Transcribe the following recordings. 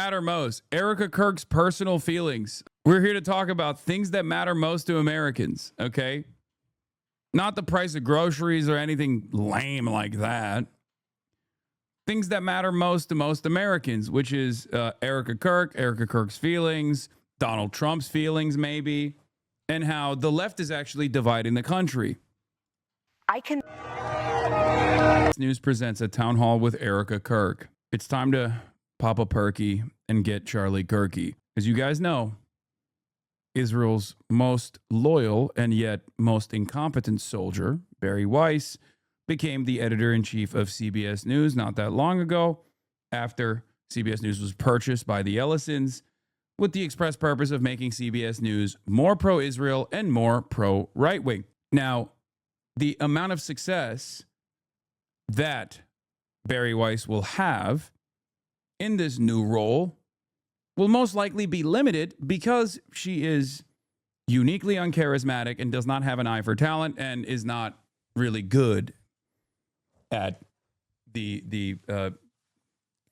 matter most? Erika Kirk's personal feelings. We're here to talk about things that matter most to Americans, okay? Not the price of groceries or anything lame like that. Things that matter most to most Americans, which is Erika Kirk's feelings, Donald Trump's feelings maybe, and how the left is actually dividing the country. News presents a town hall with Erika Kirk. It's time to pop a perky and get Charlie Kirky. As you guys know, Israel's most loyal and yet most incompetent soldier, Barry Weiss, became the editor-in-chief of CBS News not that long ago, after CBS News was purchased by the Ellisons, with the express purpose of making CBS News more pro-Israel and more pro-right-wing. Now, the amount of success that Barry Weiss will have in this new role will most likely be limited because she is uniquely uncharismatic and does not have an eye for talent and is not really good at the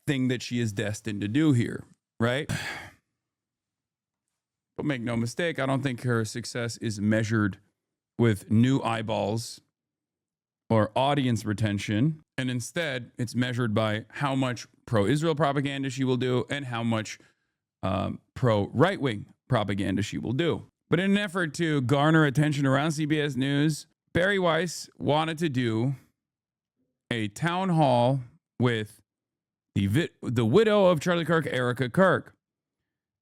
thing that she is destined to do here, right? But make no mistake, I don't think her success is measured with new eyeballs or audience retention. And instead, it's measured by how much pro-Israel propaganda she will do and how much pro-right-wing propaganda she will do. But in an effort to garner attention around CBS News, Barry Weiss wanted to do a town hall with the widow of Charlie Kirk, Erika Kirk.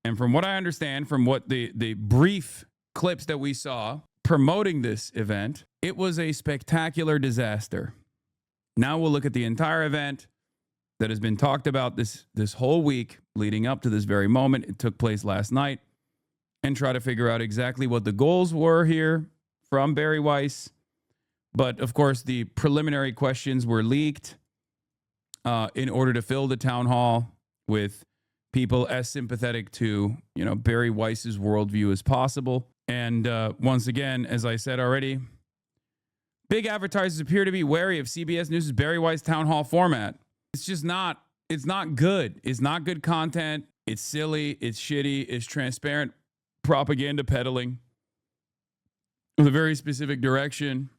And from what I understand, from what the brief clips that we saw promoting this event, it was a spectacular disaster. Now we'll look at the entire event that has been talked about this whole week leading up to this very moment. It took place last night, and try to figure out exactly what the goals were here from Barry Weiss. But of course, the preliminary questions were leaked in order to fill the town hall with people as sympathetic to, Barry Weiss's worldview as possible. And once again, as I said already, big advertisers appear to be wary of CBS News' Barry Weiss town hall format. It's just not, it's not good. It's not good content. It's silly. It's shitty. It's transparent propaganda peddling with a very specific direction.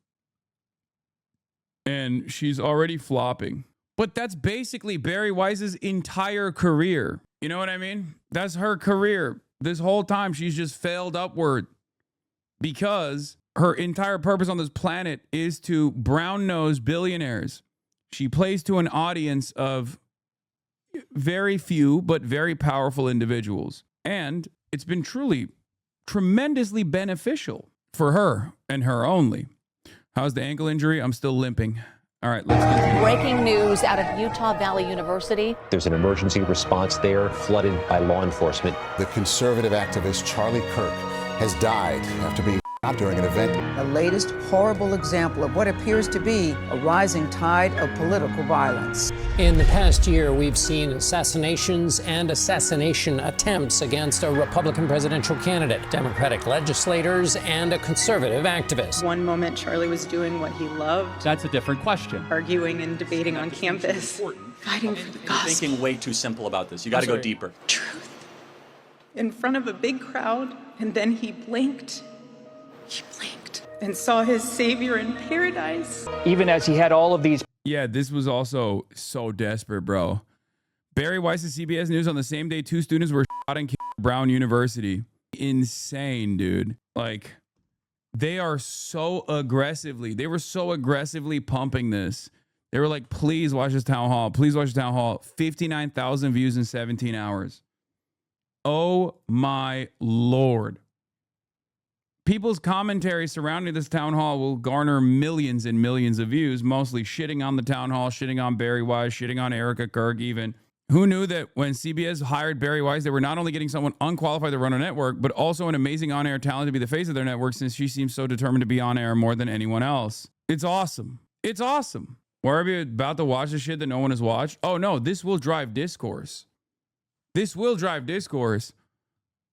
And she's already flopping. But that's basically Barry Weiss's entire career. You know what I mean? That's her career. This whole time, she's just failed upward because her entire purpose on this planet is to brown-nose billionaires. She plays to an audience of very few but very powerful individuals. And it's been truly tremendously beneficial for her and her only. How's the ankle injury? I'm still limping. All right, let's continue. Breaking news out of Utah Valley University. There's an emergency response there, flooded by law enforcement. The conservative activist Charlie Kirk has died after being shot during an event. The latest horrible example of what appears to be a rising tide of political violence. In the past year, we've seen assassinations and assassination attempts against a Republican presidential candidate, Democratic legislators, and a conservative activist. One moment, Charlie was doing what he loved. That's a different question. Arguing and debating on campus. Fighting for the gospel. You're thinking way too simple about this. You got to go deeper. Truth. In front of a big crowd, and then he blinked. He blinked and saw his savior in paradise. Even as he had all of these. Yeah, this was also so desperate, bro. Barry Weiss's CBS News on the same day 2 students were shot and killed at Brown University. Insane, dude. Like, they were so aggressively pumping this. They were like, please watch this town hall. Please watch this town hall. 59,000 views in 17 hours. Oh my Lord. People's commentary surrounding this town hall will garner millions and millions of views, mostly shitting on the town hall, shitting on Barry Weiss, shitting on Erika Kirk even. Who knew that when CBS hired Barry Weiss, they were not only getting someone unqualified to run a network, but also an amazing on-air talent to be the face of their network, since she seems so determined to be on air more than anyone else. It's awesome. It's awesome. Or are you about to watch the shit that no one has watched? Oh no, this will drive discourse. This will drive discourse.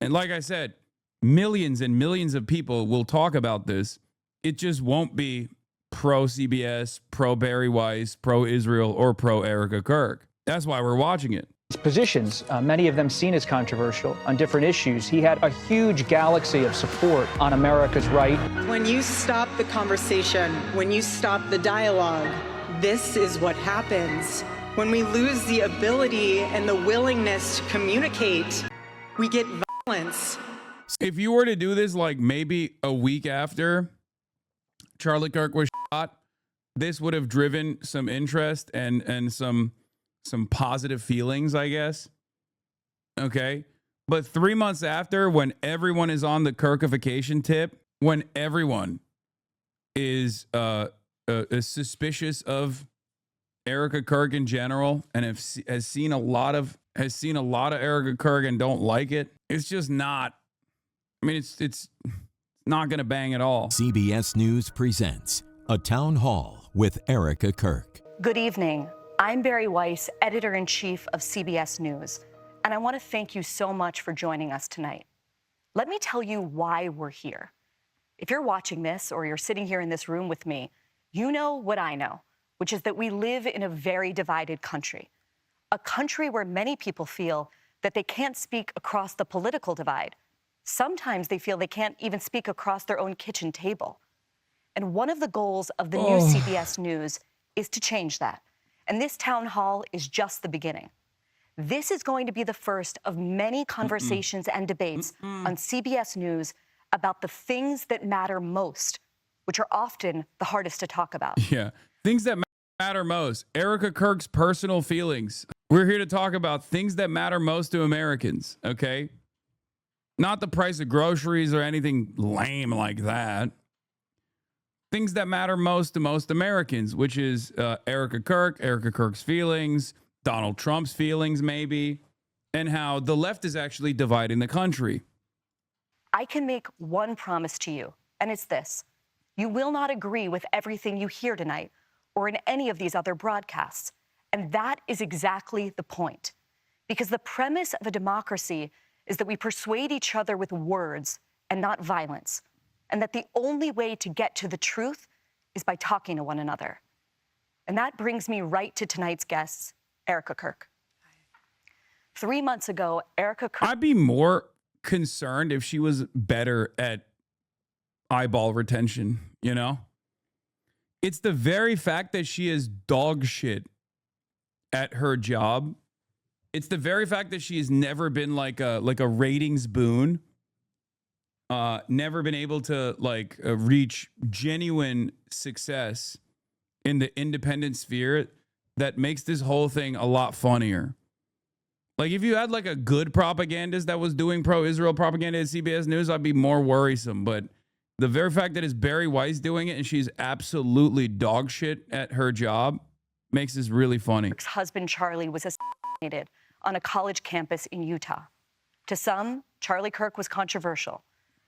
And like I said, millions and millions of people will talk about this. It just won't be pro-CBS, pro-Barry Weiss, pro-Israel, or pro-Erika Kirk. That's why we're watching it. positions, many of them seen as controversial on different issues. He had a huge galaxy of support on America's right. When you stop the conversation, when you stop the dialogue, this is what happens. When we lose the ability and the willingness to communicate, we get violence. If you were to do this like maybe a week after Charlie Kirk was shot, this would have driven some interest and some positive feelings, I guess. Okay. But 3 months after, when everyone is on the Kirkification tip, when everyone is suspicious of Erika Kirk in general and has seen a lot of Erika Kirk and don't like it, it's just not. I mean, it's not going to bang at all. CBS News presents A Town Hall with Erika Kirk. Good evening. I'm Barry Weiss, editor-in-chief of CBS News, and I want to thank you so much for joining us tonight. Let me tell you why we're here. If you're watching this or you're sitting here in this room with me, you know what I know, which is that we live in a very divided country, a country where many people feel that they can't speak across the political divide. Sometimes they feel they can't even speak across their own kitchen table. And one of the goals of the new CBS News is to change that. And this town hall is just the beginning. This is going to be the first of many conversations and debates on CBS News about the things that matter most, which are often the hardest to talk about. Yeah, things that matter most. Erika Kirk's personal feelings. We're here to talk about things that matter most to Americans, okay? Not the price of groceries or anything lame like that. Things that matter most to most Americans, which is Erika Kirk's feelings, Donald Trump's feelings maybe, and how the left is actually dividing the country. I can make one promise to you, and it's this. You will not agree with everything you hear tonight or in any of these other broadcasts. And that is exactly the point. Because the premise of a democracy is that we persuade each other with words and not violence, and that the only way to get to the truth is by talking to one another. And that brings me right to tonight's guests, Erika Kirk. 3 months ago, Erika Kirk... I'd be more concerned if she was better at eyeball retention, you know? It's the very fact that she is dog shit at her job. It's the very fact that she has never been like a ratings boon, never been able to reach genuine success in the independent sphere that makes this whole thing a lot funnier. Like if you had like a good propagandist that was doing pro-Israel propaganda at CBS News, I'd be more worrisome. But the very fact that it's Barry Weiss doing it and she's absolutely dog shit at her job makes this really funny. Kirk's husband, Charlie, was assassinated on a college campus in Utah. To some, Charlie Kirk was controversial.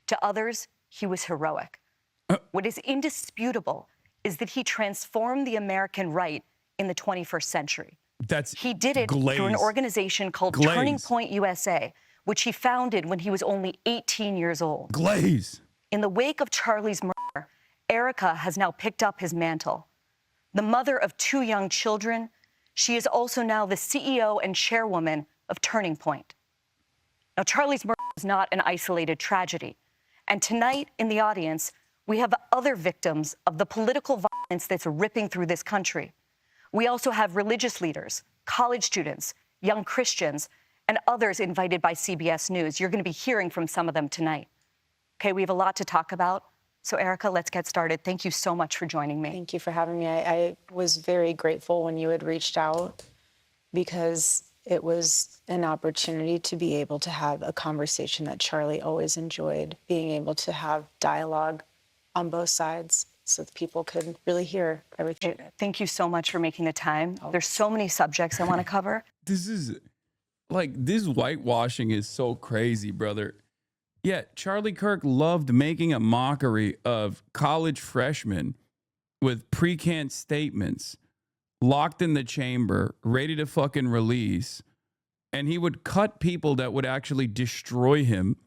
To others, he was heroic. What is indisputable is that he transformed the American right in the 21st century. He did it through an organization called Turning Point USA, which he founded when he was only 18 years old. In the wake of Charlie's murder, Erika has now picked up his mantle. The mother of 2 young children, she is also now the CEO and chairwoman of Turning Point. Now, Charlie's murder was not an isolated tragedy. And tonight in the audience, we have other victims of the political violence that's ripping through this country. We also have religious leaders, college students, young Christians, and others invited by CBS News. You're going to be hearing from some of them tonight. Okay, we have a lot to talk about. So, Erika, let's get started. Thank you so much for joining me. Thank you for having me. I was very grateful when you had reached out because it was an opportunity to be able to have a conversation that Charlie always enjoyed, being able to have dialogue on both sides so that people could really hear everything. Thank you so much for making the time. There's so many subjects I want to cover. This whitewashing is so crazy, brother. Yeah, Charlie Kirk loved making a mockery of college freshmen with pre-canned statements, locked in the chamber, ready to fucking release. And he would cut people that would actually destroy him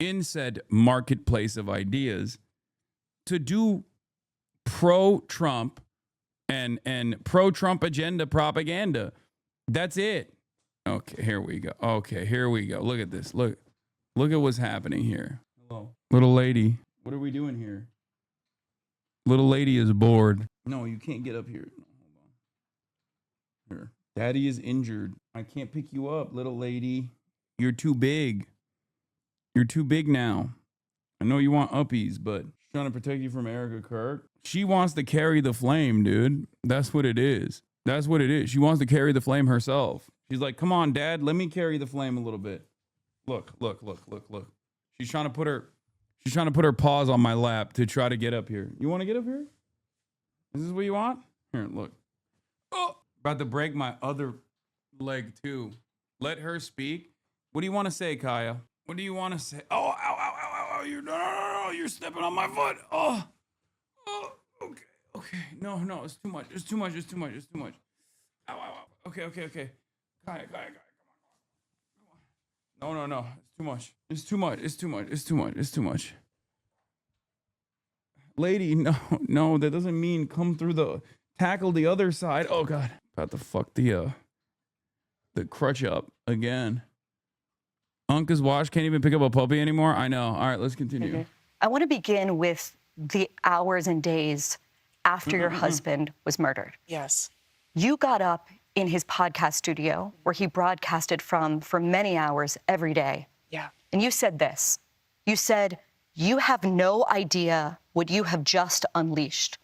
in said marketplace of ideas to do pro-Trump and pro-Trump agenda propaganda. That's it. Okay, here we go. Okay, here we go. Look at this. Look at what's happening here. Hello. Little lady. What are we doing here? Little lady is bored. No, you can't get up here. No, hold on. Here. Daddy is injured. I can't pick you up, little lady. You're too big. You're too big now. I know you want uppies, but she's trying to protect you from Erika Kirk. She wants to carry the flame, dude. That's what it is. That's what it is. She wants to carry the flame herself. She's like, come on, Dad, let me carry the flame a little bit. Look. She's trying to put her paws on my lap to try to get up here. You want to get up here? Is this what you want? Here, look. Oh, about to break my other leg too. Let her speak. What do you want to say, Kaya? What do you want to say? Oh, ow. You're stepping on my foot. Oh, okay. No, it's too much. It's too much. Ow. Okay. Kaya, come on. No. It's too much. Lady, no, that doesn't mean come through tackle the other side. Oh God, about to fuck the crutch up again. Uncle's Wash can't even pick up a puppy anymore. I know. All right, let's continue. Mm-hmm. I want to begin with the hours and days after your husband was murdered. Yes. You got up in his podcast studio where he broadcasted from for many hours every day. Yeah. And you said this. You said, you have no idea what you have just unleashed.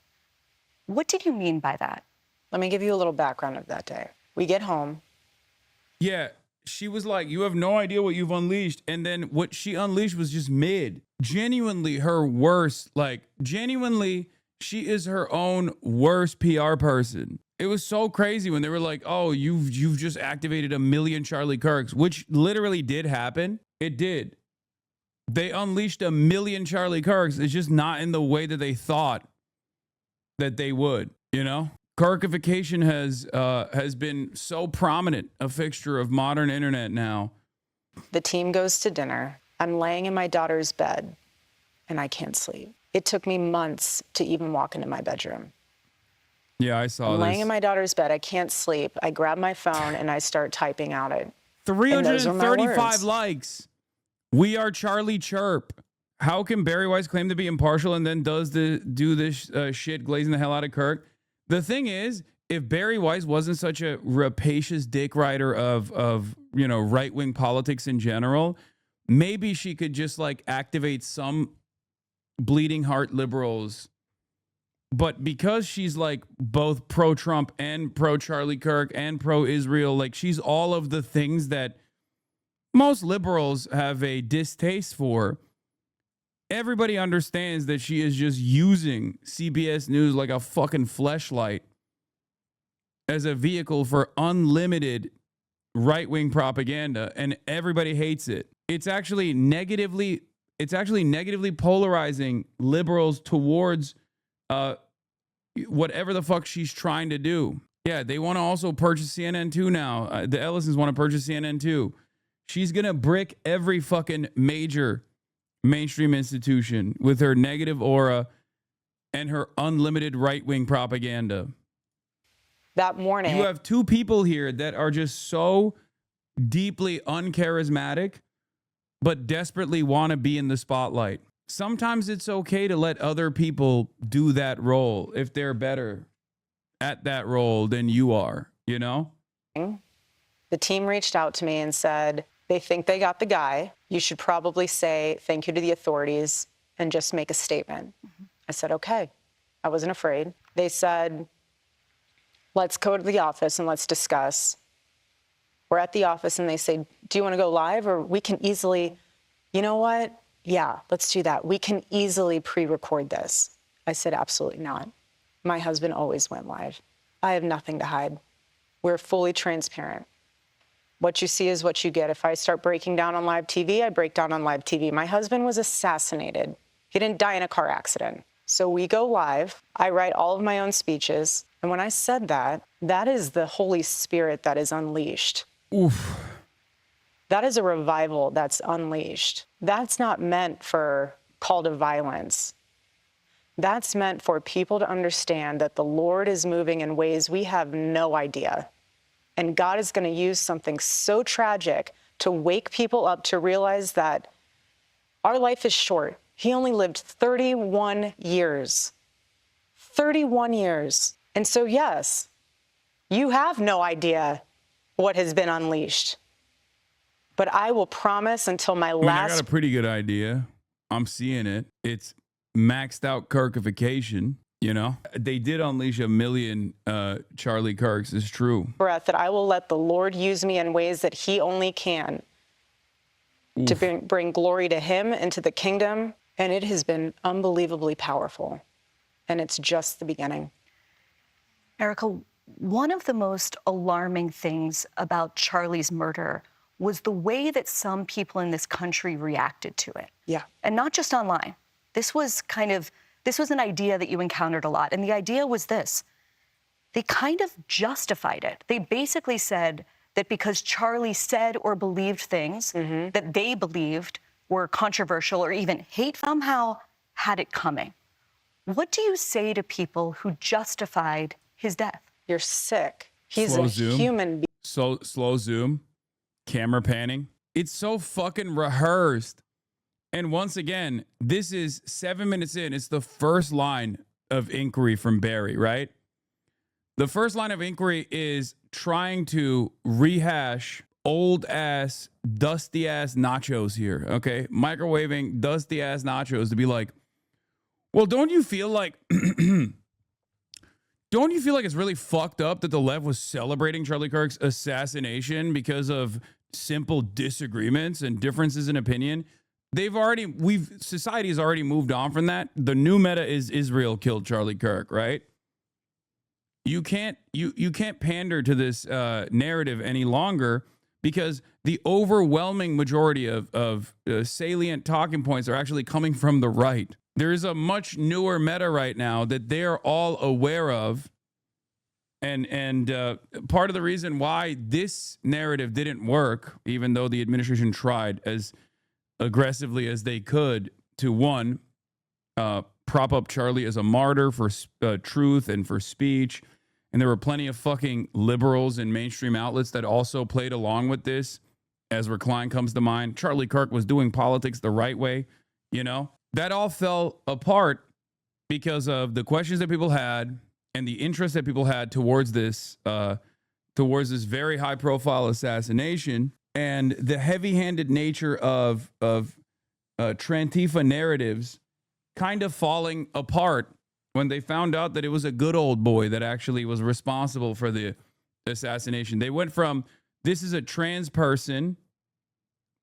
What did you mean by that? Let me give you a little background of that day. We get home. Yeah, she was like, you have no idea what you've unleashed. And then what she unleashed was just mid. Genuinely her worst, genuinely, she is her own worst PR person. It was so crazy when they were like, oh, you've just activated 1 million Charlie Kirks, which literally did happen. It did. They unleashed 1 million Charlie Kirks. It's just not in the way that they thought that they would, you know? Kirkification has been so prominent a fixture of modern internet now. The team goes to dinner. I'm laying in my daughter's bed, and I can't sleep. It took me months to even walk into my bedroom. Yeah, I saw I'm this. laying in my daughter's bed. I can't sleep. I grab my phone, and I start typing out it. 335 likes. We are Charlie Chirp. How can Barry Weiss claim to be impartial and then do this shit glazing the hell out of Kirk? The thing is, if Barry Weiss wasn't such a rapacious dick rider of right-wing politics in general, maybe she could just activate some bleeding heart liberals. But because she's both pro-Trump and pro-Charlie Kirk and pro-Israel, she's all of the things that most liberals have a distaste for. Everybody understands that she is just using CBS News like a fucking fleshlight as a vehicle for unlimited right-wing propaganda, and everybody hates it. It's actually negatively polarizing liberals towards whatever the fuck she's trying to do. Yeah, they want to also purchase CNN too now. The Ellisons want to purchase CNN too. She's going to brick every fucking major mainstream institution with her negative aura and her unlimited right-wing propaganda. That morning, you have two people here that are just so deeply uncharismatic, but desperately want to be in the spotlight. Sometimes it's okay to let other people do that role if they're better at that role than you are, you know? The team reached out to me and said, they think they got the guy. You should probably say thank you to the authorities and just make a statement. I said, okay. I wasn't afraid. They said, let's go to the office and let's discuss. We're at the office and they say, do you want to go live? Or we can easily, you know what? Yeah, let's do that. We can easily pre-record this. I said, absolutely not. My husband always went live. I have nothing to hide. We're fully transparent. What you see is what you get. If I start breaking down on live TV, I break down on live TV. My husband was assassinated. He didn't die in a car accident. So we go live. I write all of my own speeches. And when I said that, that is the Holy Spirit that is unleashed. Oof. That is a revival that's unleashed. That's not meant for call to violence. That's meant for people to understand that the Lord is moving in ways we have no idea. And God is going to use something so tragic to wake people up to realize that our life is short. He only lived 31 years. 31 years. And so, yes, you have no idea what has been unleashed. But I will promise until my last... I got a pretty good idea. I'm seeing it. It's maxed out Kirkification, you know? They did unleash 1 million Charlie Kirks, it's true. breath, that I will let the Lord use me in ways that he only can to bring glory to him and to the kingdom. And it has been unbelievably powerful. And it's just the beginning. Erika, one of the most alarming things about Charlie's murder was the way that some people in this country reacted to it. Yeah. And not just online. This was an idea that you encountered a lot. And the idea was this: they kind of justified it. They basically said that because Charlie said or believed things that they believed were controversial or even hate, somehow had it coming. What do you say to people who justified his death? You're sick. He's Slow a zoom. human being. So slow zoom, camera panning. It's so fucking rehearsed. And once again, this is 7 minutes in. It's the first line of inquiry from Barry, right? The first line of inquiry is trying to rehash old ass, dusty ass nachos here, okay? Microwaving dusty ass nachos to be like, well, don't you feel like it's really fucked up that the left was celebrating Charlie Kirk's assassination because of simple disagreements and differences in opinion? Society has already moved on from that. The new meta is Israel killed Charlie Kirk, right? You can't pander to this narrative any longer because the overwhelming majority of salient talking points are actually coming from the right. There is a much newer meta right now that they're all aware of. And part of the reason why this narrative didn't work, even though the administration tried as aggressively as they could to, one, prop up Charlie as a martyr for truth and for speech. And there were plenty of fucking liberals and mainstream outlets that also played along with this. Ezra Klein comes to mind. Charlie Kirk was doing politics the right way, you know? That all fell apart because of the questions that people had and the interest that people had towards this very high-profile assassination, and the heavy-handed nature of Trantifa narratives kind of falling apart when they found out that it was a good old boy that actually was responsible for the assassination. They went from, this is a trans person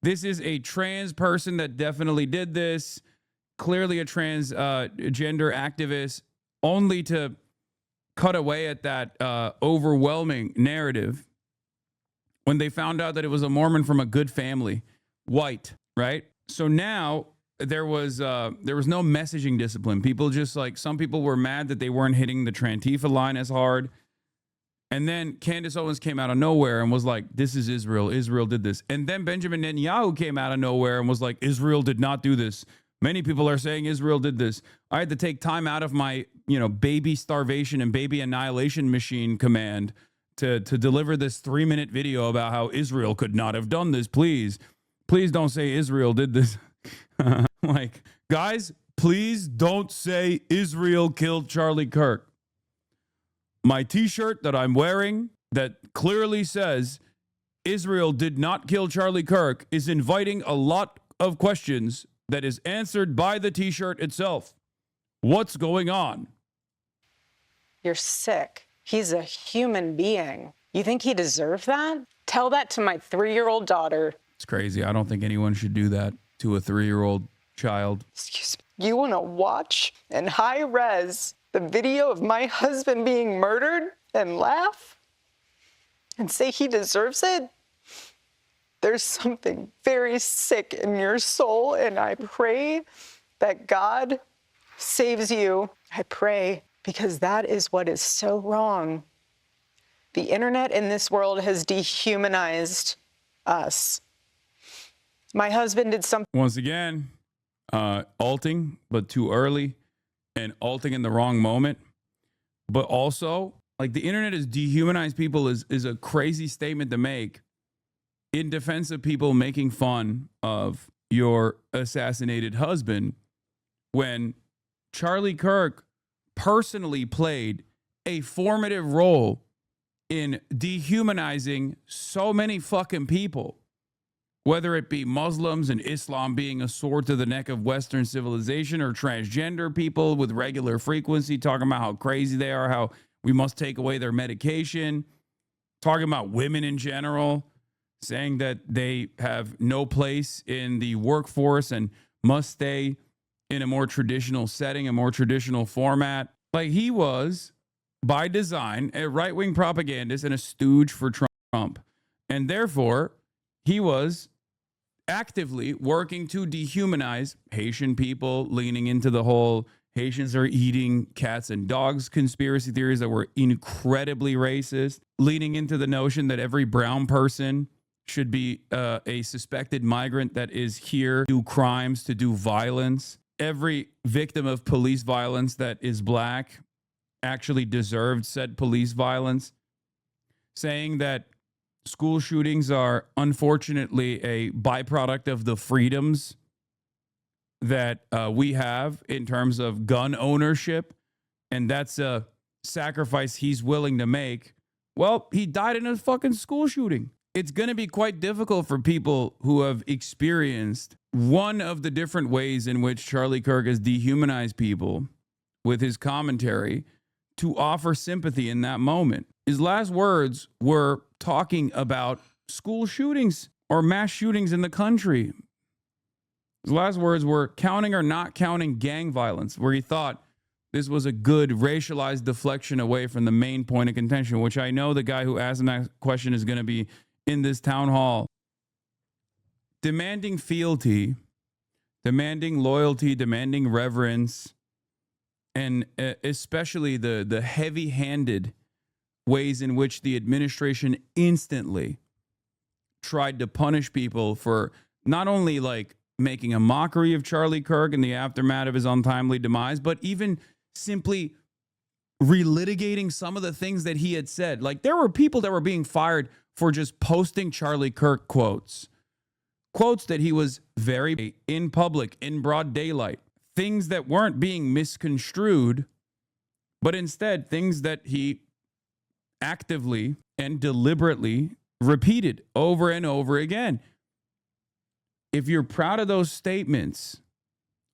that definitely did this, clearly a transgender activist, only to cut away at that overwhelming narrative when they found out that it was a Mormon from a good family, white, right? So now there was no messaging discipline. People just some people were mad that they weren't hitting the Trantifa line as hard. And then Candace Owens came out of nowhere and was like, this is Israel. Israel did this. And then Benjamin Netanyahu came out of nowhere and was like, Israel did not do this. Many people are saying Israel did this. I had to take time out of my, baby starvation and baby annihilation machine command to deliver this 3-minute video about how Israel could not have done this. Please don't say Israel did this. Guys, please don't say Israel killed Charlie Kirk. My t-shirt that I'm wearing that clearly says Israel did not kill Charlie Kirk is inviting a lot of questions that is answered by the t-shirt itself. What's going on? You're sick. He's a human being. You think he deserved that? Tell that to my 3-year-old daughter. It's crazy. I don't think anyone should do that to a 3-year-old child. Excuse me. You want to watch in high res the video of my husband being murdered and laugh and say he deserves it? There's something very sick in your soul, and I pray that God saves you. I pray, because that is what is so wrong. The internet in this world has dehumanized us. My husband did something. Once again, alting, but too early, and alting in the wrong moment. But also, Like, the internet has dehumanized people is a crazy statement to make in defense of people making fun of your assassinated husband, when Charlie Kirk personally played a formative role in dehumanizing so many fucking people, whether it be Muslims and Islam being a sword to the neck of Western civilization, or transgender people with regular frequency talking about how crazy they are, how we must take away their medication, talking about women in general, saying that they have no place in the workforce and must stay in a more traditional setting, a more traditional format. Like, he was, by design, a right-wing propagandist and a stooge for Trump. And therefore, he was actively working to dehumanize Haitian people, leaning into the whole Haitians are eating cats and dogs conspiracy theories that were incredibly racist, leaning into the notion that every brown person should be a suspected migrant that is here to do crimes, to do violence. Every victim of police violence that is black actually deserved said police violence, saying that school shootings are unfortunately a byproduct of the freedoms that we have in terms of gun ownership, and that's a sacrifice he's willing to make. Well, he died in a fucking school shooting. It's going to be quite difficult for people who have experienced one of the different ways in which Charlie Kirk has dehumanized people with his commentary to offer sympathy in that moment. His last words were talking about school shootings or mass shootings in the country. His last words were counting or not counting gang violence, where he thought this was a good racialized deflection away from the main point of contention, which I know the guy who asked him that question is going to be in this town hall. Demanding fealty, demanding loyalty, demanding reverence, and especially the heavy-handed ways in which the administration instantly tried to punish people for not only like making a mockery of Charlie Kirk in the aftermath of his untimely demise, but even simply relitigating some of the things that he had said. Like, there were people that were being fired for just posting Charlie Kirk quotes that he was very in public, in broad daylight, things that weren't being misconstrued, but instead things that he actively and deliberately repeated over and over again. If you're proud of those statements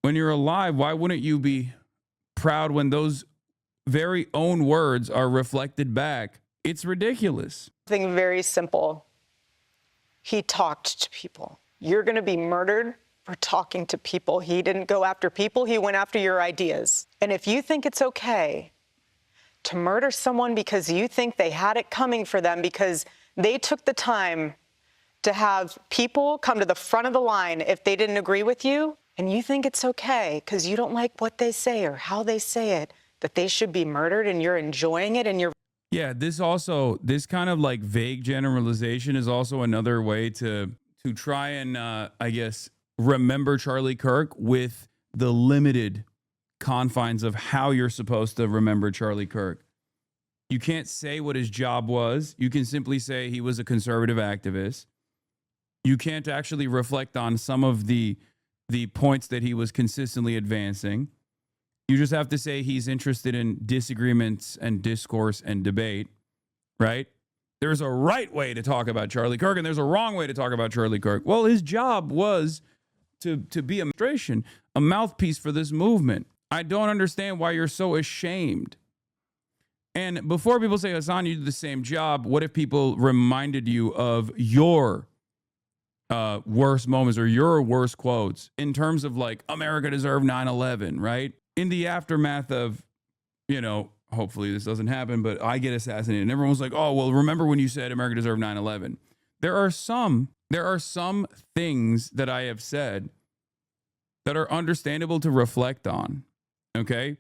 when you're alive, why wouldn't you be proud when those very own words are reflected back? It's ridiculous. Something very simple. He talked to people. You're going to be murdered for talking to people. He didn't go after people. He went after your ideas. And if you think it's okay to murder someone because you think they had it coming for them, because they took the time to have people come to the front of the line if they didn't agree with you, and you think it's okay because you don't like what they say or how they say it, that they should be murdered, and you're enjoying it, and you're... Yeah, this kind of like vague generalization is also another way to try and, I guess, remember Charlie Kirk with the limited confines of how you're supposed to remember Charlie Kirk. You can't say what his job was. You can simply say he was a conservative activist. You can't actually reflect on some of the points that he was consistently advancing. You just have to say he's interested in disagreements and discourse and debate, right? There's a right way to talk about Charlie Kirk, and there's a wrong way to talk about Charlie Kirk. Well, his job was to be a mouthpiece for this movement. I don't understand why you're so ashamed. And before people say, Hasan, you did the same job, what if people reminded you of your worst moments or your worst quotes in terms of like America deserved 9/11, right? In the aftermath of, hopefully this doesn't happen, but I get assassinated and everyone's like, oh, well, remember when you said America deserved 9/11? There are some things that I have said that are understandable to reflect on, okay?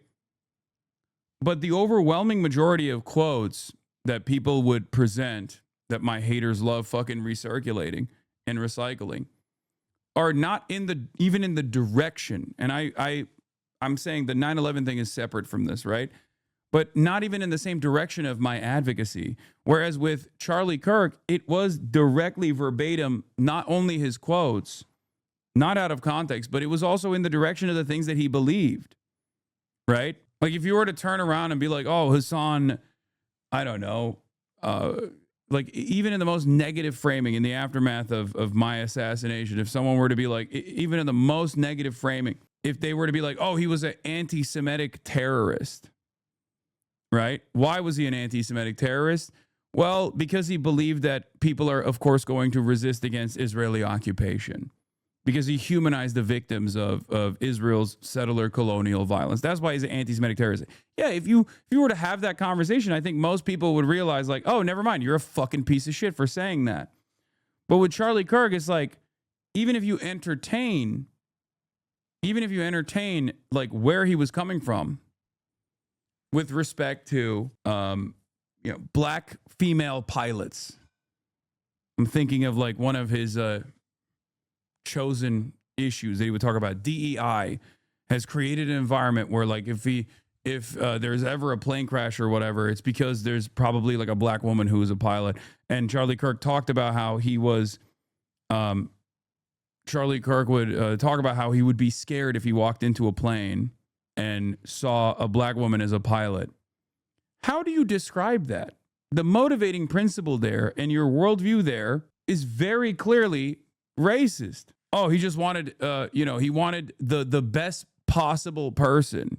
But the overwhelming majority of quotes that people would present that my haters love fucking recirculating and recycling are not even in the direction. And I'm saying the 9/11 thing is separate from this, right? but not even in the same direction of my advocacy. Whereas with Charlie Kirk, it was directly verbatim, not only his quotes, not out of context, but it was also in the direction of the things that he believed, right? Like if you were to turn around and be like, oh, Hasan, I don't know, like even in the most negative framing in the aftermath of my assassination, if someone were to be like, even in the most negative framing, if they were to be like, oh, he was an anti-Semitic terrorist, right? Why was he an anti-Semitic terrorist? Well, because he believed that people are, of course, going to resist against Israeli occupation, because he humanized the victims of Israel's settler colonial violence. That's why he's an anti-Semitic terrorist. Yeah, if you were to have that conversation, I think most people would realize like, oh, never mind, you're a fucking piece of shit for saying that. But with Charlie Kirk, it's like, even if you entertain like where he was coming from with respect to black female pilots. I'm thinking of like one of his chosen issues that he would talk about. DEI has created an environment where like if there's ever a plane crash or whatever, it's because there's probably like a black woman who is a pilot. And Charlie Kirk talked about how he was Charlie Kirk would talk about how he would be scared if he walked into a plane and saw a black woman as a pilot. How do you describe that? The motivating principle there and your worldview there is very clearly racist. Oh, he just wanted, he wanted the best possible person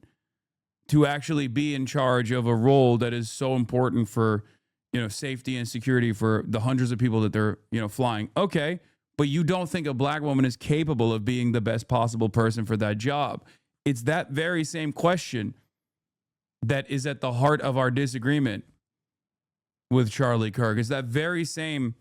to actually be in charge of a role that is so important for, safety and security for the hundreds of people that they're, flying. Okay. But you don't think a black woman is capable of being the best possible person for that job. It's that very same question that is at the heart of our disagreement with Charlie Kirk. It's that very same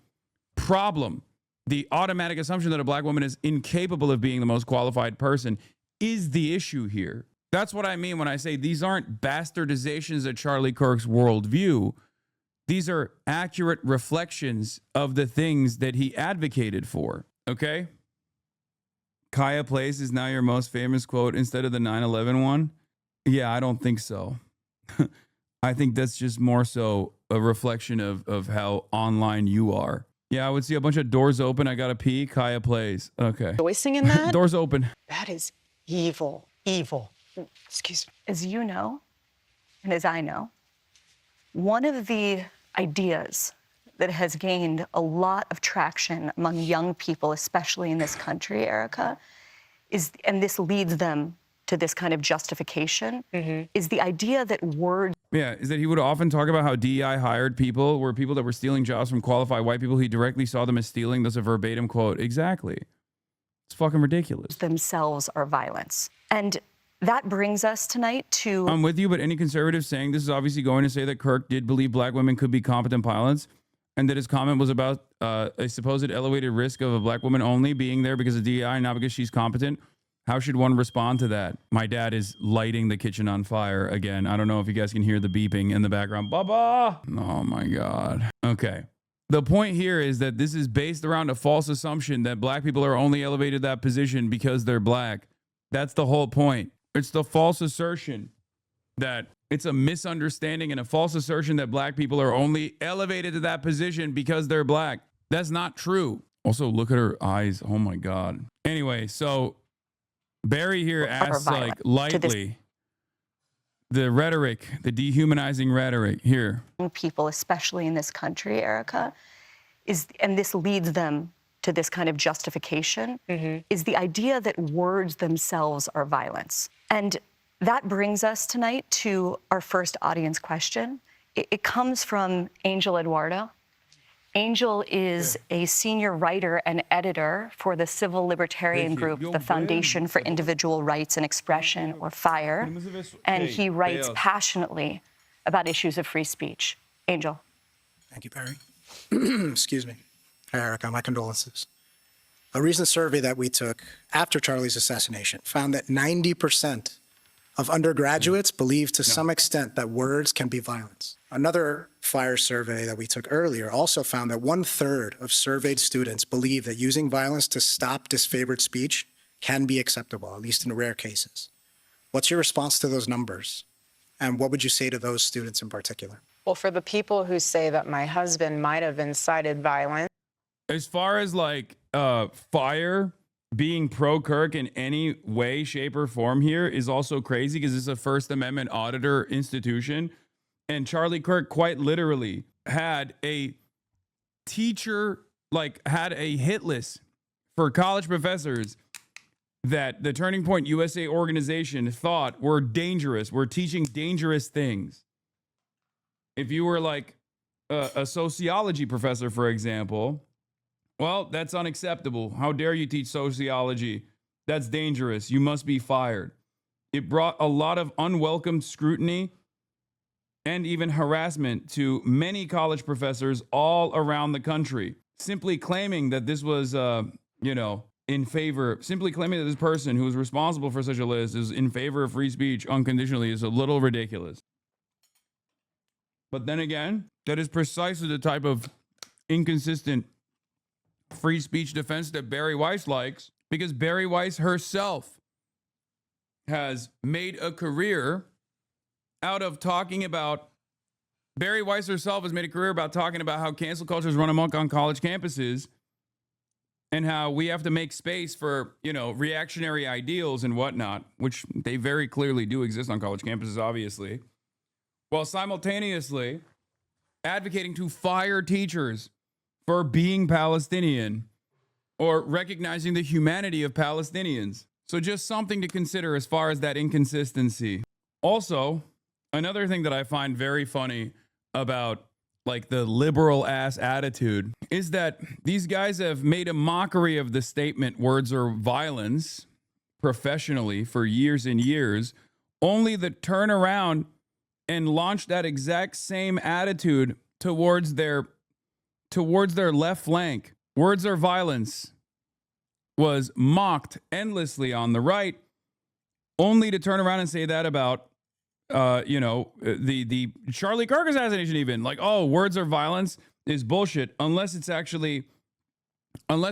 problem. The automatic assumption that a black woman is incapable of being the most qualified person is the issue here. That's what I mean when I say these aren't bastardizations of Charlie Kirk's worldview. These are accurate reflections of the things that he advocated for, okay? Kaya Place is now your most famous quote instead of the 9/11 one? Yeah, I don't think so. I think that's just more so a reflection of how online you are. Yeah, I would see a bunch of doors open. I got to pee. Kaya Place. Okay. Rejoicing in that? Doors open. That is evil. Evil. Excuse me. As you know, and as I know, one of the ideas that has gained a lot of traction among young people, especially in this country, Erika, is, and this leads them to this kind of justification, is the idea that words... Yeah, is that he would often talk about how DEI hired people were people that were stealing jobs from qualified white people. He directly saw them as stealing. That's a verbatim quote. Exactly. It's fucking ridiculous. ...themselves are violence. And that brings us tonight to... I'm with you, but any conservative saying this is obviously going to say that Kirk did believe black women could be competent pilots and that his comment was about a supposed elevated risk of a black woman only being there because of DEI, not because she's competent. How should one respond to that? My dad is lighting the kitchen on fire again. I don't know if you guys can hear the beeping in the background. Baba! Oh my God. Okay. The point here is that this is based around a false assumption that black people are only elevated to that position because they're black. That's the whole point. It's the false assertion that it's a misunderstanding and a false assertion that black people are only elevated to that position because they're black. That's not true. Also, look at her eyes. Oh my God. Anyway, so Barry here asks like lightly the rhetoric, the dehumanizing rhetoric here. People, especially in this country, Erika, is, and this leads them to this kind of justification, is the idea that words themselves are violence. And that brings us tonight to our first audience question. It comes from Angel Eduardo. Angel is a senior writer and editor for the civil libertarian group, the Foundation for Individual Rights and Expression, or FIRE, and he writes passionately about issues of free speech. Angel. Thank you, Barry. Excuse me. Hi, Erika. My condolences. A recent survey that we took after Charlie's assassination found that 90% of undergraduates believe to some extent that words can be violence. Another FIRE survey that we took earlier also found that 1/3 of surveyed students believe that using violence to stop disfavored speech can be acceptable, at least in rare cases. What's your response to those numbers? And what would you say to those students in particular? Well, for the people who say that my husband might have incited violence. As far as like fire being pro Kirk in any way, shape, or form here is also crazy because it's a First Amendment auditor institution. And Charlie Kirk quite literally had a teacher, like had a hit list for college professors that the Turning Point USA organization thought were dangerous, were teaching dangerous things. If you were like a sociology professor, for example, well, that's unacceptable. How dare you teach sociology? That's dangerous. You must be fired. It brought a lot of unwelcome scrutiny and even harassment to many college professors all around the country. Simply claiming that this was, in favor, simply claiming that this person who is responsible for such a list is in favor of free speech unconditionally is a little ridiculous. But then again, that is precisely the type of inconsistent free speech defense that Bari Weiss likes, because Bari Weiss herself has made a career out of talking about, Bari Weiss herself has made a career about talking about how cancel culture is run amok on college campuses and how we have to make space for, reactionary ideals and whatnot, which they very clearly do exist on college campuses, obviously, while simultaneously advocating to fire teachers for being Palestinian or recognizing the humanity of Palestinians. So just something to consider as far as that inconsistency. Also, another thing that I find very funny about like the liberal ass attitude is that these guys have made a mockery of the statement words are violence professionally for years and years, only to turn around and launch that exact same attitude towards their left flank. Words are violence was mocked endlessly on the right, only to turn around and say that about the Charlie Kirk assassination, even like, oh, words are violence is bullshit, unless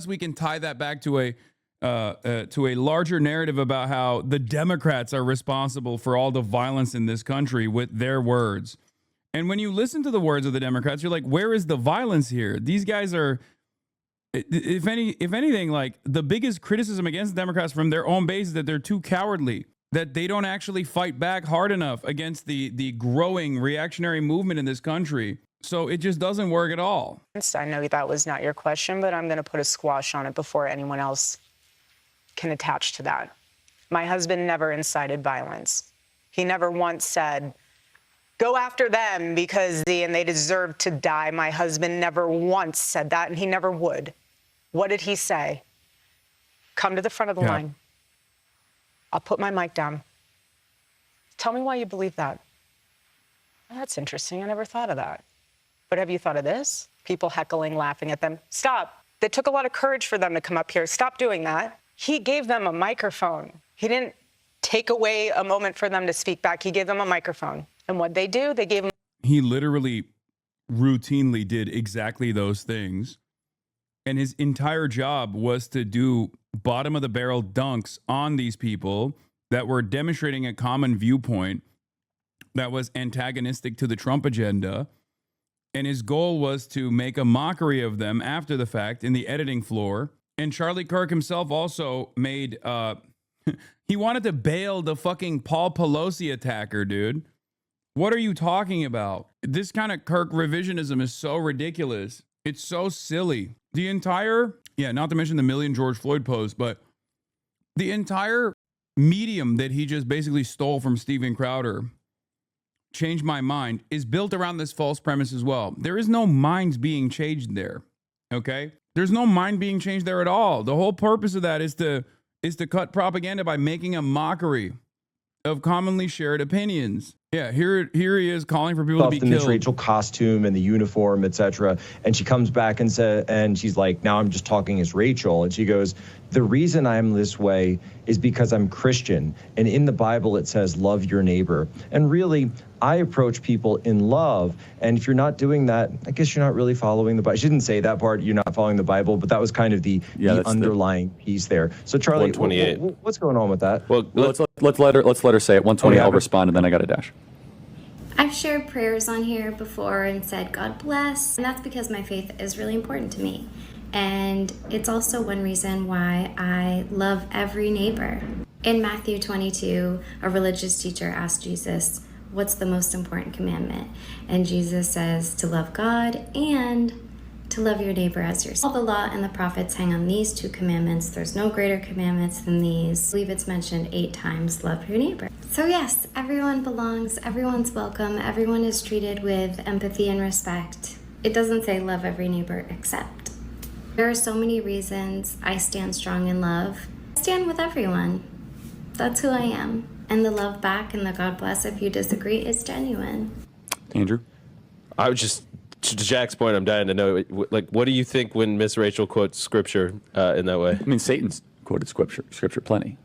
we can tie that back to a larger narrative about how the Democrats are responsible for all the violence in this country with their words. And when you listen to the words of the Democrats, you're like, where is the violence here? These guys are, if anything, like the biggest criticism against the Democrats from their own base is that they're too cowardly, that they don't actually fight back hard enough against the growing reactionary movement in this country. So it just doesn't work at all. I know that was not your question, but I'm going to put a squash on it before anyone else can attach to that. My husband never incited violence. He never once said, go after them because they deserve to die. My husband never once said that, and he never would. What did he say? Come to the front of the line. I'll put my mic down. Tell me why you believe that. Oh, that's interesting. I never thought of that. But have you thought of this? People heckling, laughing at them. Stop. It took a lot of courage for them to come up here. Stop doing that. He gave them a microphone. He didn't take away a moment for them to speak back. He gave them a microphone. And what they do, they gave him. He literally routinely did exactly those things. And his entire job was to do bottom of the barrel dunks on these people that were demonstrating a common viewpoint that was antagonistic to the Trump agenda. And his goal was to make a mockery of them after the fact in the editing floor. And Charlie Kirk himself also made, he wanted to bail the fucking Paul Pelosi attacker, dude. What are you talking about? This kind of Kirk revisionism is so ridiculous. It's so silly. The entire, not to mention the million George Floyd posts, but the entire medium that he just basically stole from Steven Crowder, Change My Mind, is built around this false premise as well. There is no minds being changed there, okay? There's no mind being changed there at all. The whole purpose of that is to cut propaganda by making a mockery of commonly shared opinions. Yeah, here he is calling for people to be killed. In this Rachel costume and the uniform, etc. And she comes back and she's like, now I'm just talking as Rachel. And she goes, the reason I'm this way is because I'm Christian. And in the Bible, it says, love your neighbor. And really, I approach people in love. And if you're not doing that, I guess you're not really following the Bible. She didn't say that part, you're not following the Bible, but that was kind of the underlying piece there. So Charlie, what's going on with that? Well, let's let her say it. 120, I'll respond, and then I got a dash. I've shared prayers on here before and said, God bless. And that's because my faith is really important to me. And it's also one reason why I love every neighbor. In Matthew 22, a religious teacher asked Jesus, what's the most important commandment? And Jesus says to love God and to love your neighbor as yourself. All the law and the prophets hang on these two commandments. There's no greater commandments than these. I believe it's mentioned 8 times, love your neighbor. So yes, everyone belongs, everyone's welcome, everyone is treated with empathy and respect. It doesn't say love every neighbor except. There are so many reasons I stand strong in love. I stand with everyone. That's who I am. And the love back and the God bless if you disagree is genuine. Andrew? I was just, to Jack's point, I'm dying to know, like, what do you think when Miss Rachel quotes scripture in that way? I mean, Satan's quoted scripture plenty.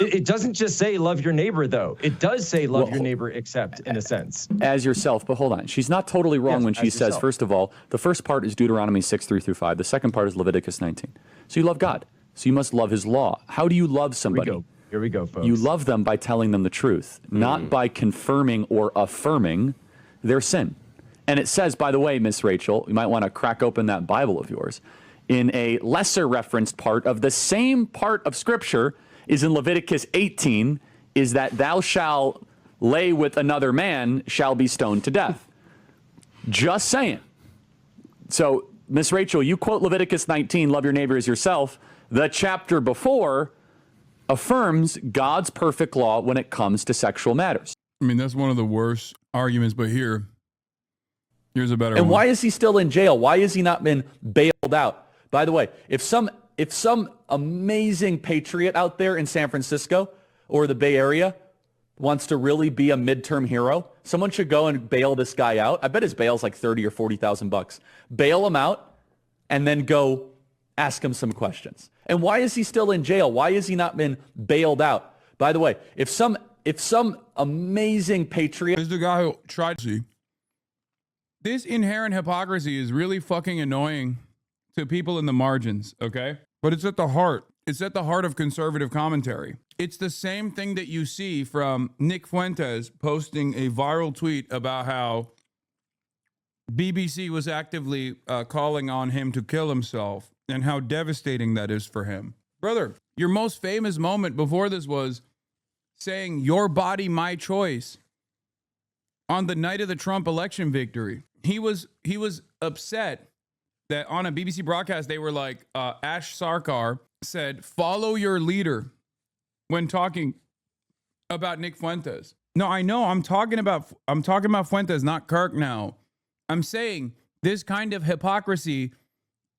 It doesn't just say love your neighbor, though. It does say love your neighbor except, in a sense. As yourself, but hold on. She's not totally wrong when she says, first of all, the first part is Deuteronomy 6:3-5. The second part is Leviticus 19. So you love God. So you must love his law. How do you love somebody? Here we go, folks. You love them by telling them the truth, not by confirming or affirming their sin. And it says, by the way, Miss Rachel, you might want to crack open that Bible of yours. In a lesser referenced part of the same part of Scripture is in Leviticus 18, is that thou shalt lay with another man shall be stoned to death. Just saying. So, Miss Rachel, you quote Leviticus 19, love your neighbor as yourself. The chapter before affirms God's perfect law when it comes to sexual matters. I mean, that's one of the worst arguments, but here's a better one. And why is he still in jail? Why has he not been bailed out? By the way, if some amazing patriot out there in San Francisco or the Bay Area wants to really be a midterm hero, someone should go and bail this guy out. I bet his bail's like $30,000 or $40,000. Bail him out and then go ask him some questions. And why is he still in jail? Why has he not been bailed out? By the way, if some amazing patriot is the guy who tried to see. This inherent hypocrisy is really fucking annoying to people in the margins, okay? But it's at the heart. It's at the heart of conservative commentary. It's the same thing that you see from Nick Fuentes posting a viral tweet about how BBC was actively calling on him to kill himself and how devastating that is for him. Brother, your most famous moment before this was saying your body, my choice on the night of the Trump election victory. He was upset that on a BBC broadcast, they were like, Ash Sarkar said, follow your leader when talking about Nick Fuentes. No, I know I'm talking about Fuentes, not Kirk now. I'm saying this kind of hypocrisy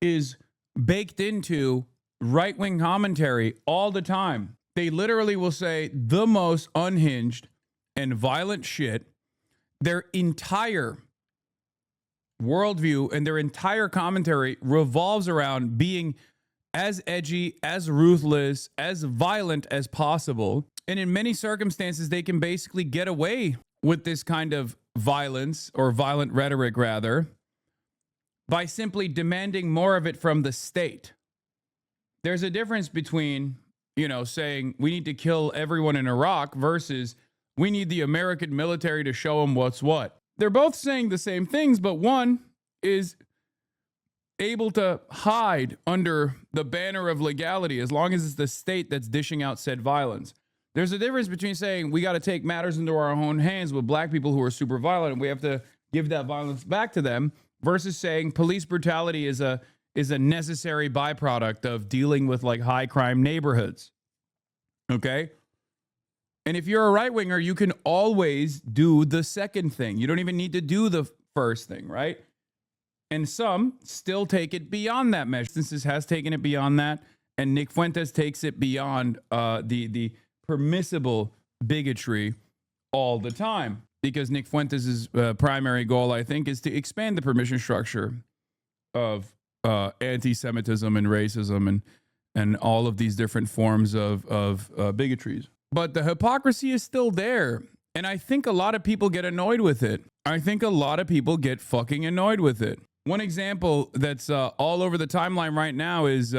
is baked into right-wing commentary all the time. They literally will say the most unhinged and violent shit. Their entire worldview and their entire commentary revolves around being as edgy, as ruthless, as violent as possible. And in many circumstances, they can basically get away with this kind of violence, or violent rhetoric rather, by simply demanding more of it from the state. There's a difference between, saying we need to kill everyone in Iraq versus we need the American military to show them what's what. They're both saying the same things, but one is able to hide under the banner of legality as long as it's the state that's dishing out said violence. There's a difference between saying we got to take matters into our own hands with black people who are super violent and we have to give that violence back to them versus saying police brutality is a necessary byproduct of dealing with like high crime neighborhoods. Okay? And if you're a right winger, you can always do the second thing. You don't even need to do the first thing, right? And some still take it beyond that measure. Instances has taken it beyond that, and Nick Fuentes takes it beyond the permissible bigotry all the time. Because Nick Fuentes' primary goal, I think, is to expand the permission structure of anti-Semitism and racism and all of these different forms of bigotries. But the hypocrisy is still there. And I think a lot of people get annoyed with it. I think a lot of people get fucking annoyed with it. One example that's all over the timeline right now is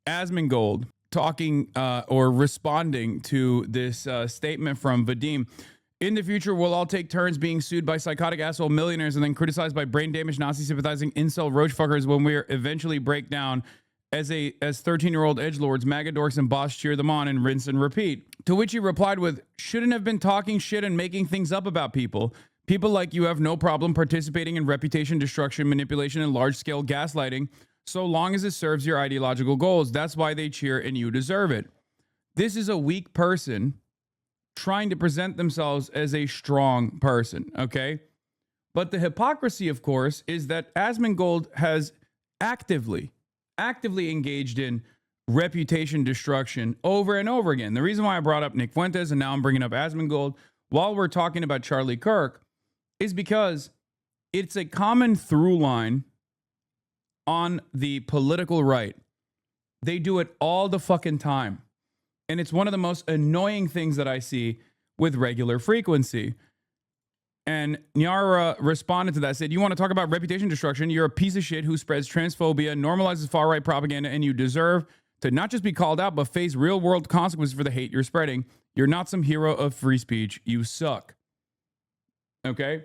Asmongold talking or responding to this statement from Vadim. In the future, we'll all take turns being sued by psychotic asshole millionaires and then criticized by brain-damaged Nazi-sympathizing incel roach fuckers when we eventually break down as 13-year-old edgelords, MAGA dorks, and boss cheer them on and rinse and repeat. To which he replied with, shouldn't have been talking shit and making things up about people. People like you have no problem participating in reputation destruction, manipulation, and large-scale gaslighting so long as it serves your ideological goals. That's why they cheer and you deserve it. This is a weak person trying to present themselves as a strong person, okay? But the hypocrisy, of course, is that Asmongold has actively engaged in reputation destruction over and over again. The reason why I brought up Nick Fuentes and now I'm bringing up Asmongold while we're talking about Charlie Kirk is because it's a common through line on the political right. They do it all the fucking time. And it's one of the most annoying things that I see with regular frequency. And Nyara responded to that, said, you want to talk about reputation destruction? You're a piece of shit who spreads transphobia, normalizes far-right propaganda, and you deserve to not just be called out, but face real-world consequences for the hate you're spreading. You're not some hero of free speech. You suck. Okay?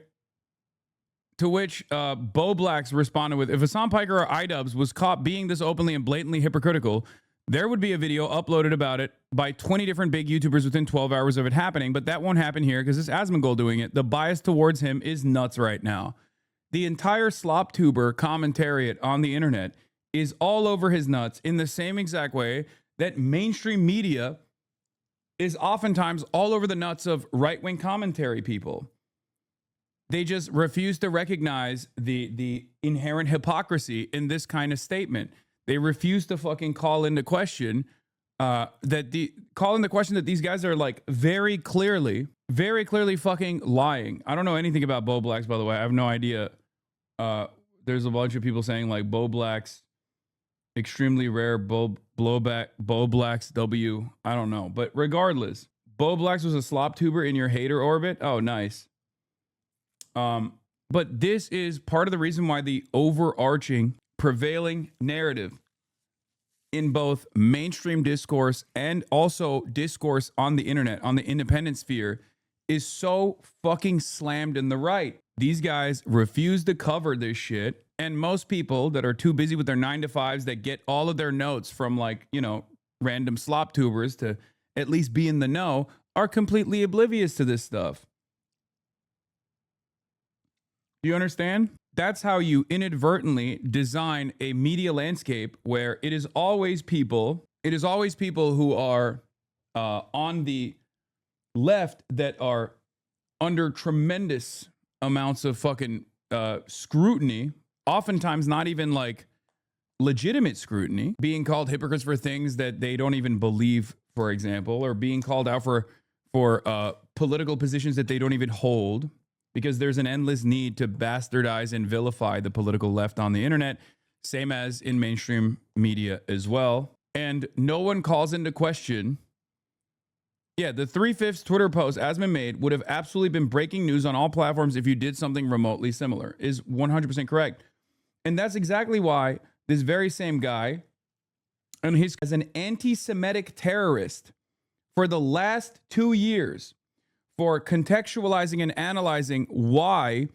To which Bo Blacks responded with, if Hasan Piker or iDubbbz was caught being this openly and blatantly hypocritical, there would be a video uploaded about it by 20 different big YouTubers within 12 hours of it happening, but that won't happen here because it's Asmongold doing it. The bias towards him is nuts right now. The entire slop-tuber commentariat on the internet is all over his nuts in the same exact way that mainstream media is oftentimes all over the nuts of right-wing commentary people. They just refuse to recognize the inherent hypocrisy in this kind of statement. They refuse to fucking call into question that these guys are like very clearly fucking lying. I don't know anything about Bo Blacks, by the way. I have no idea. There's a bunch of people saying like Bo Blacks, extremely rare, Bo Blacks W. I don't know. But regardless, Bo Blacks was a slop tuber in your hater orbit. Oh, nice. But this is part of the reason why the overarching prevailing narrative in both mainstream discourse and also discourse on the internet, on the independent sphere, is so fucking slammed in the right. These guys refuse to cover this shit. And most people that are too busy with their 9-to-5s that get all of their notes from like, you know, random slop tubers to at least be in the know are completely oblivious to this stuff. Do you understand? That's how you inadvertently design a media landscape where it is always people who are on the left that are under tremendous amounts of fucking scrutiny, oftentimes not even like legitimate scrutiny, being called hypocrites for things that they don't even believe, for example, or being called out for political positions that they don't even hold. Because there's an endless need to bastardize and vilify the political left on the internet, same as in mainstream media as well. And no one calls into question. Yeah, the 3/5 Twitter post Asman made would have absolutely been breaking news on all platforms if you did something remotely similar, is 100% correct. And that's exactly why this very same guy, and he's as an anti-Semitic terrorist for the last 2 years, for contextualizing and analyzing why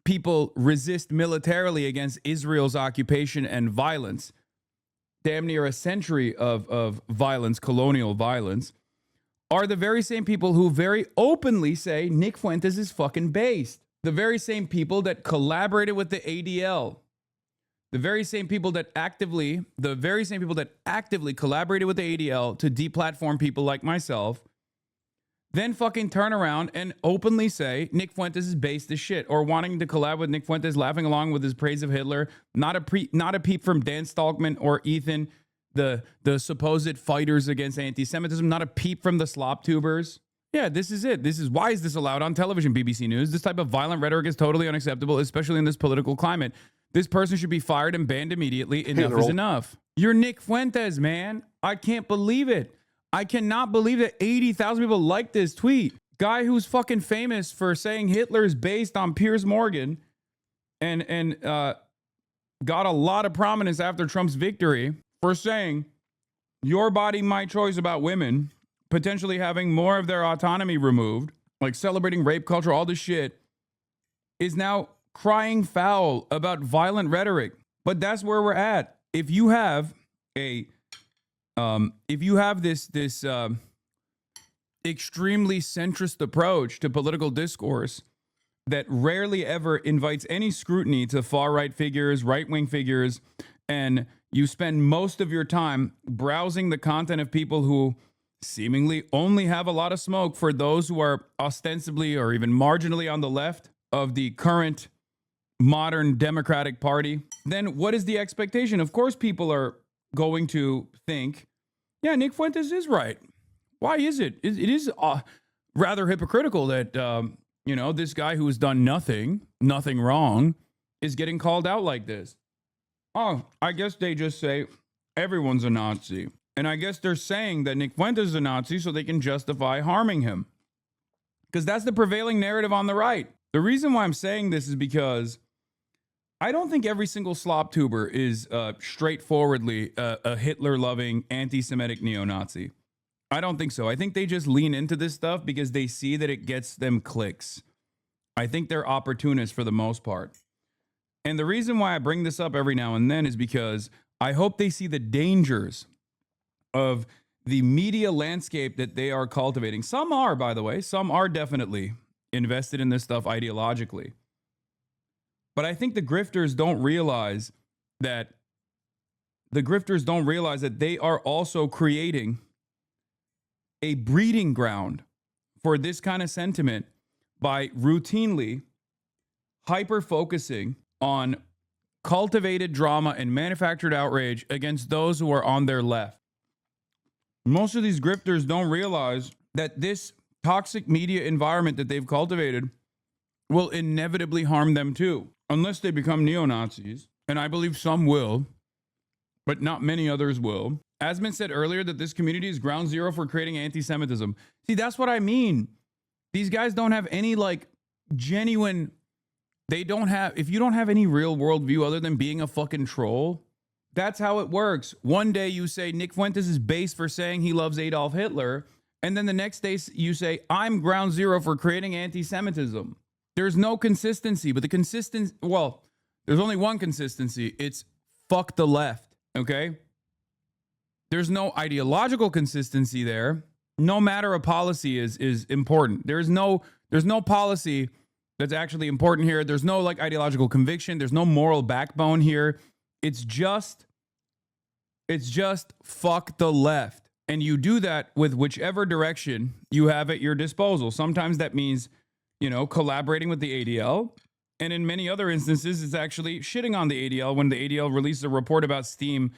people resist militarily against Israel's occupation and violence, damn near a century of violence, colonial violence, are the very same people who very openly say Nick Fuentes is fucking based. The very same people that collaborated with the ADL. The very same people that actively collaborated with the ADL to deplatform people like myself, then fucking turn around and openly say Nick Fuentes is based as shit, or wanting to collab with Nick Fuentes, laughing along with his praise of Hitler. Not a peep from Dan Stalkman or Ethan, the supposed fighters against anti-Semitism. Not a peep from the slop tubers. Yeah, this is it. Why is this allowed on television, BBC News? This type of violent rhetoric is totally unacceptable, especially in this political climate. This person should be fired and banned immediately. Enough is enough. You're Nick Fuentes, man. I can't believe it. I cannot believe that 80,000 people liked this tweet. Guy who's fucking famous for saying Hitler is based on Piers Morgan and got a lot of prominence after Trump's victory for saying your body, my choice about women potentially having more of their autonomy removed like celebrating rape culture, all this shit, is now crying foul about violent rhetoric. But that's where we're at. If you have this extremely centrist approach to political discourse that rarely ever invites any scrutiny to far-right figures, right-wing figures, and you spend most of your time browsing the content of people who seemingly only have a lot of smoke for those who are ostensibly or even marginally on the left of the current modern Democratic Party, then what is the expectation? Of course, people are going to think, yeah, Nick Fuentes is right. Why is it? It is rather hypocritical that, this guy who has done nothing wrong is getting called out like this. Oh, I guess they just say everyone's a Nazi. And I guess they're saying that Nick Fuentes is a Nazi so they can justify harming him. Because that's the prevailing narrative on the right. The reason why I'm saying this is because I don't think every single slop tuber is straightforwardly a Hitler-loving, anti-Semitic neo-Nazi. I don't think so. I think they just lean into this stuff because they see that it gets them clicks. I think they're opportunists for the most part. And the reason why I bring this up every now and then is because I hope they see the dangers of the media landscape that they are cultivating. Some are, by the way. Some are definitely invested in this stuff ideologically. But I think the grifters don't realize that they are also creating a breeding ground for this kind of sentiment by routinely hyper-focusing on cultivated drama and manufactured outrage against those who are on their left. Most of these grifters don't realize that this toxic media environment that they've cultivated will inevitably harm them too, unless they become neo-Nazis. And I believe some will, but not many others will. Asman said earlier that this community is ground zero for creating anti-Semitism. See, that's what I mean. These guys don't have any genuine, if you don't have any real worldview other than being a fucking troll, that's how it works. One day you say Nick Fuentes is base for saying he loves Adolf Hitler, and then the next day you say, I'm ground zero for creating anti-Semitism. There's no consistency, but there's only one consistency. It's fuck the left, okay? There's no ideological consistency there. No matter a policy is important. There's no policy that's actually important here. There's no ideological conviction. There's no moral backbone here. It's just fuck the left. And you do that with whichever direction you have at your disposal. Sometimes that means, collaborating with the ADL. And in many other instances, it's actually shitting on the ADL when the ADL releases a report about Steam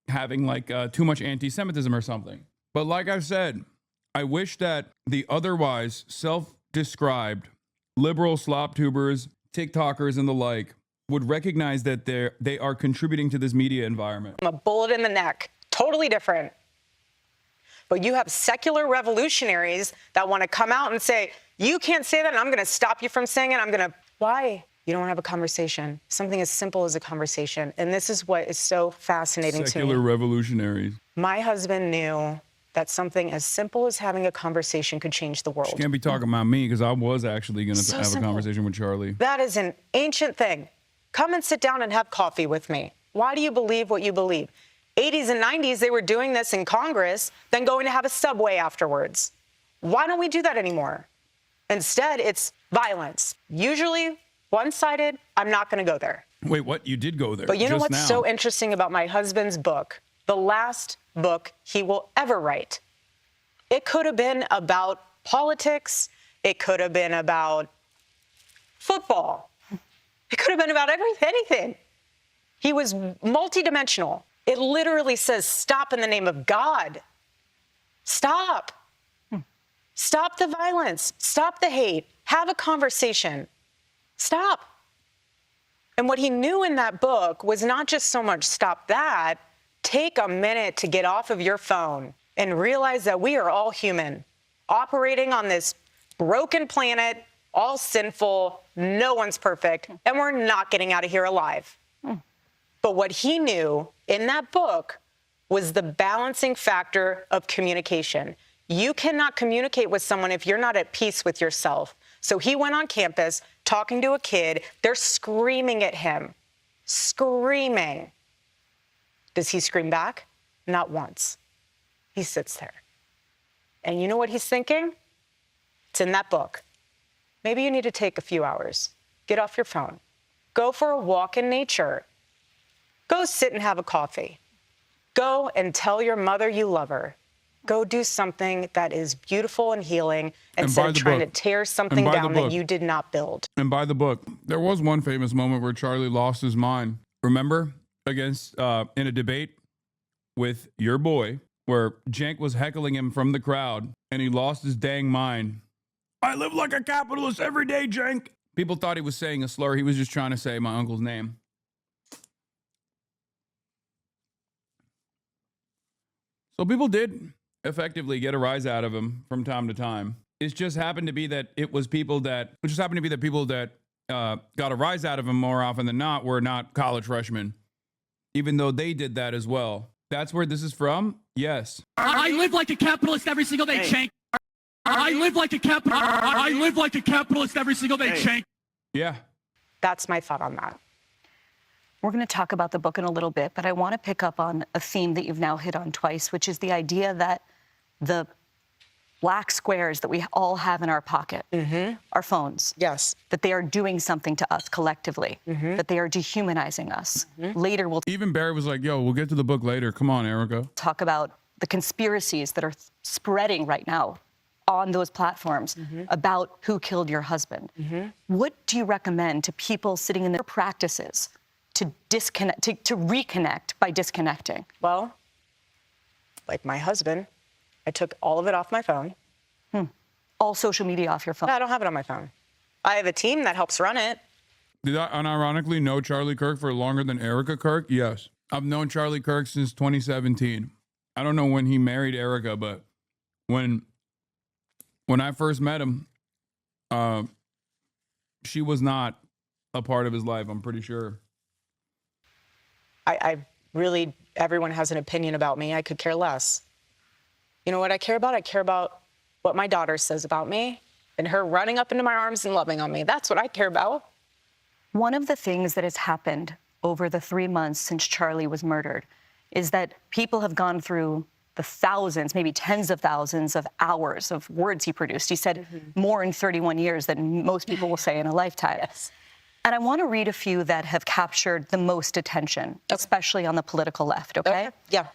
having too much anti-Semitism or something. But like I've said, I wish that the otherwise self-described liberal slop tubers, TikTokers, and the like would recognize that they are contributing to this media environment. A bullet in the neck, totally different. But you have secular revolutionaries that want to come out and say, you can't say that, and I'm going to stop you from saying it. Why? You don't have a conversation. Something as simple as a conversation. And this is what is so fascinating to me. Secular revolutionaries. My husband knew that something as simple as having a conversation could change the world. You can't be talking about me because I was actually going to have a conversation with Charlie. That is an ancient thing. Come and sit down and have coffee with me. Why do you believe what you believe? 80s and 90s, they were doing this in Congress, then going to have a Subway afterwards. Why don't we do that anymore? Instead, it's violence. Usually one-sided. I'm not going to go there. Wait, what? You did go there. But you know what's so interesting about my husband's book, the last book he will ever write? It could have been about politics. It could have been about football. It could have been about anything. He was multidimensional. It literally says, stop in the name of God. Stop. Stop the violence. Stop the hate. Have a conversation. Stop. And what he knew in that book was not just so much stop that, take a minute to get off of your phone and realize that we are all human, operating on this broken planet, all sinful, no one's perfect, and we're not getting out of here alive. But what he knew in that book was the balancing factor of communication. You cannot communicate with someone if you're not at peace with yourself. So he went on campus talking to a kid. They're screaming at him, screaming. Does he scream back? Not once. He sits there. And you know what he's thinking? It's in that book. Maybe you need to take a few hours. Get off your phone. Go for a walk in nature. Go sit and have a coffee. Go and tell your mother you love her. Go do something that is beautiful and healing instead of trying to tear something down that you did not build. And by the book, there was one famous moment where Charlie lost his mind. Remember? Against, in a debate with your boy, where Cenk was heckling him from the crowd, and he lost his dang mind. I live like a capitalist every day, Cenk. People thought he was saying a slur. He was just trying to say my uncle's name. So people did effectively get a rise out of him from time to time. It just happened to be that people that got a rise out of him more often than not were not college freshmen, even though they did that as well. That's where this is from? Yes. I live like a capitalist every single day, Cenk. I live like a capitalist every single day, Cenk. Yeah. That's my thought on that. We're going to talk about the book in a little bit, but I want to pick up on a theme that you've now hit on twice, which is the idea that the black squares that we all have in our pocket, our phones, yes, that they are doing something to us collectively, that they are dehumanizing us. Later, we'll even Barry was like, yo, we'll get to the book later. Come on, Erika. Talk about the conspiracies that are spreading right now on those platforms about who killed your husband. What do you recommend to people sitting in their practices to disconnect, to reconnect by disconnecting? Well, like my husband, I took all of it off my phone. All social media off your phone? No, I don't have it on my phone. I have a team that helps run it. Did I unironically know Charlie Kirk for longer than Erika Kirk? Yes. I've known Charlie Kirk since 2017. I don't know when he married Erika, but when I first met him, she was not a part of his life, I'm pretty sure. I really, everyone has an opinion about me. I could care less. You know what I care about? I care about what my daughter says about me and her running up into my arms and loving on me. That's what I care about. One of the things that has happened over the 3 months since Charlie was murdered is that people have gone through the thousands, maybe tens of thousands of hours of words he produced. He said more in 31 years than most people will say in a lifetime. Yes. And I want to read a few that have captured the most attention, especially on the political left, okay? Yeah.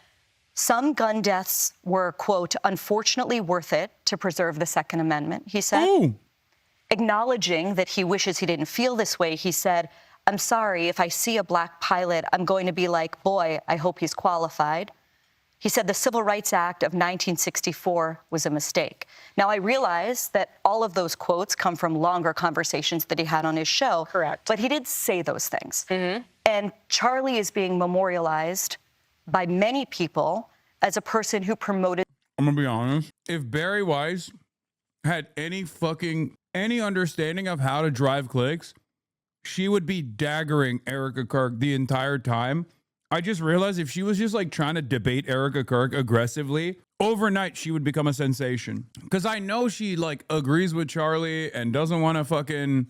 Some gun deaths were, quote, unfortunately worth it to preserve the Second Amendment, he said. Ooh. Acknowledging that he wishes he didn't feel this way, he said, I'm sorry, if I see a black pilot, I'm going to be like, boy, I hope he's qualified. He said the Civil Rights Act of 1964 was a mistake. Now, I realize that all of those quotes come from longer conversations that he had on his show. Correct. But he did say those things. And Charlie is being memorialized by many people as a person who promoted. I'm going to be honest. If Barry Weiss had any understanding of how to drive clicks, she would be daggering Erika Kirk the entire time. I just realized if she was just like trying to debate Erika Kirk aggressively, overnight she would become a sensation. Because I know she like agrees with Charlie and doesn't want to fucking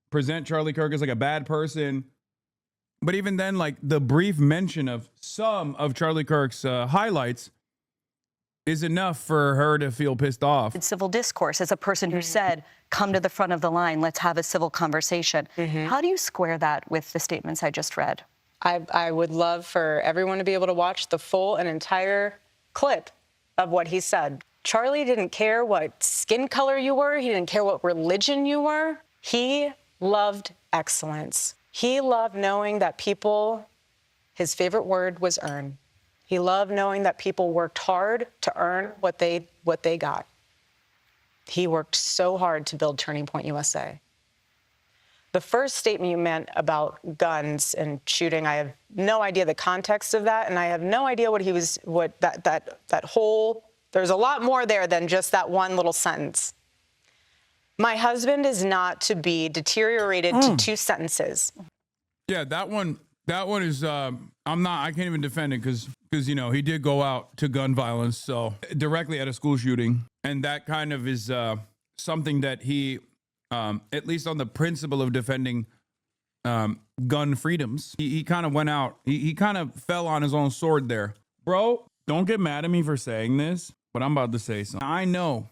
present Charlie Kirk as like a bad person. But even then, like the brief mention of some of Charlie Kirk's highlights is enough for her to feel pissed off. Civil discourse as a person who said, come to the front of the line, let's have a civil conversation. How do you square that with the statements I just read? I would love for everyone to be able to watch the full and entire clip of what he said. Charlie didn't care what skin color you were. He didn't care what religion you were. He loved excellence. He loved knowing that people, his favorite word was earn. He loved knowing that people worked hard to earn what they got. He worked so hard to build Turning Point USA. The first statement you meant about guns and shooting, I have no idea the context of that, and I have no idea that whole, there's a lot more there than just that one little sentence. My husband is not to be deteriorated to 2 sentences. Yeah, that one That one is, I can't even defend it because, you know, he did go out to gun violence. So directly at a school shooting. And that kind of is something that he, at least on the principle of defending gun freedoms, he kind of went out. He kind of fell on his own sword there. Bro, don't get mad at me for saying this, but I'm about to say something. I know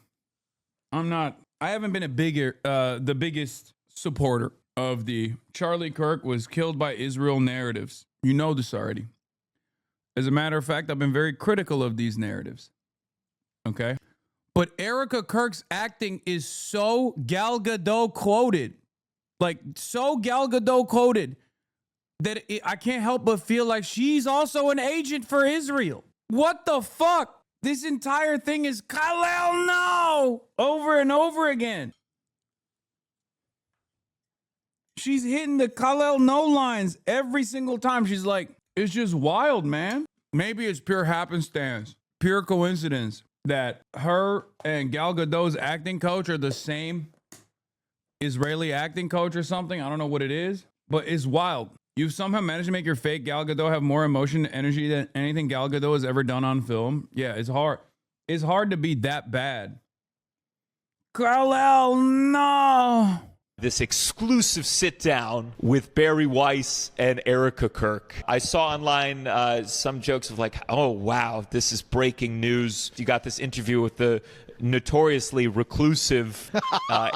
I haven't been the biggest supporter of the Charlie Kirk was killed by Israel narratives. You know this already. As a matter of fact, I've been very critical of these narratives. Okay? But Erika Kirk's acting is so Gal Gadot quoted. Like, so Gal Gadot quoted that I can't help but feel like she's also an agent for Israel. What the fuck? This entire thing is Kal-El, no! Over and over again. She's hitting the Kal-El no lines every single time. She's like, it's just wild, man. Maybe it's pure happenstance, pure coincidence that her and Gal Gadot's acting coach are the same Israeli acting coach or something. I don't know what it is, but it's wild. You've somehow managed to make your fake Gal Gadot have more emotion and energy than anything Gal Gadot has ever done on film. Yeah, it's hard. It's hard to be that bad. Kal-El, no. This exclusive sit down with Barry Weiss and Erika Kirk. I saw online some jokes of like, oh, wow, this is breaking news. You got this interview with the notoriously reclusive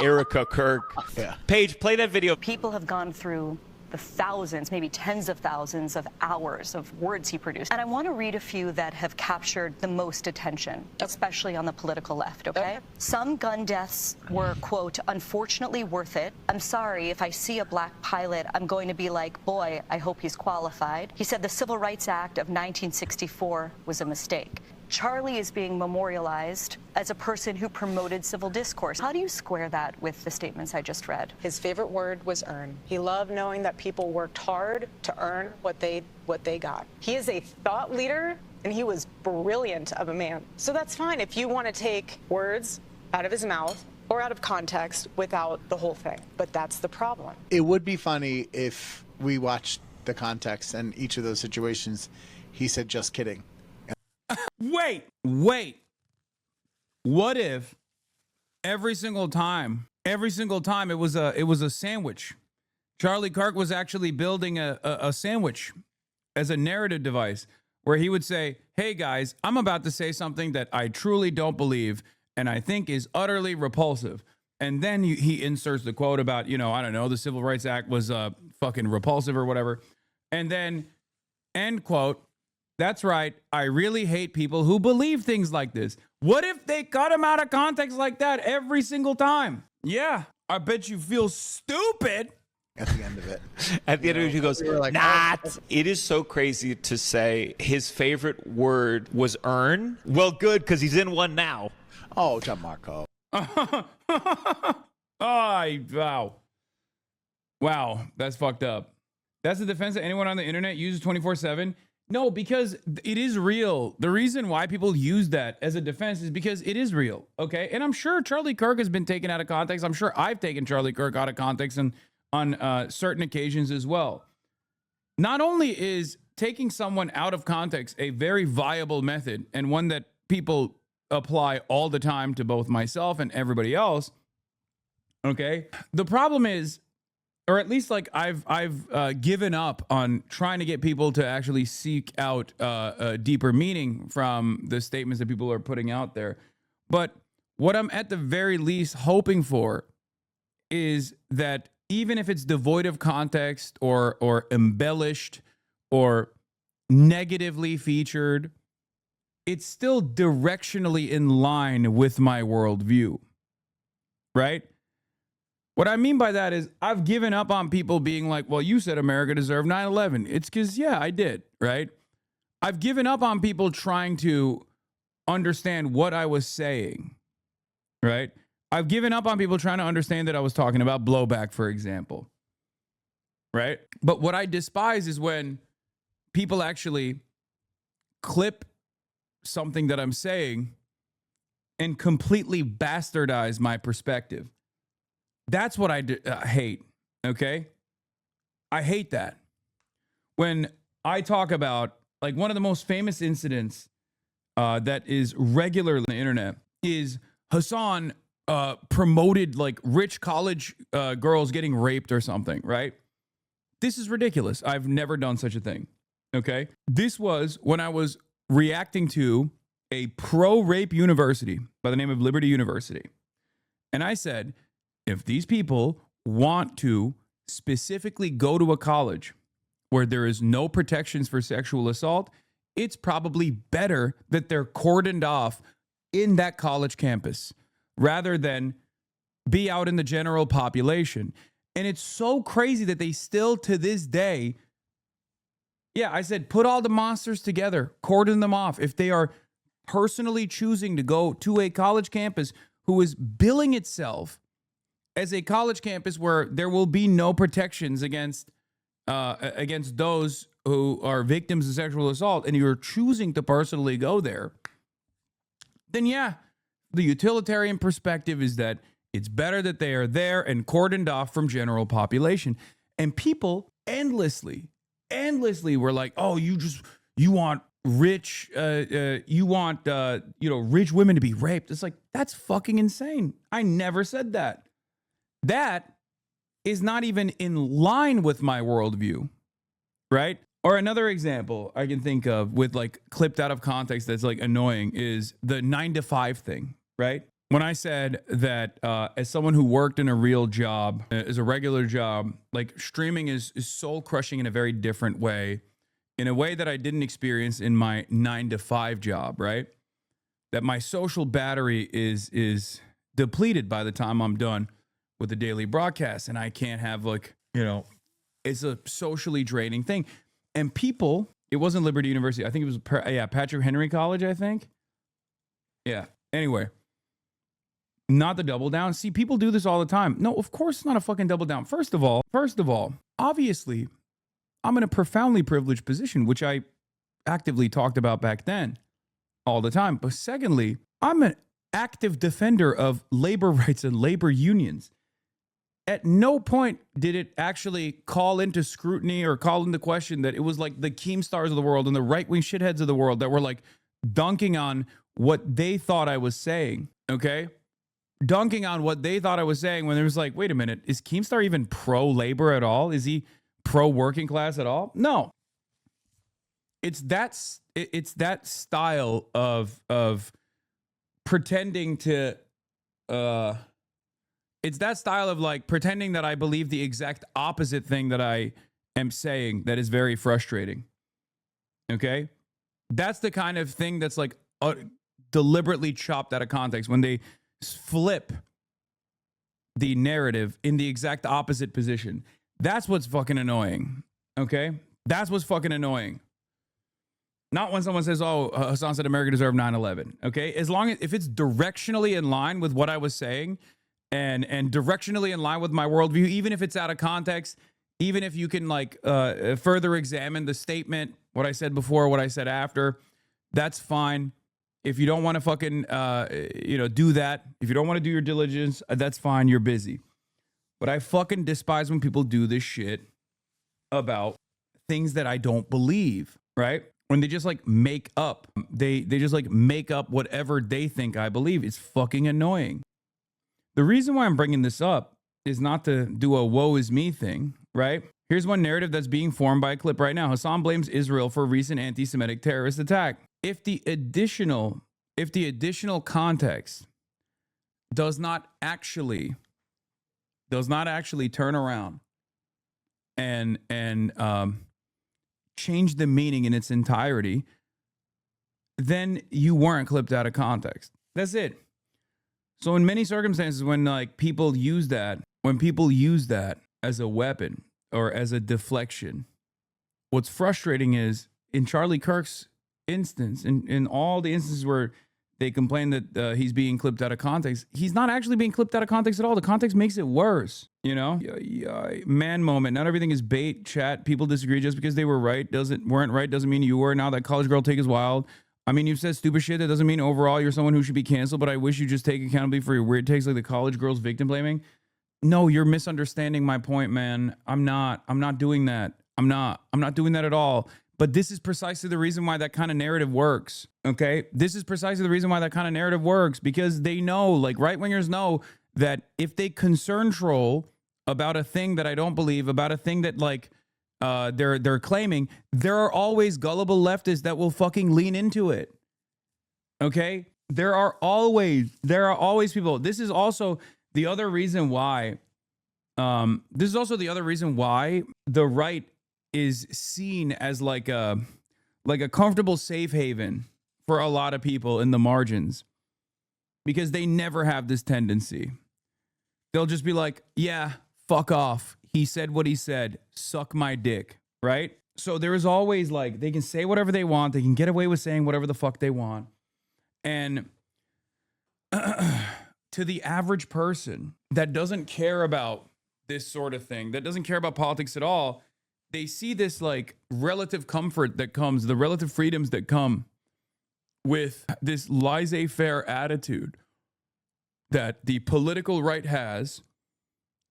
Erika Kirk. Yeah. Paige, play that video. People have gone through the thousands, maybe tens of thousands of hours of words he produced. And I want to read a few that have captured the most attention, especially on the political left, okay? Some gun deaths were, quote, unfortunately worth it. I'm sorry, if I see a black pilot, I'm going to be like, boy, I hope he's qualified. He said the Civil Rights Act of 1964 was a mistake. Charlie is being memorialized as a person who promoted civil discourse. How do you square that with the statements I just read? His favorite word was earn. He loved knowing that people worked hard to earn what they got. He is a thought leader, and he was brilliant of a man. So that's fine if you want to take words out of his mouth or out of context without the whole thing. But that's the problem. It would be funny if we watched the context and each of those situations, he said, just kidding. Wait. What if every single time it was a sandwich? Charlie Kirk was actually building a sandwich as a narrative device where he would say, hey guys, I'm about to say something that I truly don't believe and I think is utterly repulsive. And then he inserts the quote about, I don't know, the Civil Rights Act was fucking repulsive or whatever. And then, end quote, that's right, I really hate people who believe things like this. What if they cut him out of context like that every single time? Yeah, I bet you feel stupid. At the end of it. At the end of it, he goes, like, not. It is so crazy to say his favorite word was earn. Well, good, because he's in one now. Oh, Gianmarco. Wow, that's fucked up. That's the defense that anyone on the internet uses 24/7. No, because it is real. The reason why people use that as a defense is because it is real, okay? And I'm sure Charlie Kirk has been taken out of context. I'm sure I've taken Charlie Kirk out of context and on certain occasions as well. Not only is taking someone out of context a very viable method and one that people apply all the time to both myself and everybody else, okay? The problem is, or at least like I've given up on trying to get people to actually seek out a deeper meaning from the statements that people are putting out there. But what I'm at the very least hoping for is that even if it's devoid of context or embellished or negatively featured, it's still directionally in line with my worldview, right? What I mean by that is I've given up on people being like, well, you said America deserved 9/11. It's because, yeah, I did, right? I've given up on people trying to understand what I was saying, right? I've given up on people trying to understand that I was talking about blowback, for example, right? But what I despise is when people actually clip something that I'm saying and completely bastardize my perspective. That's what I hate, okay? I hate that. when I talk about like one of the most famous incidents that is regular on the internet is Hasan promoted like rich college girls getting raped or something, right? This is ridiculous. I've never done such a thing. Okay. This was when I was reacting to a pro-rape university by the name of Liberty University. And I said, if these people want to specifically go to a college where there is no protections for sexual assault, it's probably better that they're cordoned off in that college campus rather than be out in the general population. And it's so crazy that they still to this day, yeah, I said, put all the monsters together, cordon them off. If they are personally choosing to go to a college campus who is billing itself as a college campus where there will be no protections against those who are victims of sexual assault, and you're choosing to personally go there, then yeah, the utilitarian perspective is that it's better that they are there and cordoned off from general population. And people endlessly were like, oh, you want rich, rich women to be raped. It's like, that's fucking insane. I never said that. That is not even in line with my worldview, right? Or another example I can think of with like clipped out of context that's like annoying is the 9 to 5 thing, right? When I said that as someone who worked in a real job, as a regular job, like streaming is soul crushing in a very different way, in a way that I didn't experience in my 9 to 5 job, right? That my social battery is depleted by the time I'm done with the daily broadcast, and I can't have like, it's a socially draining thing. And people, it wasn't Liberty University. I think it was, Patrick Henry College, I think. Yeah. Anyway, not the double down. See, people do this all the time. No, of course it's not a fucking double down. First of all, obviously, I'm in a profoundly privileged position, which I actively talked about back then all the time. But secondly, I'm an active defender of labor rights and labor unions. At no point did it actually call into scrutiny or call into question that it was like the Keemstars of the world and the right-wing shitheads of the world that were like dunking on what they thought I was saying, okay? Dunking on what they thought I was saying when there was like, wait a minute, is Keemstar even pro-labor at all? Is he pro-working class at all? No. It's that style of pretending to... It's that style of like pretending that I believe the exact opposite thing that I am saying that is very frustrating. Okay? That's the kind of thing that's like deliberately chopped out of context when they flip the narrative in the exact opposite position. That's what's fucking annoying. Okay? That's what's fucking annoying. Not when someone says, oh, Hasan said America deserved 9/11. Okay? As long as, if it's directionally in line with what I was saying, and directionally in line with my worldview, even if it's out of context, even if you can like further examine the statement, what I said before, what I said after, that's fine. If you don't want to fucking, do that, if you don't want to do your diligence, that's fine. You're busy. But I fucking despise when people do this shit about things that I don't believe, right? When they just like make up, they just like make up whatever they think I believe. It's fucking annoying. The reason why I'm bringing this up is not to do a woe is me thing, right? Here's one narrative that's being formed by a clip right now. Hasan blames Israel for a recent anti-Semitic terrorist attack. If the additional context does not actually turn around and change the meaning in its entirety, then you weren't clipped out of context. That's it. So in many circumstances, when like people use that as a weapon or as a deflection, what's frustrating is in Charlie Kirk's instance, in all the instances where they complain that he's being clipped out of context, he's not actually being clipped out of context at all. The context makes it worse, Man moment. Not everything is bait, chat. People disagree. Just because they weren't right doesn't mean you were. Now that college girl take is wild. I mean, you've said stupid shit. That doesn't mean overall you're someone who should be canceled, but I wish you just take accountability for your weird takes like the college girl's victim blaming. No, you're misunderstanding my point, man. I'm not doing that. I'm not doing that at all. But this is precisely the reason why that kind of narrative works. Okay. This is precisely the reason why that kind of narrative works, because they know, like, right wingers know that if they concern troll about a thing that I don't believe, about a thing that, like, they're claiming, there are always gullible leftists that will fucking lean into it. Okay? There are always people. This is also the other reason why the right is seen as like a comfortable safe haven for a lot of people in the margins, because they never have this tendency. They'll just be like, yeah, fuck off. He said what he said. Suck my dick. Right? So there is always, like, they can say whatever they want. They can get away with saying whatever the fuck they want. And to the average person that doesn't care about this sort of thing, that doesn't care about politics at all, they see this, like, relative comfort that comes, the relative freedoms that come with this laissez-faire attitude that the political right has,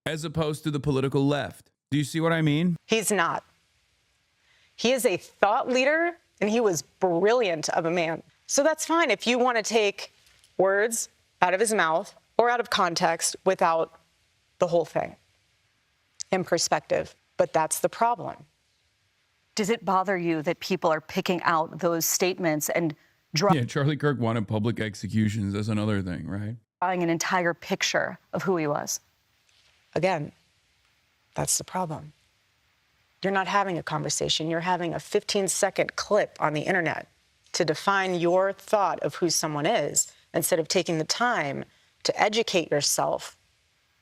as opposed to the political left. Do you see what I mean? He's not. He is a thought leader, and he was brilliant of a man. So that's fine if you want to take words out of his mouth or out of context without the whole thing in perspective. But that's the problem. Does it bother you that people are picking out those statements and Yeah, Charlie Kirk wanted public executions. That's another thing, right? drawing an entire picture of who he was? Again, that's the problem. You're not having a conversation. You're having a 15-second clip on the internet to define your thought of who someone is, instead of taking the time to educate yourself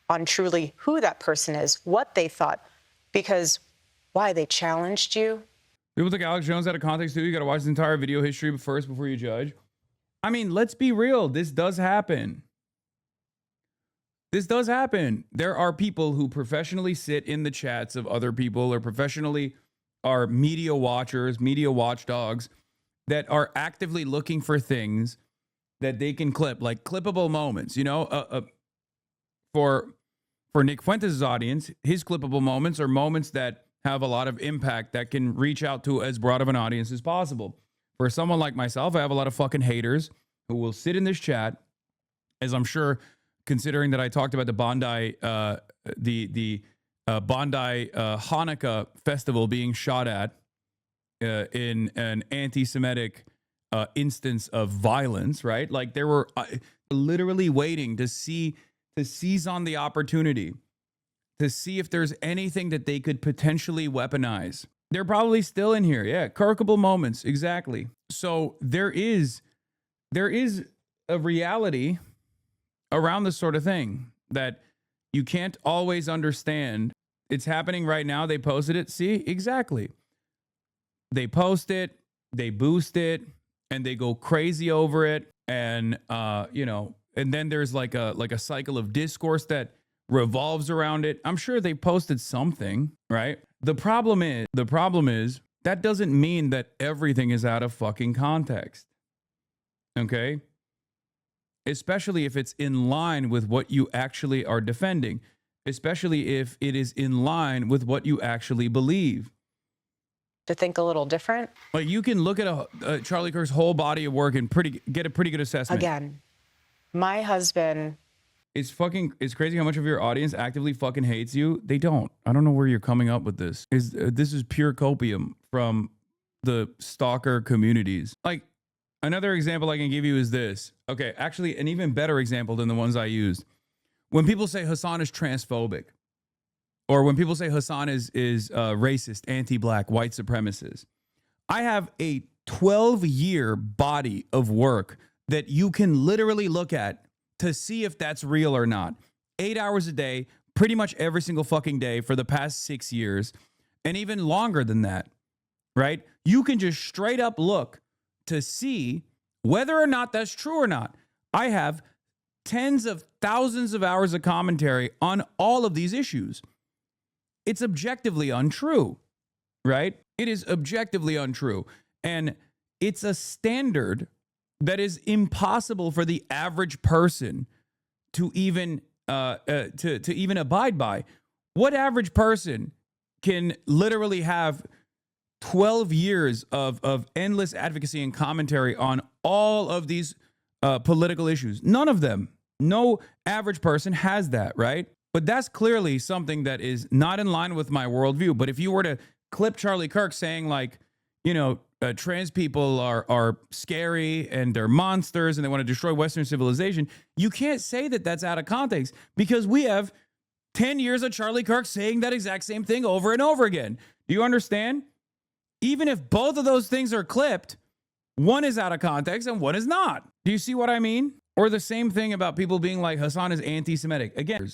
on truly who that person is, what they thought, because why? They challenged you. People think Alex Jones out of context too. You got to watch his entire video history first before you judge. I mean, let's be real. This does happen. This does happen. There are people who professionally sit in the chats of other people, or professionally are media watchers, media watchdogs, that are actively looking for things that they can clip, like clippable moments. You know, for Nick Fuentes' audience, his clippable moments are moments that have a lot of impact that can reach out to as broad of an audience as possible. For someone like myself, I have a lot of fucking haters who will sit in this chat, as I'm sure, considering that I talked about the Bondi, Bondi Hanukkah festival being shot at in an anti-Semitic instance of violence, right? Like, they were literally waiting to seize on the opportunity to see if there's anything that they could potentially weaponize. They're probably still in here. Yeah, Kirkable moments, exactly. So there is a reality around this sort of thing that you can't always understand. It's happening right now. They posted it. See, exactly. They post it, they boost it, and they go crazy over it. And and then there's like a cycle of discourse that revolves around it. I'm sure they posted something, right? The problem is that doesn't mean that everything is out of fucking context. Okay? Especially if it's in line with what you actually are defending, especially if it is in line with what you actually believe. To think a little different. Like, you can look at Charlie Kirk's whole body of work and get a pretty good assessment. Again, my husband. It's crazy how much of your audience actively fucking hates you. They don't. I don't know where you're coming up with this. This is pure copium from the stalker communities. Like, another example I can give you is this. Okay, actually, an even better example than the ones I used. When people say Hasan is transphobic, or when people say Hasan is racist, anti-black, white supremacist, I have a 12-year body of work that you can literally look at to see if that's real or not. 8 hours a day, pretty much every single fucking day for the past 6 years, and even longer than that, right? You can just straight up look to see whether or not that's true or not. I have tens of thousands of hours of commentary on all of these issues. It's objectively untrue, right? It is objectively untrue. And it's a standard that is impossible for the average person to even to even abide by. What average person can literally have 12 years of endless advocacy and commentary on all of these political issues. None of them. No average person has that, right? But that's clearly something that is not in line with my worldview. But if you were to clip Charlie Kirk saying like, you know, trans people are scary and they're monsters and they want to destroy Western civilization, you can't say that that's out of context because we have 10 years of Charlie Kirk saying that exact same thing over and over again. Do you understand? Even if both of those things are clipped, one is out of context and one is not. Do you see what I mean? Or the same thing about people being like Hasan is anti-Semitic. Again,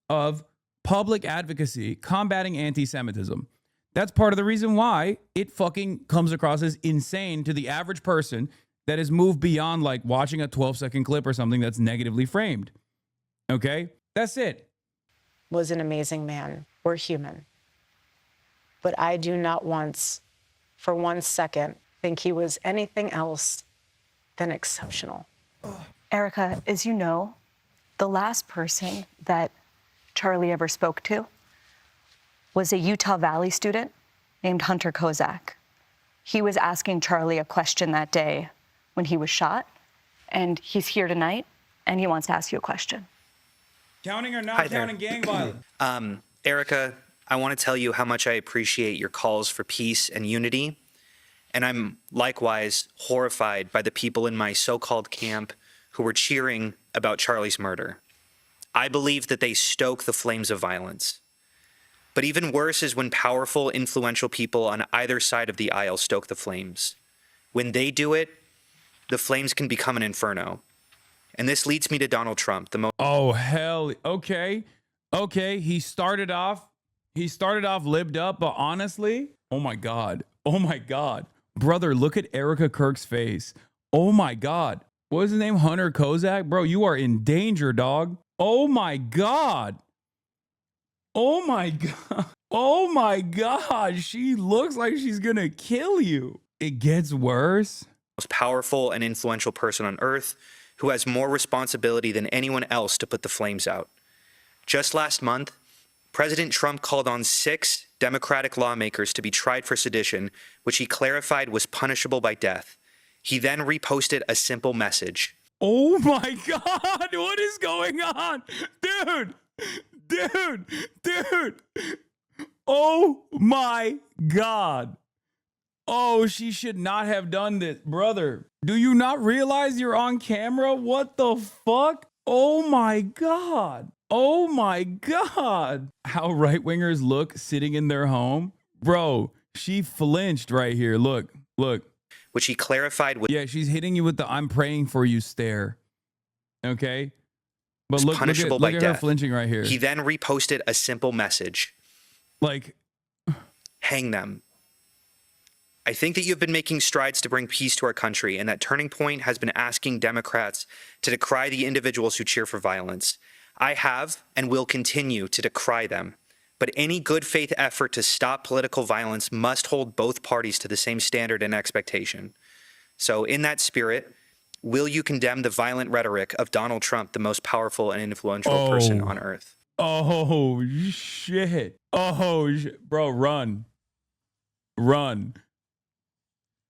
of public advocacy, combating anti-Semitism. That's part of the reason why it fucking comes across as insane to the average person that has moved beyond like watching a 12-second clip or something that's negatively framed. Okay? That's it. Was an amazing man. We're human. But I do not once, for 1 second, think he was anything else than exceptional. Erika, as you know, the last person that Charlie ever spoke to was a Utah Valley student named Hunter Kozak. He was asking Charlie a question that day when he was shot, and he's here tonight, and he wants to ask you a question. Counting or not counting gang violence? Erika, I want to tell you how much I appreciate your calls for peace and unity, and I'm likewise horrified by the people in my so-called camp who were cheering about Charlie's murder. I believe that they stoke the flames of violence. But even worse is when powerful, influential people on either side of the aisle stoke the flames. When they do it, the flames can become an inferno. And this leads me to Donald Trump, the most— Oh, hell. Okay. Okay. He started off libbed up, but honestly, oh my God. Oh my God. Brother, look at Erika Kirk's face. Oh my God. What was his name? Hunter Kozak? Bro, you are in danger, dog. Oh my God. Oh my God. Oh my God. She looks like she's gonna kill you. It gets worse. Most powerful and influential person on earth who has more responsibility than anyone else to put the flames out. Just last month, President Trump called on 6 Democratic lawmakers to be tried for sedition, which he clarified was punishable by death. He then reposted a simple message. Oh my God, what is going on? Dude. Oh my God. Oh, she should not have done this, brother. Do you not realize you're on camera? What the fuck? Oh my God. Oh my God. How right-wingers look sitting in their home. Bro, she flinched right here. Look. Which he clarified with— Yeah, she's hitting you with the "I'm praying for you" stare. Okay? But look at her flinching right here. He then reposted a simple message. Like, hang them. I think that you've been making strides to bring peace to our country, and that turning point has been asking Democrats to decry the individuals who cheer for violence. I have and will continue to decry them. But any good faith effort to stop political violence must hold both parties to the same standard and expectation. So in that spirit, will you condemn the violent rhetoric of Donald Trump, the most powerful and influential person on earth? Oh, shit. Bro, run.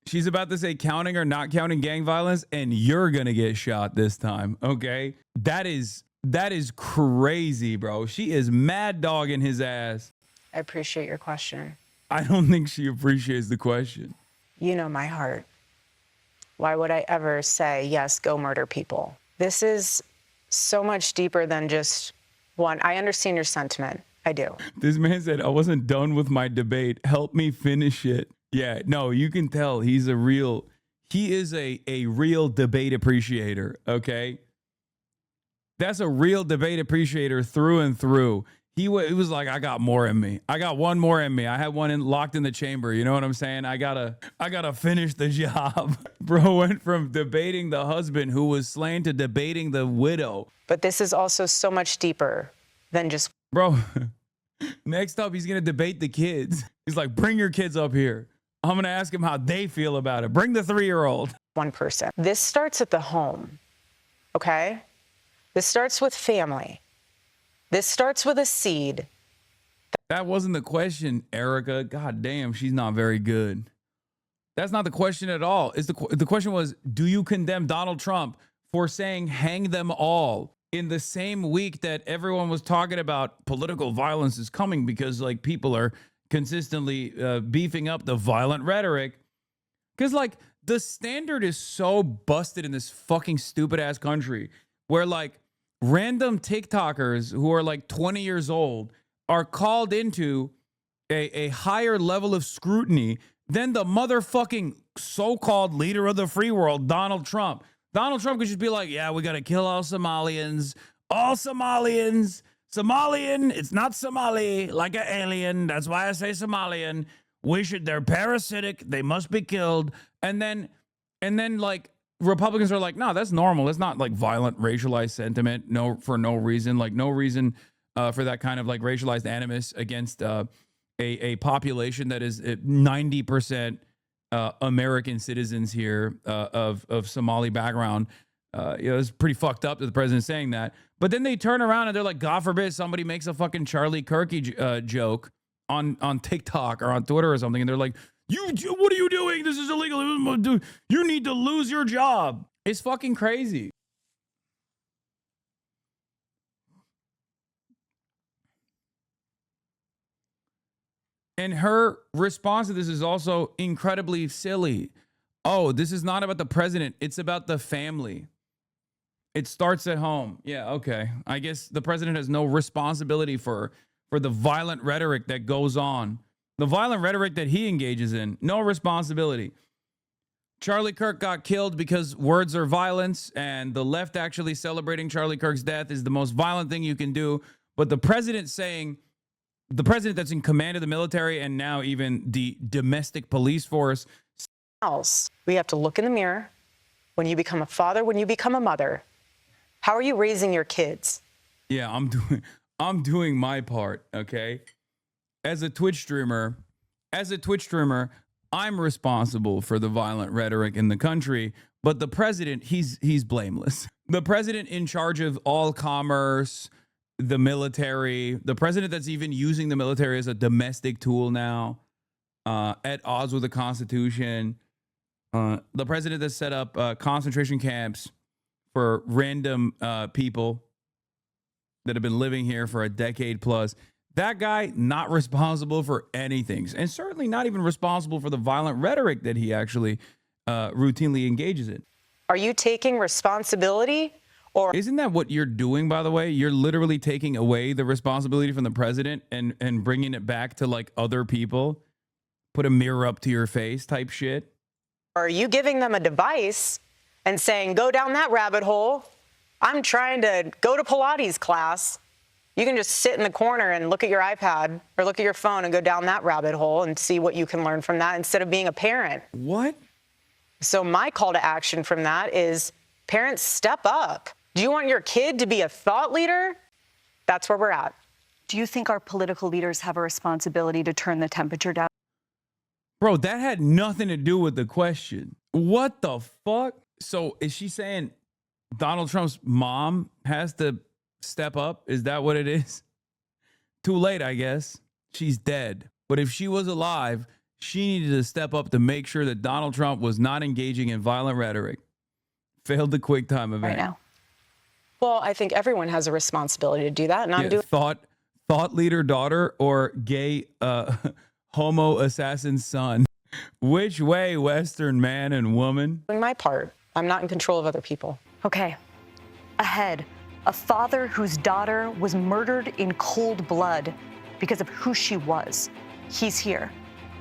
She's about to say counting or not counting gang violence, and you're going to get shot this time, okay? That is crazy, bro. She is mad dogging his ass. I appreciate your question. I don't think she appreciates the question. You know my heart. Why would I ever say, yes, go murder people? This is so much deeper than just one. I understand your sentiment. I do. This man said, I wasn't done with my debate. Help me finish it. Yeah, no, you can tell he is a real debate appreciator, okay? That's a real debate appreciator through and through. He was like, I got more in me. I got one more in me. I had one locked in the chamber. You know what I'm saying? I gotta finish the job. Bro went from debating the husband who was slain to debating the widow. But this is also so much deeper than just— Bro, next up, he's gonna debate the kids. He's like, bring your kids up here. I'm gonna ask him how they feel about it. Bring the 3-year-old. One person. This starts at the home, okay? This starts with family. This starts with a seed That wasn't the question, Erika. God damn, she's not very good. That's not the question at all. The question was, do you condemn Donald Trump for saying hang them all in the same week that everyone was talking about political violence is coming because like people are consistently beefing up the violent rhetoric? Because like the standard is so busted in this fucking stupid ass country where like random TikTokers who are like 20 years old are called into a higher level of scrutiny than the motherfucking so-called leader of the free world, Donald Trump. Donald Trump could just be like, yeah, we got to kill all Somalians. All Somalians. Somalian, it's not Somali, like an alien. That's why I say Somalian. They're parasitic. They must be killed. And then like Republicans are like, no, that's normal. It's not like violent racialized sentiment. No, for no reason. Like no reason for that kind of like racialized animus against a population that is 90% American citizens here of Somali background. It's pretty fucked up that the president's saying that. But then they turn around and they're like, God forbid somebody makes a fucking Charlie Kirk joke on TikTok or on Twitter or something. And they're like, what are you doing? This is illegal. You need to lose your job. It's fucking crazy. And her response to this is also incredibly silly. Oh, this is not about the president. It's about the family. It starts at home. Yeah, okay. I guess the president has no responsibility for the violent rhetoric that goes on. The violent rhetoric that he engages in. No responsibility. Charlie Kirk got killed because words are violence, and the left actually celebrating Charlie Kirk's death is the most violent thing you can do. But the president saying, the president that's in command of the military and now even the domestic police force. Else, we have to look in the mirror when you become a father, when you become a mother. How are you raising your kids? Yeah, I'm doing my part, okay? As a Twitch streamer, I'm responsible for the violent rhetoric in the country, but the president, he's blameless. The president in charge of all commerce, the military, the president that's even using the military as a domestic tool now, at odds with the Constitution, the president that set up concentration camps for random people that have been living here for a decade plus. That guy not responsible for anything, and certainly not even responsible for the violent rhetoric that he actually routinely engages in. Are you taking responsibility? Or isn't that what you're doing, by the way? You're literally taking away the responsibility from the president and bringing it back to like other people. Put a mirror up to your face type shit. Are you giving them a device and saying, go down that rabbit hole? I'm trying to go to Pilates class. You can just sit in the corner and look at your iPad or look at your phone and go down that rabbit hole and see what you can learn from that instead of being a parent. What? So my call to action from that is parents, step up. Do you want your kid to be a thought leader? That's where we're at. Do you think our political leaders have a responsibility to turn the temperature down? Bro, that had nothing to do with the question. What the fuck? So is she saying Donald Trump's mom has to step up? Is that what it is? Too late, I guess. She's dead. But if she was alive, she needed to step up to make sure that Donald Trump was not engaging in violent rhetoric. Failed the quick time event. Right now. Well, I think everyone has a responsibility to do that, and I'm doing thought leader daughter or gay homo assassin son. Which way, Western man and woman? Doing my part. I'm not in control of other people. Okay. Ahead, a father whose daughter was murdered in cold blood because of who she was. He's here.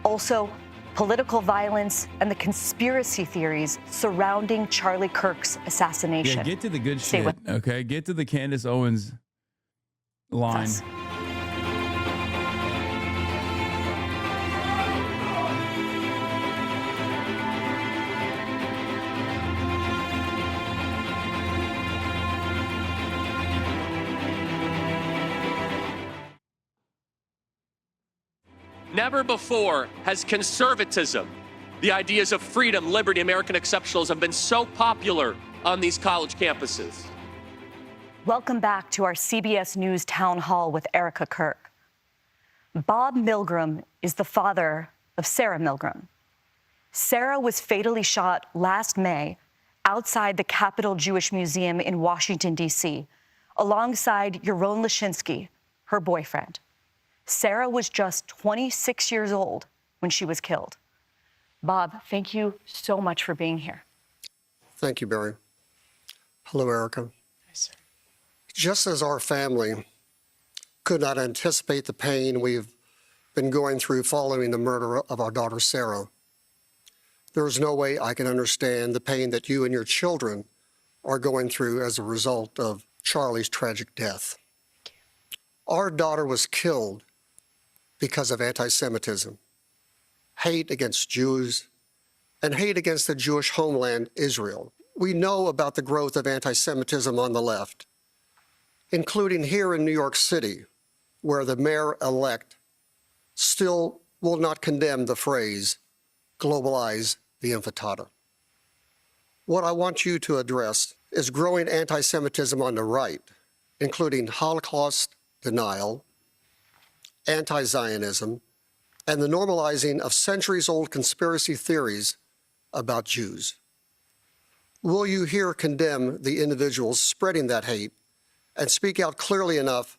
Also, political violence and the conspiracy theories surrounding Charlie Kirk's assassination. Yeah, get to the good shit, okay? Get to the Candace Owens line. Never before has conservatism, the ideas of freedom, liberty, American exceptionalism have been so popular on these college campuses. Welcome back to our CBS News Town Hall with Erika Kirk. Bob Milgram is the father of Sarah Milgram. Sarah was fatally shot last May outside the Capitol Jewish Museum in Washington, D.C., alongside Yaron Lashinsky, her boyfriend. Sarah was just 26 years old when she was killed. Bob, thank you so much for being here. Thank you, Barry. Hello, Erika. Just as our family could not anticipate the pain we've been going through following the murder of our daughter, Sarah, there is no way I can understand the pain that you and your children are going through as a result of Charlie's tragic death. Our daughter was killed because of anti-Semitism, hate against Jews, and hate against the Jewish homeland, Israel. We know about the growth of anti-Semitism on the left, including here in New York City, where the mayor-elect still will not condemn the phrase, globalize the intifada. What I want you to address is growing anti-Semitism on the right, including Holocaust denial, anti-Zionism, and the normalizing of centuries-old conspiracy theories about Jews. Will you here condemn the individuals spreading that hate and speak out clearly enough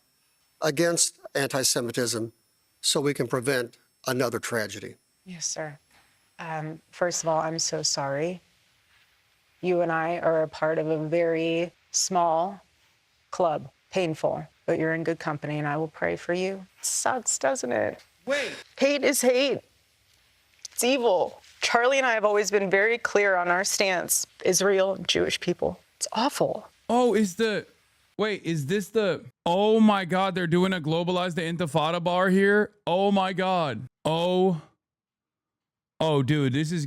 against anti-Semitism so we can prevent another tragedy? Yes, sir. First of all, I'm so sorry. You and I are a part of a very small club. Painful, but you're in good company, and I will pray for you. It sucks, doesn't it? Wait. Hate is hate. It's evil. Charlie and I have always been very clear on our stance. Israel, Jewish people. It's awful. Oh, is this the, oh my God, they're doing a globalize the intifada bar here? Oh my God. Oh, dude, this is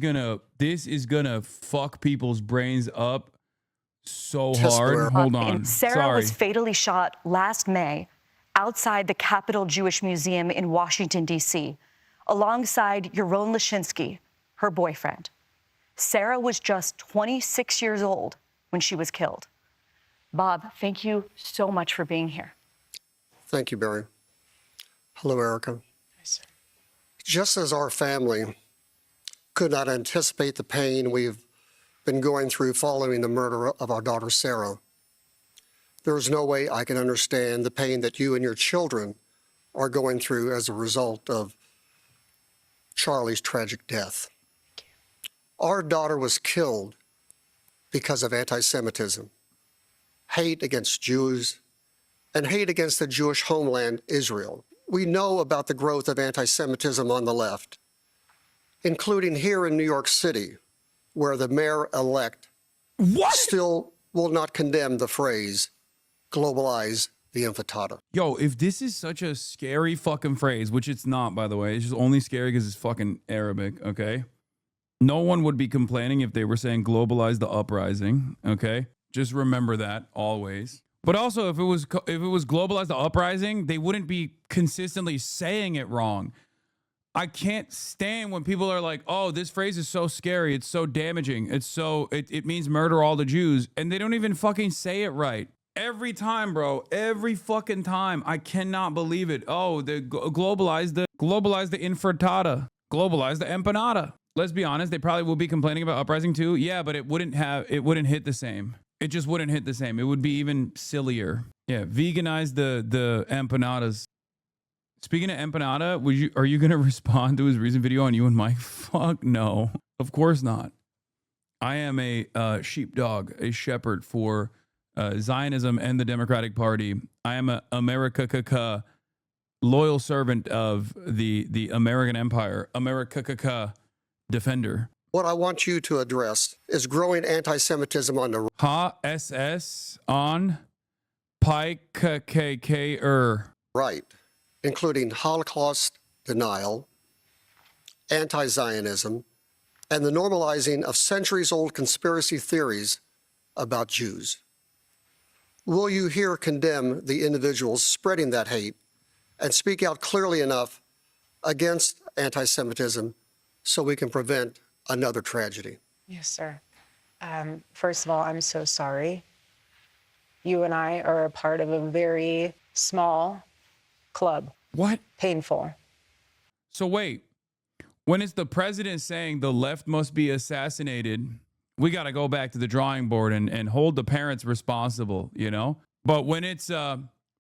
gonna fuck people's brains up so hard. Hold on. Sarah was fatally shot last May outside the Capitol Jewish Museum in Washington, D.C., alongside Yaron Lashinsky, her boyfriend. Sarah was just 26 years old when she was killed. Bob, thank you so much for being here. Thank you, Barry. Hello, Erika. Just as our family could not anticipate the pain we've been going through following the murder of our daughter, Sarah, there is no way I can understand the pain that you and your children are going through as a result of Charlie's tragic death. Our daughter was killed because of anti-Semitism, hate against Jews, and hate against the Jewish homeland, Israel. We know about the growth of anti-Semitism on the left, including here in New York City, where the mayor-elect still will not condemn the phrase, globalize the intifada. Yo, if this is such a scary fucking phrase, which it's not, by the way, it's just only scary because it's fucking Arabic, okay? No one would be complaining if they were saying globalize the uprising, okay? Just remember that always. But also, if it was globalize the uprising, they wouldn't be consistently saying it wrong. I can't stand when people are like, oh, this phrase is so scary. It's so damaging. It means murder all the Jews. And they don't even fucking say it right. Every time, bro. Every fucking time. I cannot believe it. Oh, they globalize the infertada. Globalize the empanada. Let's be honest. They probably will be complaining about uprising too. Yeah, but it wouldn't hit the same. It just wouldn't hit the same. It would be even sillier. Yeah, veganize the empanadas. Speaking of empanada, are you going to respond to his recent video on you and Mike? Fuck no. Of course not. I am a sheepdog, a shepherd for Zionism and the Democratic Party. I am a America loyal servant of the American Empire, America defender. What I want you to address is growing anti-Semitism on the SS on Pike right, including Holocaust denial, anti-Zionism, and the normalizing of centuries-old conspiracy theories about Jews. Will you here condemn the individuals spreading that hate and speak out clearly enough against anti-Semitism so we can prevent another tragedy? Yes, sir. First of all, I'm so sorry. You and I are a part of a very small club. What? Painful, So wait, when it's the president saying the left must be assassinated, we got to go back to the drawing board and hold the parents responsible, you know? But when it's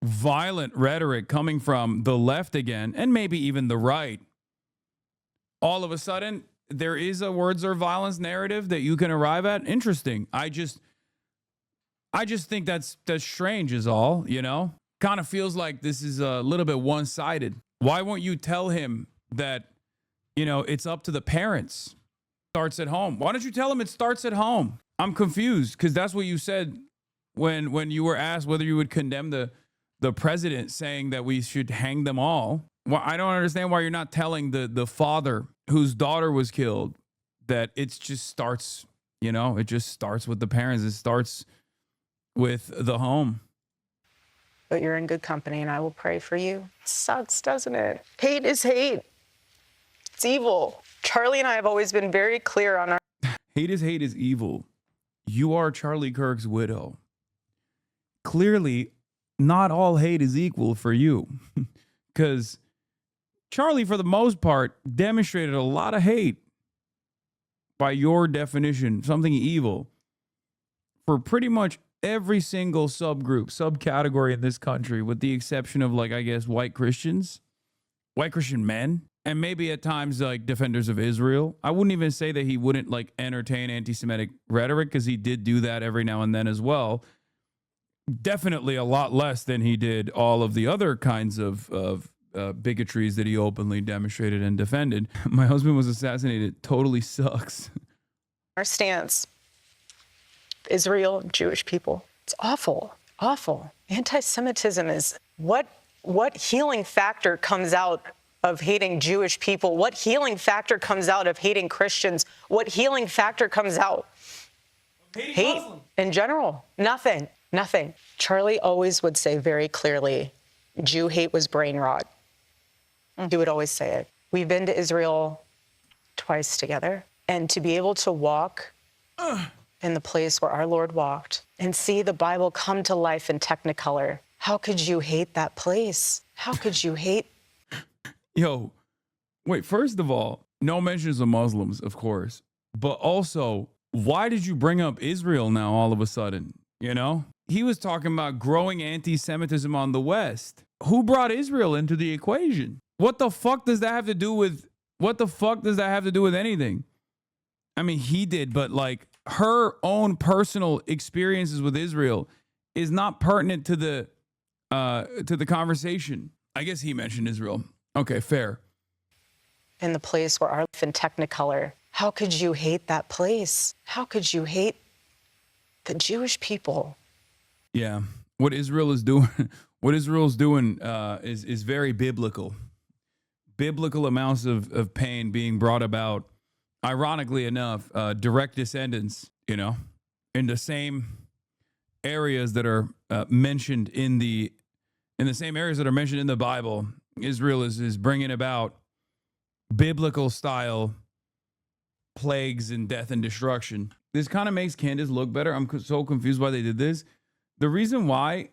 violent rhetoric coming from the left again, and maybe even the right, all of a sudden there is a words or violence narrative that you can arrive at. Interesting. I just think that's strange is all, you know? Kind of feels like this is a little bit one-sided. Why won't you tell him that, you know, it's up to the parents? Starts at home. Why don't you tell him it starts at home? I'm confused because that's what you said when you were asked whether you would condemn the president saying that we should hang them all. Well, I don't understand why you're not telling the father whose daughter was killed that it just starts, you know, it just starts with the parents. It starts with the home. But you're in good company, and I will pray for you. It sucks, doesn't it? Hate is hate. It's evil. Charlie and I have always been very clear on our... Hate is evil. You are Charlie Kirk's widow. Clearly, not all hate is equal for you. Because Charlie, for the most part, demonstrated a lot of hate, by your definition, something evil, for pretty much every single subcategory in this country, with the exception of, like, I guess, white Christian men, and maybe at times like defenders of Israel. I wouldn't even say that he wouldn't like entertain anti-Semitic rhetoric, because he did do that every now and then as well. Definitely a lot less than he did all of the other kinds of bigotries that he openly demonstrated and defended. My husband was assassinated. Totally sucks. Our stance, Israel, Jewish people, it's awful, awful. Anti-Semitism is what healing factor comes out of hating Jewish people? What healing factor comes out of hating Christians? What healing factor comes out? Hate Muslims in general. Nothing. Charlie always would say very clearly, Jew hate was brain rot. He would always say it. We've been to Israel twice together, and to be able to walk in the place where our Lord walked and see the Bible come to life in Technicolor, how could you hate that place? How could you hate? Yo, wait, first of all, no mentions of Muslims, of course. But also, why did you bring up Israel now all of a sudden? You know? He was talking about growing anti-Semitism on the West. Who brought Israel into the equation? What the fuck does that have to do with anything? I mean, he did, but like her own personal experiences with Israel is not pertinent to the conversation. I guess he mentioned Israel. Okay, fair. In the place where our life in Technicolor, how could you hate that place? How could you hate the Jewish people? Yeah, what Israel is doing, is very biblical. Biblical amounts of pain being brought about, ironically enough, direct descendants, you know, in the same areas that are mentioned in the same areas that are mentioned in the Bible. Israel is bringing about biblical style plagues and death and destruction. This kind of makes Candace look better. I'm so confused why they did this. The reason why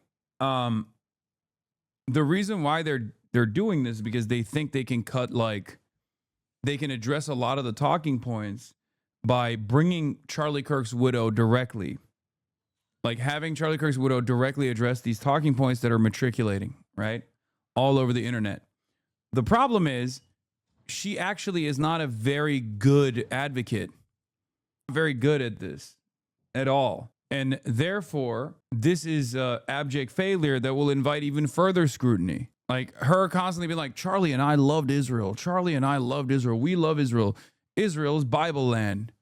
they're doing this is because they think they can they can address a lot of the talking points by bringing Charlie Kirk's widow directly. Like having Charlie Kirk's widow directly address these talking points that are matriculating, right? All over the internet. The problem is she actually is not a very good advocate. Very good at this at all. And therefore, this is abject failure that will invite even further scrutiny. Like her constantly being like, Charlie and I loved Israel. Charlie and I loved Israel. We love Israel. Israel's Bible land.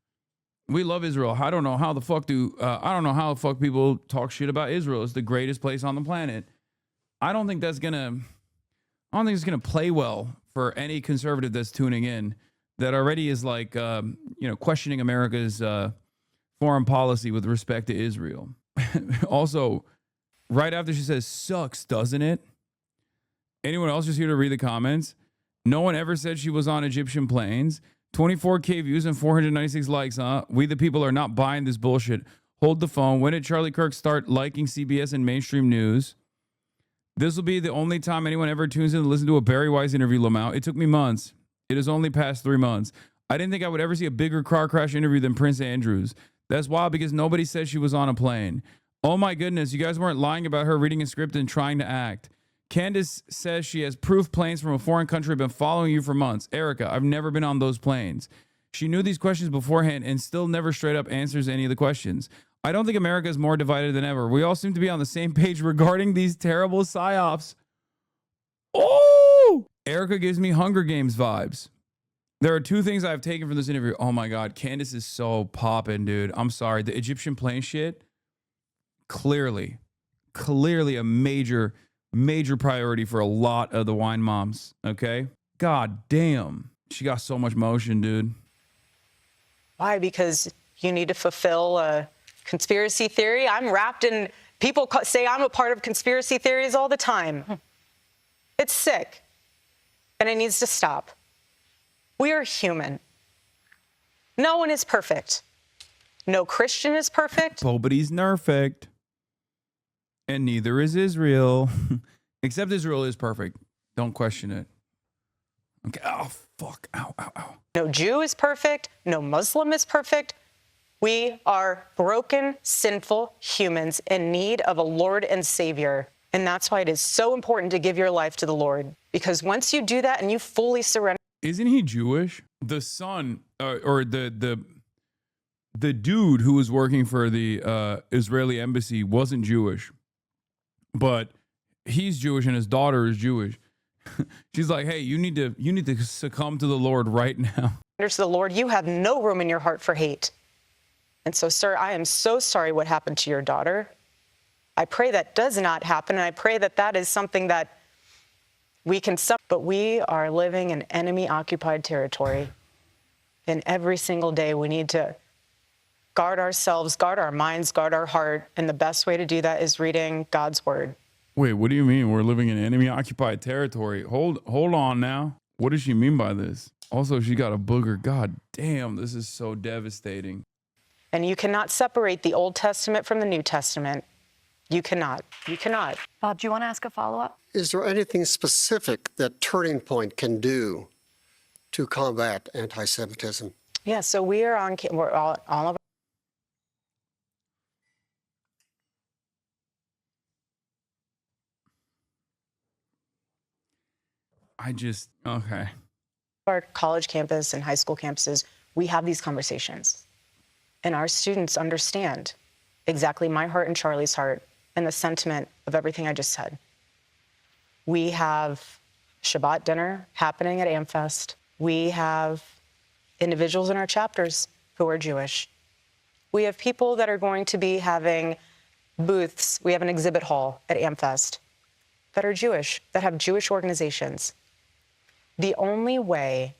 We love Israel. I don't know how the fuck people talk shit about Israel. It's the greatest place on the planet. I don't think it's gonna play well for any conservative that's tuning in that already is like, questioning America's foreign policy with respect to Israel. Also, right after she says, sucks, doesn't it? Anyone else just here to read the comments? No one ever said she was on Egyptian planes. 24K views and 496 likes, huh? We the people are not buying this bullshit. Hold the phone. When did Charlie Kirk start liking CBS and mainstream news? This will be the only time anyone ever tunes in to listen to a Barry Weiss interview, Lamau. It took me months. It has only passed 3 months. I didn't think I would ever see a bigger car crash interview than Prince Andrew's. That's wild because nobody said she was on a plane. Oh my goodness, you guys weren't lying about her reading a script and trying to act. Candace says she has proof planes from a foreign country have been following you for months. Erika, I've never been on those planes. She knew these questions beforehand and still never straight up answers any of the questions. I don't think America is more divided than ever. We all seem to be on the same page regarding these terrible psyops. Oh! Erika gives me Hunger Games vibes. There are 2 things I've taken from this interview. Oh my God, Candace is so poppin', dude. I'm sorry. The Egyptian plane shit, clearly a major priority for a lot of the wine moms, okay? God damn. She got so much motion, dude. Why? Because you need to fulfill a conspiracy theory? I'm wrapped in, people say I'm a part of conspiracy theories all the time. It's sick, and it needs to stop. We are human. No one is perfect. No Christian is perfect. Nobody's perfect. And neither is Israel. Except Israel is perfect. Don't question it. Okay. Oh, fuck. Ow, ow, ow. No Jew is perfect. No Muslim is perfect. We are broken, sinful humans in need of a Lord and Savior. And that's why it is so important to give your life to the Lord. Because once you do that and you fully surrender. Isn't he Jewish? The son, or the dude who was working for the Israeli embassy wasn't Jewish, but he's Jewish and his daughter is Jewish. She's like, hey, you need to succumb to the Lord right now. To the Lord, you have no room in your heart for hate. And so, sir, I am so sorry what happened to your daughter. I pray that does not happen, and I pray that that is something that we can, but we are living in enemy-occupied territory. And every single day we need to guard ourselves, guard our minds, guard our heart. And the best way to do that is reading God's word. Wait, what do you mean? We're living in enemy-occupied territory. Hold on now. What does she mean by this? Also, she got a booger. God damn, this is so devastating. And you cannot separate the Old Testament from the New Testament. You cannot. You cannot. Bob, do you want to ask a follow-up? Is there anything specific that Turning Point can do to combat anti-Semitism? Yeah, so we're all of okay. Our college campus and high school campuses, we have these conversations. And our students understand exactly my heart and Charlie's heart and the sentiment of everything I just said. We have Shabbat dinner happening at AmFest. We have individuals in our chapters who are Jewish. We have people that are going to be having booths. We have an exhibit hall at AmFest that are Jewish, that have Jewish organizations. The only way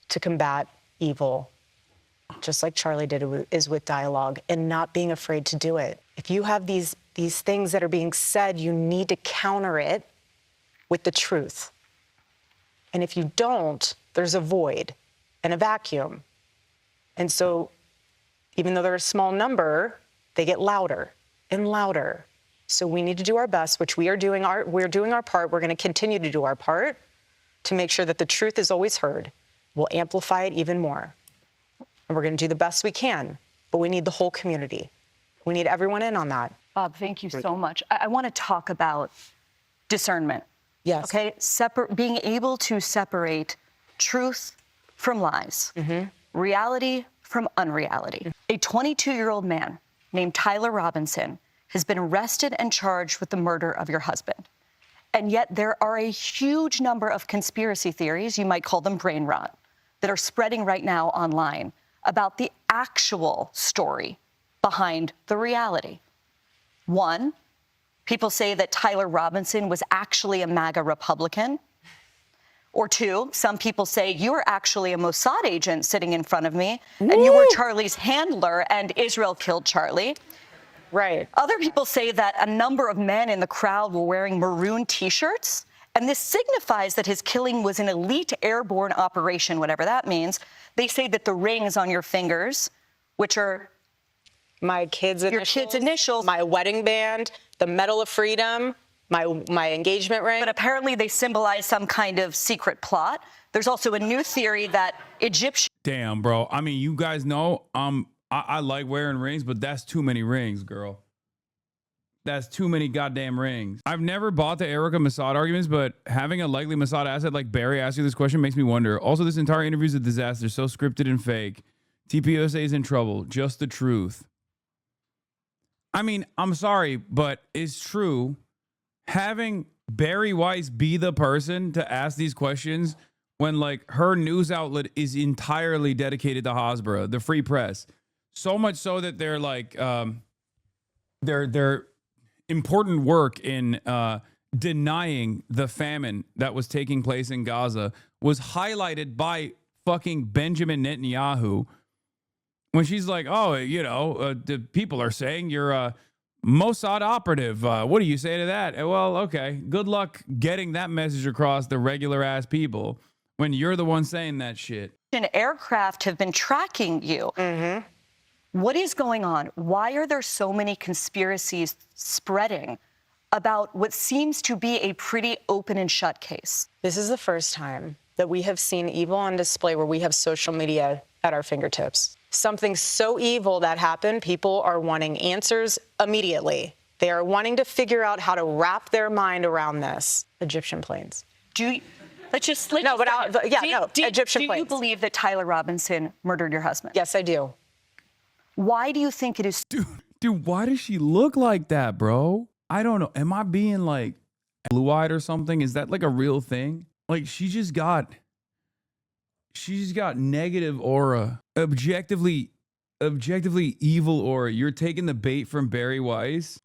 to combat evil, just like Charlie did, is with dialogue and not being afraid to do it. If you have these things that are being said, you need to counter it with the truth. And if you don't, there's a void and a vacuum. And so even though they're a small number, they get louder and louder. So we need to do our best, which we're doing our part. We're going to continue to do our part to make sure that the truth is always heard. We'll amplify it even more. And we're going to do the best we can, but we need the whole community. We need everyone in on that. Bob, thank you so much. I want to talk about discernment. Yes. Okay, being able to separate truth from lies, reality from unreality. A 22-year-old man named Tyler Robinson has been arrested and charged with the murder of your husband. And yet there are a huge number of conspiracy theories, you might call them brain rot, that are spreading right now online about the actual story behind the reality. One, people say that Tyler Robinson was actually a MAGA Republican. Or two, some people say you were actually a Mossad agent sitting in front of me, and you were Charlie's handler, and Israel killed Charlie. Right. Other people say that a number of men in the crowd were wearing maroon T-shirts, and this signifies that his killing was an elite airborne operation, whatever that means. They say that the rings on your fingers, which are my kids' initials, your kids' initials, my wedding band, the Medal of Freedom, my engagement ring. But apparently they symbolize some kind of secret plot. There's also a new theory that Egyptian. Damn, bro. I mean, you guys know I like wearing rings, but that's too many rings, girl. That's too many goddamn rings. I've never bought the Erika Mossad arguments, but having a likely Mossad asset like Barry ask you this question makes me wonder. Also, this entire interview is a disaster, so scripted and fake. TPUSA is in trouble. Just the truth. I mean, I'm sorry, but it's true. Having Barry Weiss be the person to ask these questions when like her news outlet is entirely dedicated to Hasbara, the Free Press, so much so that they're like their important work in denying the famine that was taking place in Gaza was highlighted by fucking Benjamin Netanyahu when she's like, oh, you know, the people are saying you're a Mossad operative. What do you say to that? Well, okay, good luck getting that message across to regular ass people when you're the one saying that shit. Aircraft have been tracking you. What is going on? Why are there so many conspiracies spreading about what seems to be a pretty open and shut case? This is the first time that we have seen evil on display where we have social media at our fingertips. Something so evil that happened, people are wanting answers immediately. They are wanting to figure out how to wrap their mind around this. Egyptian planes. Egyptian planes. Do you believe that Tyler Robinson murdered your husband? Yes, I do. Why do you think it is? Dude, why does she look like that, bro? I don't know. Am I being like blue-eyed or something? Is that like a real thing? Like she's just got negative aura, objectively evil aura. You're taking the bait from Barry Weiss.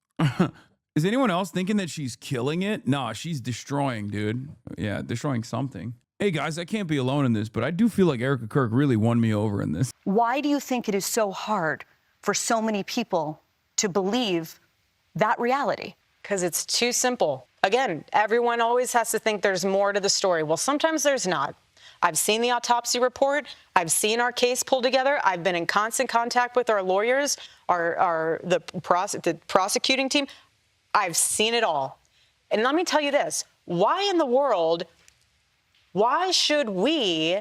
Is anyone else thinking that she's killing it? Nah, she's destroying, dude. Yeah, destroying something. Hey guys, I can't be alone in this, but I do feel like Erika Kirk really won me over in this. Why do you think it is so hard for so many people to believe that reality? Because it's too simple. Again, everyone always has to think there's more to the story. Well, sometimes there's not. I've seen the autopsy report. I've seen our case pulled together. I've been in constant contact with our lawyers, the prosecuting team. I've seen it all. And let me tell you this. Why in the world, why should we,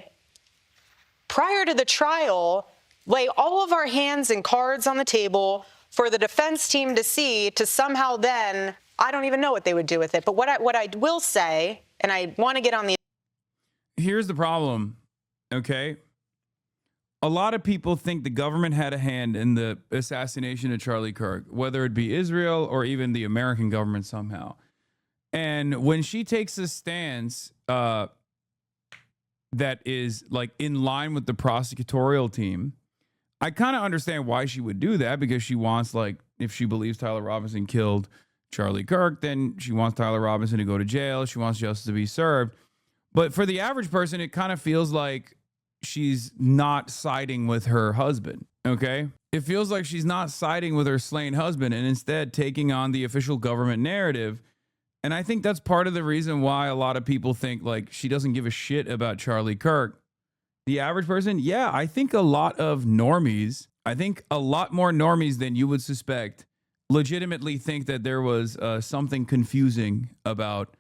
prior to the trial, lay all of our hands and cards on the table for the defense team to see, to somehow then, I don't even know what they would do with it. But what I will say, and I want to get on the... Here's the problem, okay? A lot of people think the government had a hand in the assassination of Charlie Kirk, whether it be Israel or even the American government somehow. And when she takes a stance that is like in line with the prosecutorial team, I kind of understand why she would do that, because she wants, like, if she believes Tyler Robinson killed Charlie Kirk, then she wants Tyler Robinson to go to jail. She wants justice to be served. But for the average person, it kind of feels like she's not siding with her husband, okay? It feels like she's not siding with her slain husband and instead taking on the official government narrative. And I think that's part of the reason why a lot of people think, like, she doesn't give a shit about Charlie Kirk. The average person, yeah, I think a lot of normies, I think a lot more normies than you would suspect, legitimately think that there was something confusing about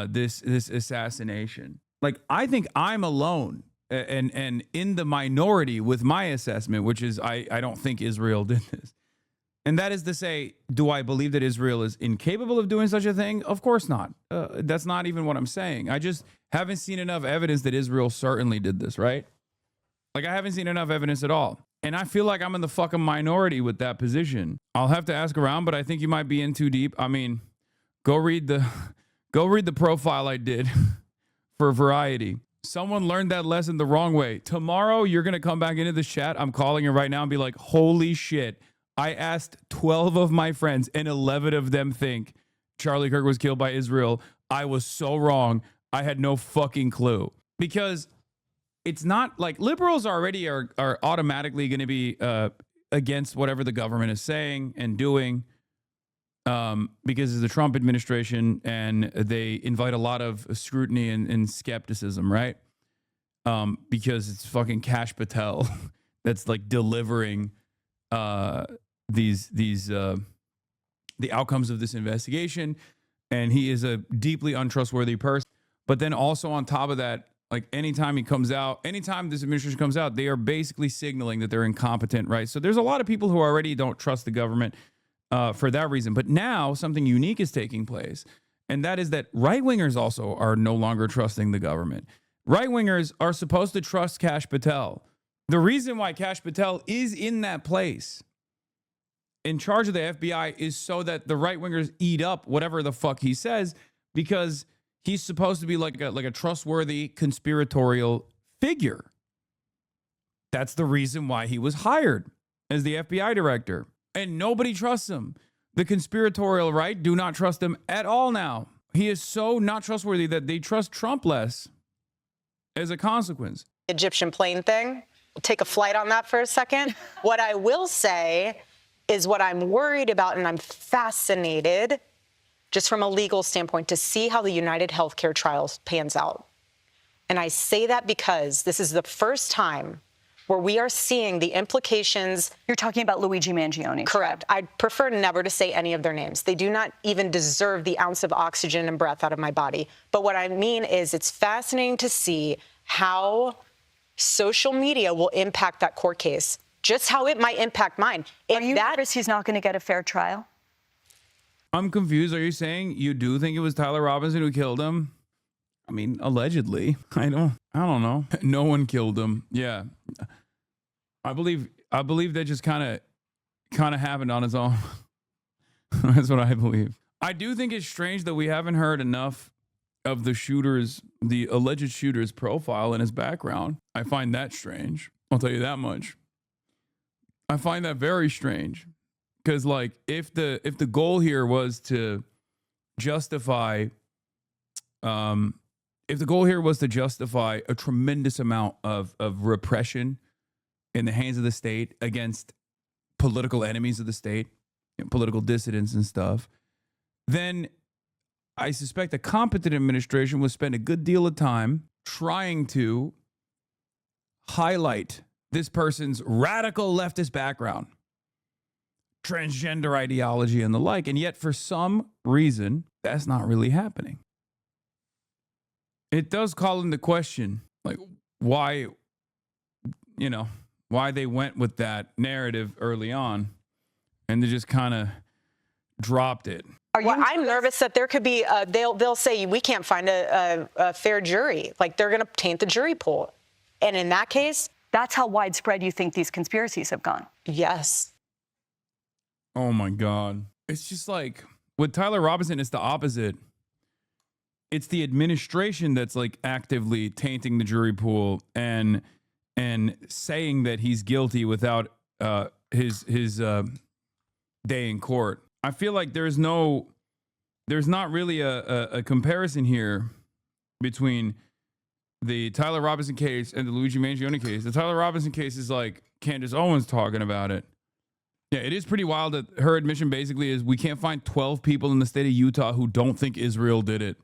this assassination. Like, I think I'm alone and in the minority with my assessment, which is I don't think Israel did this. And that is to say, do I believe that Israel is incapable of doing such a thing? Of course not. That's not even what I'm saying. I just haven't seen enough evidence that Israel certainly did this, right? Like, I haven't seen enough evidence at all. And I feel like I'm in the fucking minority with that position. I'll have to ask around, but I think you might be in too deep. I mean, go read the profile I did for Variety. Someone learned that lesson the wrong way. Tomorrow, you're going to come back into this chat. I'm calling you right now and be like, holy shit. I asked 12 of my friends and 11 of them think Charlie Kirk was killed by Israel. I was so wrong. I had no fucking clue. Because it's not like liberals already are automatically going to be against whatever the government is saying and doing because it's the Trump administration and they invite a lot of scrutiny and skepticism, right? Because it's fucking Kash Patel that's like delivering the outcomes of this investigation. and he is a deeply untrustworthy person. But then also on top of that, like anytime he comes out, anytime this administration comes out, they are basically signaling that they're incompetent, right? So there's a lot of people who already don't trust the government for that reason. But now something unique is taking place, and that is that right-wingers also are no longer trusting the government. Right-wingers are supposed to trust Kash Patel. The reason why Kash Patel is in that place in charge of the FBI is so that the right-wingers eat up whatever the fuck he says, because he's supposed to be like a trustworthy conspiratorial figure. That's the reason why he was hired as the FBI director. And nobody trusts him. The conspiratorial right do not trust him at all now. He is so not trustworthy that they trust Trump less as a consequence. Egyptian plane thing. We'll take a flight on that for a second. What I will say is what I'm worried about, and I'm fascinated, just from a legal standpoint, to see how the United Healthcare trial pans out. And I say that because this is the first time where we are seeing the implications. You're talking about Luigi Mangione. Correct. I'd prefer never to say any of their names. They do not even deserve the ounce of oxygen and breath out of my body. But what I mean is it's fascinating to see how social media will impact that court case, just how it might impact mine. Are you nervous he's not going to get a fair trial? I'm confused. Are you saying you do think it was Tyler Robinson who killed him? I mean, allegedly. I don't know. No one killed him. Yeah. I believe that just kind of happened on its own. That's what I believe. I do think it's strange that we haven't heard enough of the alleged shooter's profile and his background. I find that strange. I'll tell you that much. I find that very strange. Because, like, if the goal here was to justify, a tremendous amount of repression in the hands of the state against political enemies of the state, political dissidents and stuff, then I suspect a competent administration will spend a good deal of time trying to highlight this person's radical leftist background, transgender ideology, and the like. And yet, for some reason, that's not really happening. It does call into question, like, why they went with that narrative early on and they just kind of dropped it. I'm nervous that there could be, they'll say we can't find a fair jury. Like, they're going to taint the jury pool. And in that case, that's how widespread you think these conspiracies have gone. Yes. Oh my God. It's just like with Tyler Robinson, it's the opposite. It's the administration that's like actively tainting the jury pool and saying that he's guilty without his day in court. I feel like there's not really a comparison here between the Tyler Robinson case and the Luigi Mangione case. The Tyler Robinson case is like Candace Owens talking about it. Yeah, it is pretty wild that her admission basically is we can't find 12 people in the state of Utah who don't think Israel did it.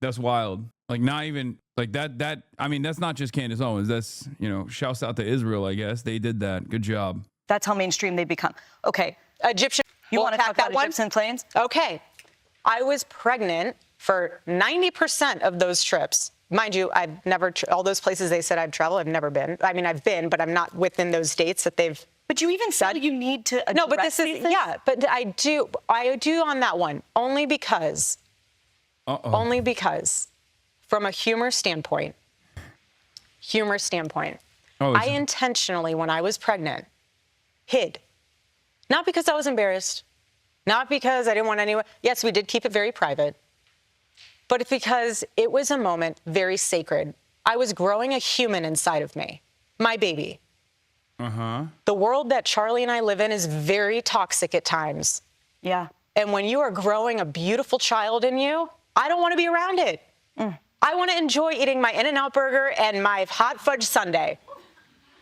That's wild. Like, not even like that. I mean, that's not just Candace Owens. That's, shouts out to Israel, I guess. They did that. Good job. That's how mainstream they become. Okay. Egyptian. You want to talk about Egyptian planes? Okay. I was pregnant for 90% of those trips. Mind you, I've never, all those places they said I've traveled, I've never been. I mean, I've been, but I'm not within those dates that they've. But you even said you need to address. No, but this is, yeah, but I do on that one, only because, from a humor standpoint, I intentionally, when I was pregnant, hid. Not because I was embarrassed, not because I didn't want anyone. Yes, we did keep it very private, but it's because it was a moment very sacred. I was growing a human inside of me, my baby. The world that Charlie and I live in is very toxic at times. Yeah. And when you are growing a beautiful child in you, I don't want to be around it. I want to enjoy eating my In-N-Out burger and my hot fudge sundae.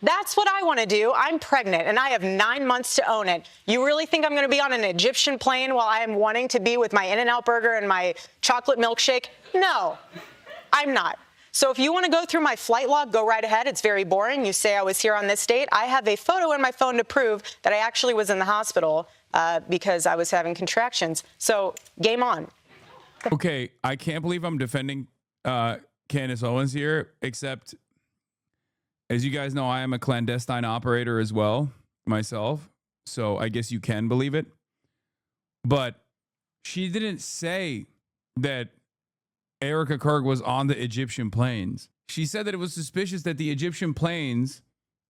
That's what I want to do. I'm pregnant, and I have 9 months to own it. You really think I'm going to be on an Egyptian plane while I am wanting to be with my In-N-Out burger and my chocolate milkshake? No, I'm not. So if you want to go through my flight log, go right ahead. It's very boring. You say I was here on this date. I have a photo in my phone to prove that I actually was in the hospital because I was having contractions. So game on. Okay, I can't believe I'm defending Candace Owens here, except as you guys know, I am a clandestine operator as well myself. So I guess you can believe it. But she didn't say that Erika Kirk was on the Egyptian planes. She said that it was suspicious that the Egyptian planes,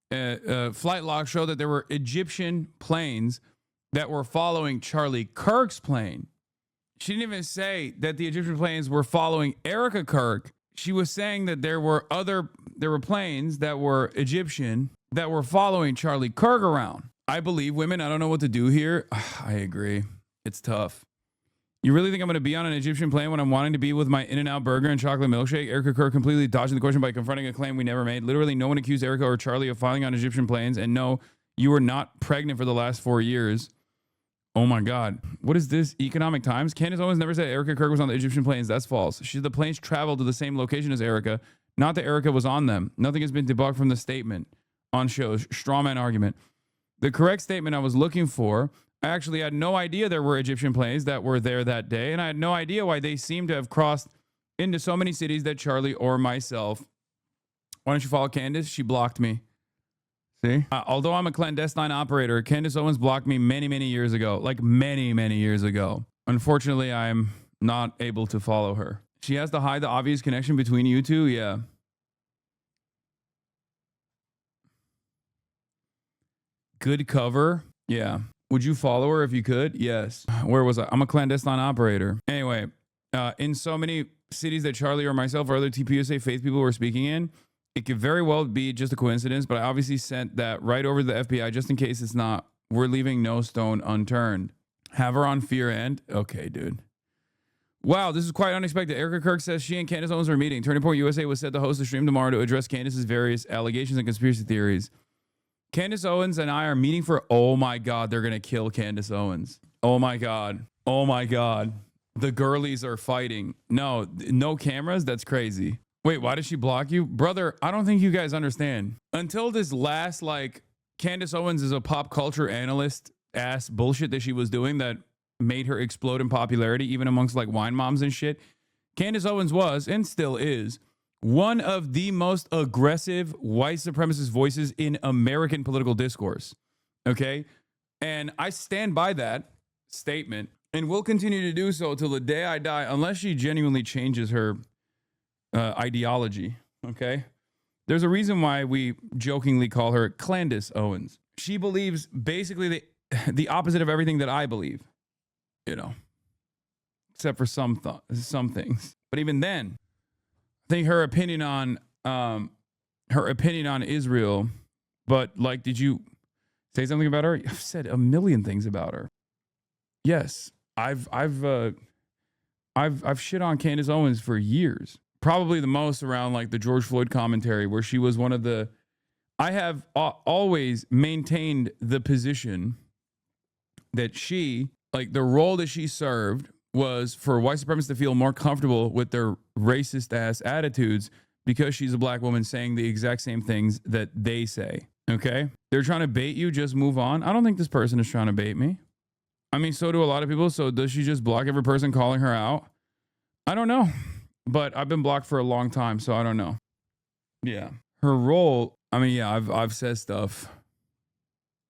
flight logs show that there were Egyptian planes that were following Charlie Kirk's plane. She didn't even say that the Egyptian planes were following Erika Kirk. She was saying that there were planes that were Egyptian that were following Charlie Kirk around. I believe women. I don't know what to do here. I agree. It's tough. You really think I'm going to be on an Egyptian plane when I'm wanting to be with my In-N-Out burger and chocolate milkshake? Erika Kirk completely dodging the question by confronting a claim we never made. Literally, no one accused Erika or Charlie of flying on Egyptian planes. And no, you were not pregnant for the last 4 years. Oh my God. What is this? Economic Times? Candace Owens never said Erika Kirk was on the Egyptian planes. That's false. The planes traveled to the same location as Erika, not that Erika was on them. Nothing has been debunked from the statement on shows. Strawman argument. The correct statement I was looking for, I actually had no idea there were Egyptian planes that were there that day, and I had no idea why they seemed to have crossed into so many cities that Charlie or myself. Why don't you follow Candace? She blocked me. See? Although I'm a clandestine operator, Candace Owens blocked me many, many years ago. Like many, many years ago. Unfortunately, I'm not able to follow her. She has to hide the obvious connection between you two? Yeah. Good cover? Yeah. Would you follow her if you could? Yes. Where was I? I'm a clandestine operator. Anyway, in so many cities that Charlie or myself or other TPUSA faith people were speaking in, it could very well be just a coincidence, but I obviously sent that right over to the FBI just in case it's not. We're leaving no stone unturned. Have her on fear and... Okay, dude. Wow, this is quite unexpected. Erika Kirk says she and Candace Owens are meeting. Turning Point USA was set to host a stream tomorrow to address Candace's various allegations and conspiracy theories. Candace Owens and I are meeting for... Oh my God, they're going to kill Candace Owens. Oh my God. Oh my God. The girlies are fighting. No cameras? That's crazy. Wait, why did she block you? Brother, I don't think you guys understand. Until this last, Candace Owens is a pop culture analyst ass bullshit that she was doing that made her explode in popularity, even amongst wine moms and shit. Candace Owens was, and still is, one of the most aggressive white supremacist voices in American political discourse. Okay? And I stand by that statement and will continue to do so till the day I die, unless she genuinely changes her ideology. Okay? There's a reason why we jokingly call her Candace Owens. She believes basically the opposite of everything that I believe, except for some things. But even then, I think her opinion on Israel. But did you say something about her? I've said a million things about her. Yes, I've shit on Candace Owens for years. Probably the most around the George Floyd commentary, where she was one of the. I have always maintained the position that she, the role that she served was for white supremacists to feel more comfortable with their racist ass attitudes because she's a black woman saying the exact same things that they say. Okay? They're trying to bait you, just move on. I don't think this person is trying to bait me. I mean, so do a lot of people. So does she just block every person calling her out? I don't know. But I've been blocked for a long time, so I don't know. Yeah. Her role, I've said stuff.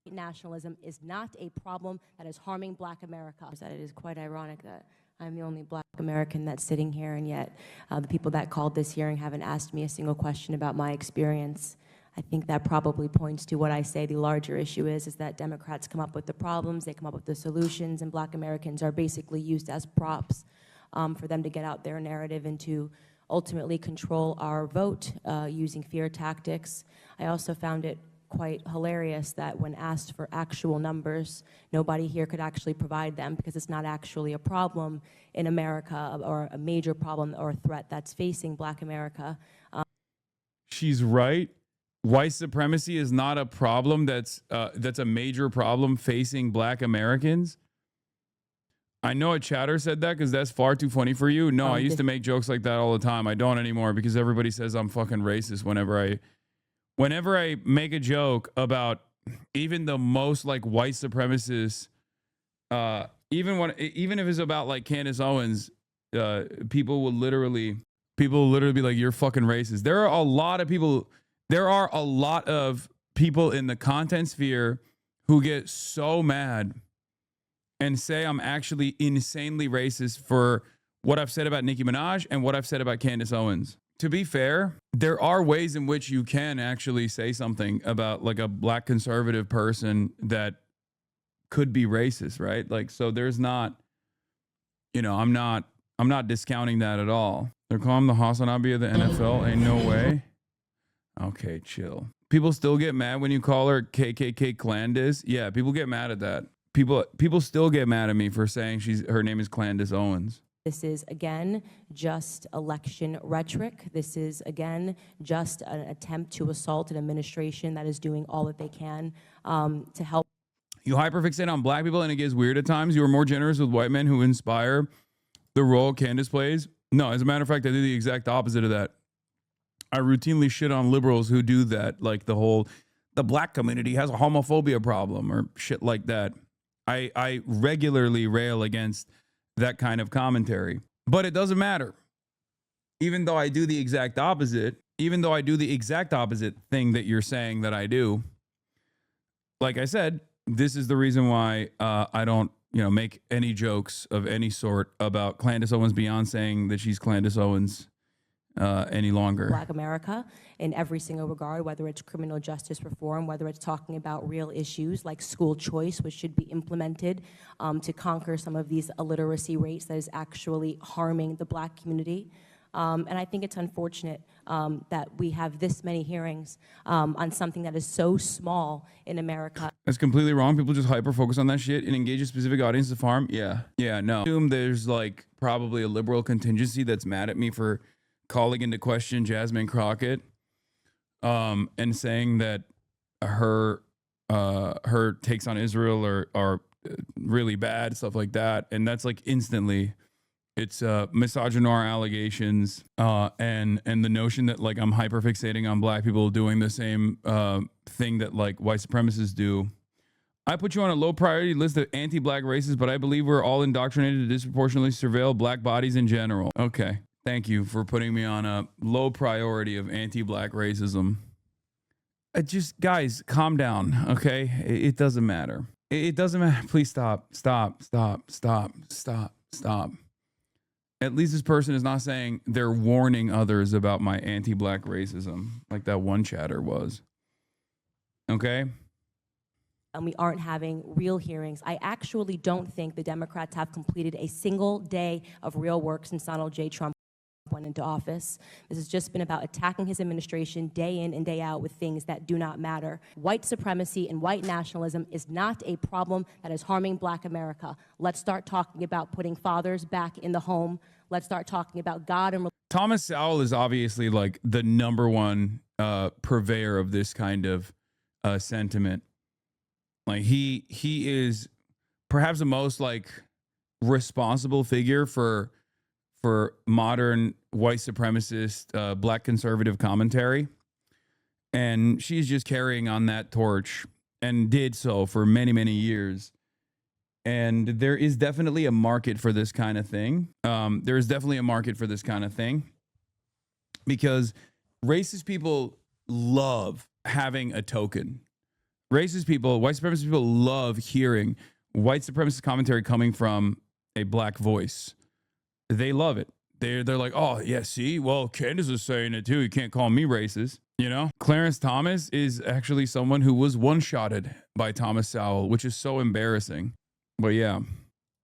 Nationalism is not a problem that is harming Black America. That it is quite ironic that I'm the only Black American that's sitting here, and yet the people that called this hearing haven't asked me a single question about my experience. I think that probably points to what I say the larger issue is that Democrats come up with the problems, they come up with the solutions, and Black Americans are basically used as props for them to get out their narrative and to ultimately control our vote using fear tactics. I also found it quite hilarious that when asked for actual numbers, nobody here could actually provide them because it's not actually a problem in America or a major problem or threat that's facing Black America. She's right. White supremacy is not a problem that's a major problem facing Black Americans. I know a chatter said that because that's far too funny for you. No, I used to make jokes like that all the time. I don't anymore because everybody says I'm fucking racist whenever I make a joke about even the most white supremacist Even if it's about like Candace Owens, people will literally be like, you're fucking racist. There are a lot of people in the content sphere who get so mad and say I'm actually insanely racist for what I've said about Nicki Minaj and what I've said about Candace Owens. To be fair, there are ways in which you can actually say something about like a black conservative person that could be racist, right? Like, so there's not, I'm not discounting that at all. They're calling him the HasanAbi of the NFL. Ain't no way. Okay, chill. People still get mad when you call her KKK Clandis. Yeah, people get mad at that. People still get mad at me for saying her name is Candace Owens. This is, again, just election rhetoric. This is, again, just an attempt to assault an administration that is doing all that they can to help. You hyperfixate on black people and it gets weird at times. You are more generous with white men who inspire the role Candace plays. No, as a matter of fact, I do the exact opposite of that. I routinely shit on liberals who do that, like the black community has a homophobia problem or shit like that. I regularly rail against that kind of commentary, but it doesn't matter. Even though I do the exact opposite thing that you're saying that I do, like I said, this is the reason why I don't, make any jokes of any sort about Candace Owens beyond saying that she's Candace Owens any longer. Black America in every single regard, whether it's criminal justice reform, whether it's talking about real issues like school choice, which should be implemented to conquer some of these illiteracy rates that is actually harming the black community. And I think it's unfortunate that we have this many hearings on something that is so small in America. That's completely wrong. People just hyper focus on that shit and engage a specific audience of harm. Yeah, no. I assume there's like probably a liberal contingency that's mad at me for calling into question Jasmine Crockett and saying that her takes on Israel are really bad, stuff like that. And that's like instantly, it's misogynoir allegations and the notion that like I'm hyperfixating on black people doing the same thing that like white supremacists do. I put you on a low priority list of anti-black racists, but I believe we're all indoctrinated to disproportionately surveil black bodies in general. Okay. Thank you for putting me on a low priority of anti-black racism. Just, guys, calm down, okay? It doesn't matter. It doesn't matter. Please stop. At least this person is not saying they're warning others about my anti-black racism, like that one chatter was. Okay? And we aren't having real hearings. I actually don't think the Democrats have completed a single day of real work since Donald J. Trump went into office. This has just been about attacking his administration day in and day out with things that do not matter. White supremacy and white nationalism is not a problem that is harming black America. Let's start talking about putting fathers back in the home. Let's start talking about God and Thomas Sowell is obviously like the number one purveyor of this kind of sentiment. Like he is perhaps the most like responsible figure for modern white supremacist black conservative commentary, and she's just carrying on that torch and did so for many years. And there is definitely a market for this kind of thing. There is definitely a market for this kind of thing because racist people love having a token. Racist people, white supremacist people love hearing white supremacist commentary coming from a black voice. They love it. They're like, oh, yeah, see? Well, Candace is saying it too. You can't call me racist, you know? Clarence Thomas is actually someone who was one-shotted by Thomas Sowell, which is so embarrassing. But yeah.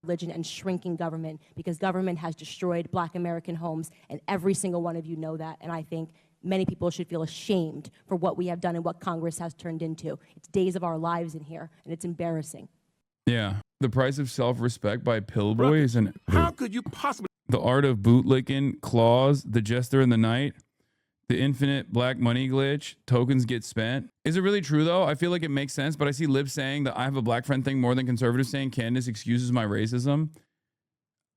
Religion and shrinking government, because government has destroyed black American homes, and every single one of you know that. And I think many people should feel ashamed for what we have done and what Congress has turned into. It's days of our lives in here, and it's embarrassing. Yeah. The Price of Self-Respect by Pillboy is an... How could you possibly... The Art of Bootlicking, Claws, The Jester in the Night, The Infinite Black Money Glitch, Tokens Get Spent. Is it really true, though? I feel like it makes sense, but I see libs saying that I have a black friend thing more than conservatives saying Candace excuses my racism.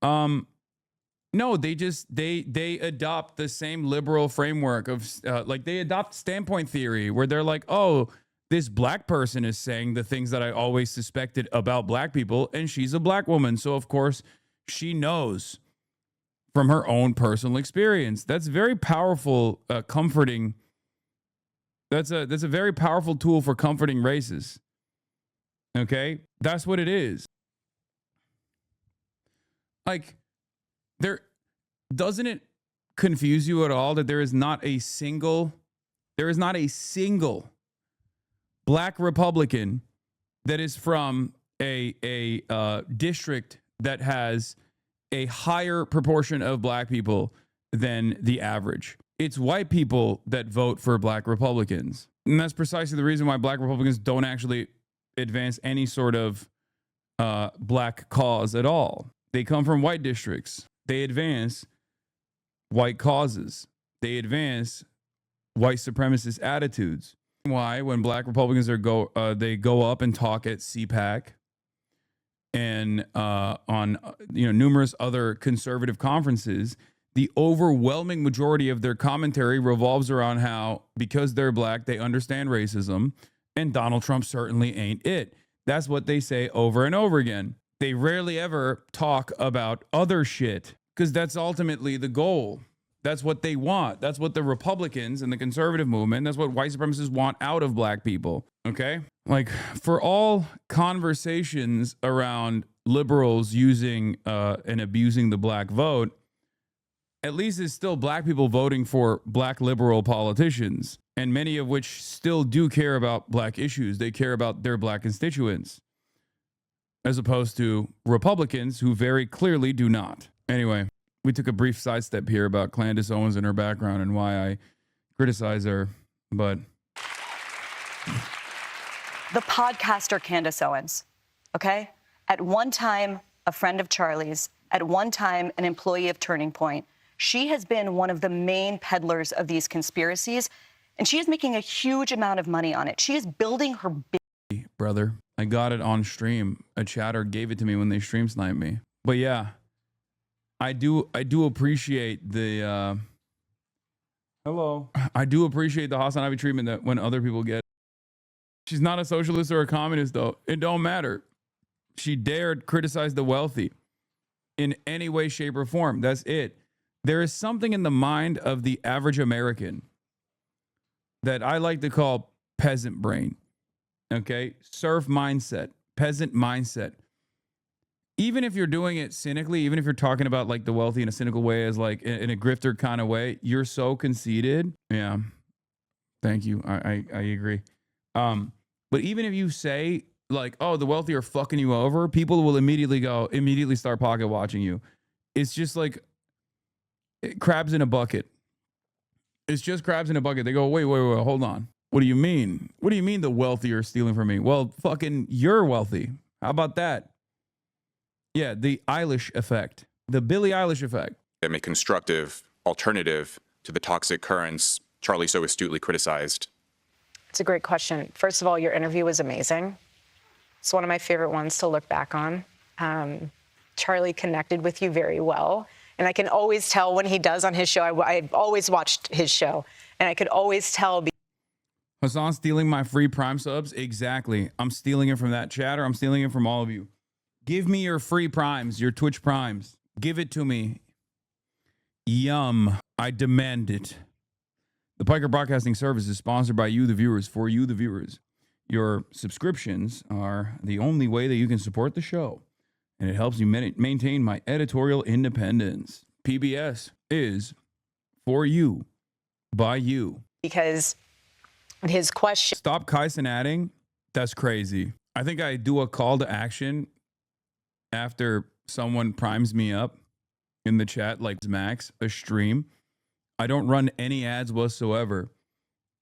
No, they adopt the same liberal framework of, like, they adopt standpoint theory, where they're like, oh, This black person is saying the things that I always suspected about black people, and she's a black woman. So, of course, she knows from her own personal experience. That's very powerful, comforting. That's a very powerful tool for comforting races. Okay? That's what it is. Like, doesn't it confuse you at all that there is not a single black Republican that is from a district that has a higher proportion of black people than the average? It's white people that vote for black Republicans. And that's precisely the reason why black Republicans don't actually advance any sort of black cause at all. They come from white districts. They advance white causes. They advance white supremacist attitudes. Why, when black Republicans they go up and talk at CPAC and on numerous other conservative conferences, the overwhelming majority of their commentary revolves around how, because they're black, they understand racism, and Donald Trump certainly ain't it. That's what they say over and over again. They rarely ever talk about other shit, because that's ultimately the goal. That's what they want. That's what the Republicans and the conservative movement, that's what white supremacists want out of black people. Okay? Like, for all conversations around liberals using and abusing the black vote, at least it's still black people voting for black liberal politicians, and many of which still do care about black issues. They care about their black constituents, as opposed to Republicans who very clearly do not. Anyway, we took a brief sidestep here about Candace Owens and her background and why I criticize her, but... The podcaster Candace Owens, okay? At one time, a friend of Charlie's, at one time, an employee of Turning Point. She has been one of the main peddlers of these conspiracies, and she is making a huge amount of money on it. She is building her... Brother, I got it on stream. A chatter gave it to me when they stream sniped me. But yeah, I do appreciate the... Hello. I do appreciate the HasanAbi treatment that when other people get. She's not a socialist or a communist, though. It don't matter. She dared criticize the wealthy in any way, shape, or form. That's it. There is something in the mind of the average American that I like to call peasant brain. Okay? Serf mindset, peasant mindset. Even if you're doing it cynically, even if you're talking about like the wealthy in a cynical way, as like in a grifter kind of way, you're so conceited. Yeah. Thank you. I agree. But even if you say like, oh, the wealthy are fucking you over, people will immediately start pocket watching you. It's just like crabs in a bucket. It's just crabs in a bucket. They go, wait, hold on. What do you mean? What do you mean the wealthy are stealing from me? Well, fucking you're wealthy. How about that? Yeah, the Eilish effect. The Billie Eilish effect. A constructive alternative to the toxic currents Charlie so astutely criticized? It's a great question. First of all, your interview was amazing. It's one of my favorite ones to look back on. Charlie connected with you very well. And I can always tell when he does on his show. I've always watched his show. And I could always tell. Hasan stealing my free Prime subs? Exactly. I'm stealing it from that chatter. I'm stealing it from all of you. Give me your free Primes, your Twitch Primes. Give it to me. Yum. I demand it. The Piker Broadcasting Service is sponsored by you, the viewers, for you, the viewers. Your subscriptions are the only way that you can support the show, and it helps you maintain my editorial independence. PBS is for you, by you. Because his question... Stop Kyson adding. That's crazy. I think I do a call to action after someone primes me up in the chat, like Max, a stream. I don't run any ads whatsoever.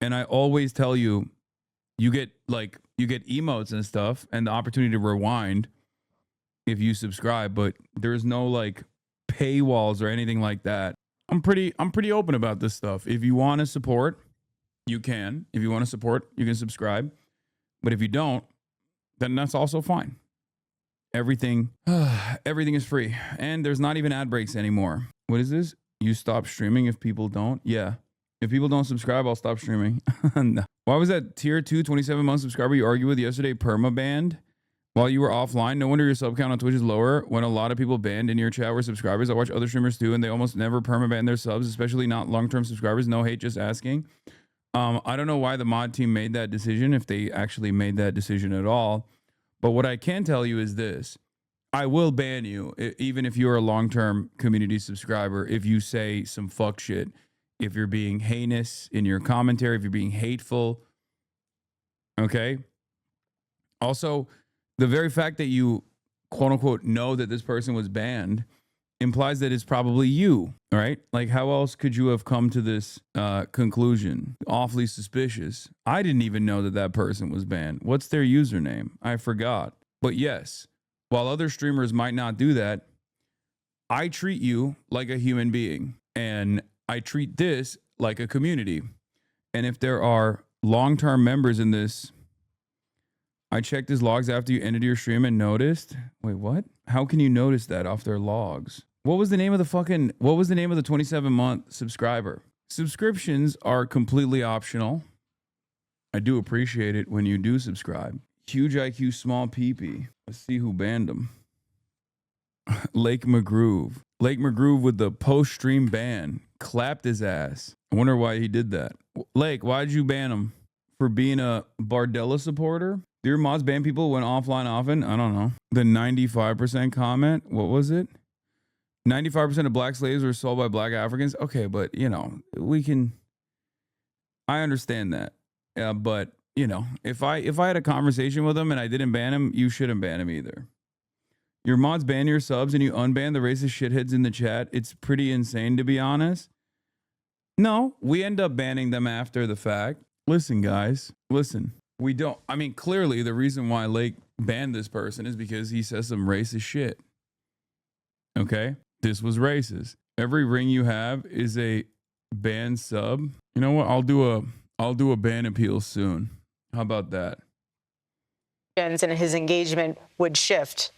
And I always tell you, you get emotes and stuff and the opportunity to rewind if you subscribe, but there's no like paywalls or anything like that. I'm pretty open about this stuff. If you want to support, you can. If you want to support, you can subscribe. But if you don't, then that's also fine. Everything is free. And there's not even ad breaks anymore. What is this? You stop streaming if people don't? Yeah. If people don't subscribe, I'll stop streaming. No. Why was that tier 2 27-month subscriber you argued with yesterday perma-banned while you were offline? No wonder your sub count on Twitch is lower when a lot of people banned in your chat were subscribers. I watch other streamers too, and they almost never perma-ban their subs, especially not long-term subscribers. No hate, just asking. I don't know why the mod team made that decision, if they actually made that decision at all. But what I can tell you is this. I will ban you, even if you're a long-term community subscriber, if you say some fuck shit. If you're being heinous in your commentary, if you're being hateful, okay? Also, the very fact that you, quote unquote, know that this person was banned implies that it's probably you, all right? Like, how else could you have come to this conclusion? Awfully suspicious. I didn't even know that that person was banned. What's their username? I forgot. But yes, while other streamers might not do that, I treat you like a human being, and I treat this like a community. And if there are long-term members in this, I checked his logs after you ended your stream and noticed. Wait, what? How can you notice that off their logs? What was the name of the 27-month subscriber? Subscriptions are completely optional. I do appreciate it when you do subscribe. Huge IQ, small PP. Let's see who banned him. Lake McGroove. Lake McGroove with the post-stream ban. Clapped his ass. I wonder why he did that. Lake, why'd you ban him? For being a Bardella supporter? Do your mods ban people when offline often? I don't know. The 95% comment? What was it? 95% of black slaves were sold by black Africans? Okay, but, you know, we can... I understand that. But, you know, if I had a conversation with him and I didn't ban him, you shouldn't ban him either. Your mods ban your subs and you unban the racist shitheads in the chat. It's pretty insane, to be honest. No, we end up banning them after the fact. Listen, guys, listen. We don't. I mean, clearly the reason why Lake banned this person is because he says some racist shit. Okay? This was racist. Every ring you have is a banned sub. You know what? I'll do a ban appeal soon. How about that? And his engagement would shift.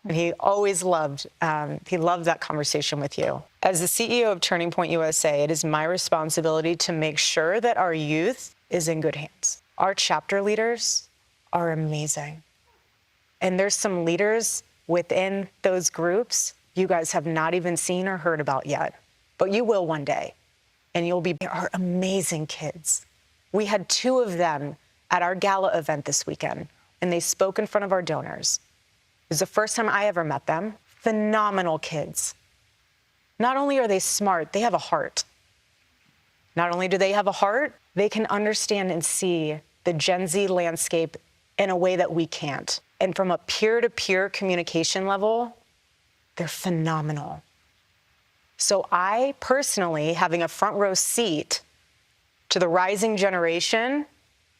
And he always loved that conversation with you. As the CEO of Turning Point USA, it is my responsibility to make sure that our youth is in good hands. Our chapter leaders are amazing. And there's some leaders within those groups you guys have not even seen or heard about yet, but you will one day. And they are amazing kids. We had 2 of them at our gala event this weekend, and they spoke in front of our donors. It was the first time I ever met them. Phenomenal kids. Not only are they smart, they have a heart. Not only do they have a heart, they can understand and see the Gen Z landscape in a way that we can't. And from a peer-to-peer communication level, they're phenomenal. So I personally, having a front row seat to the rising generation,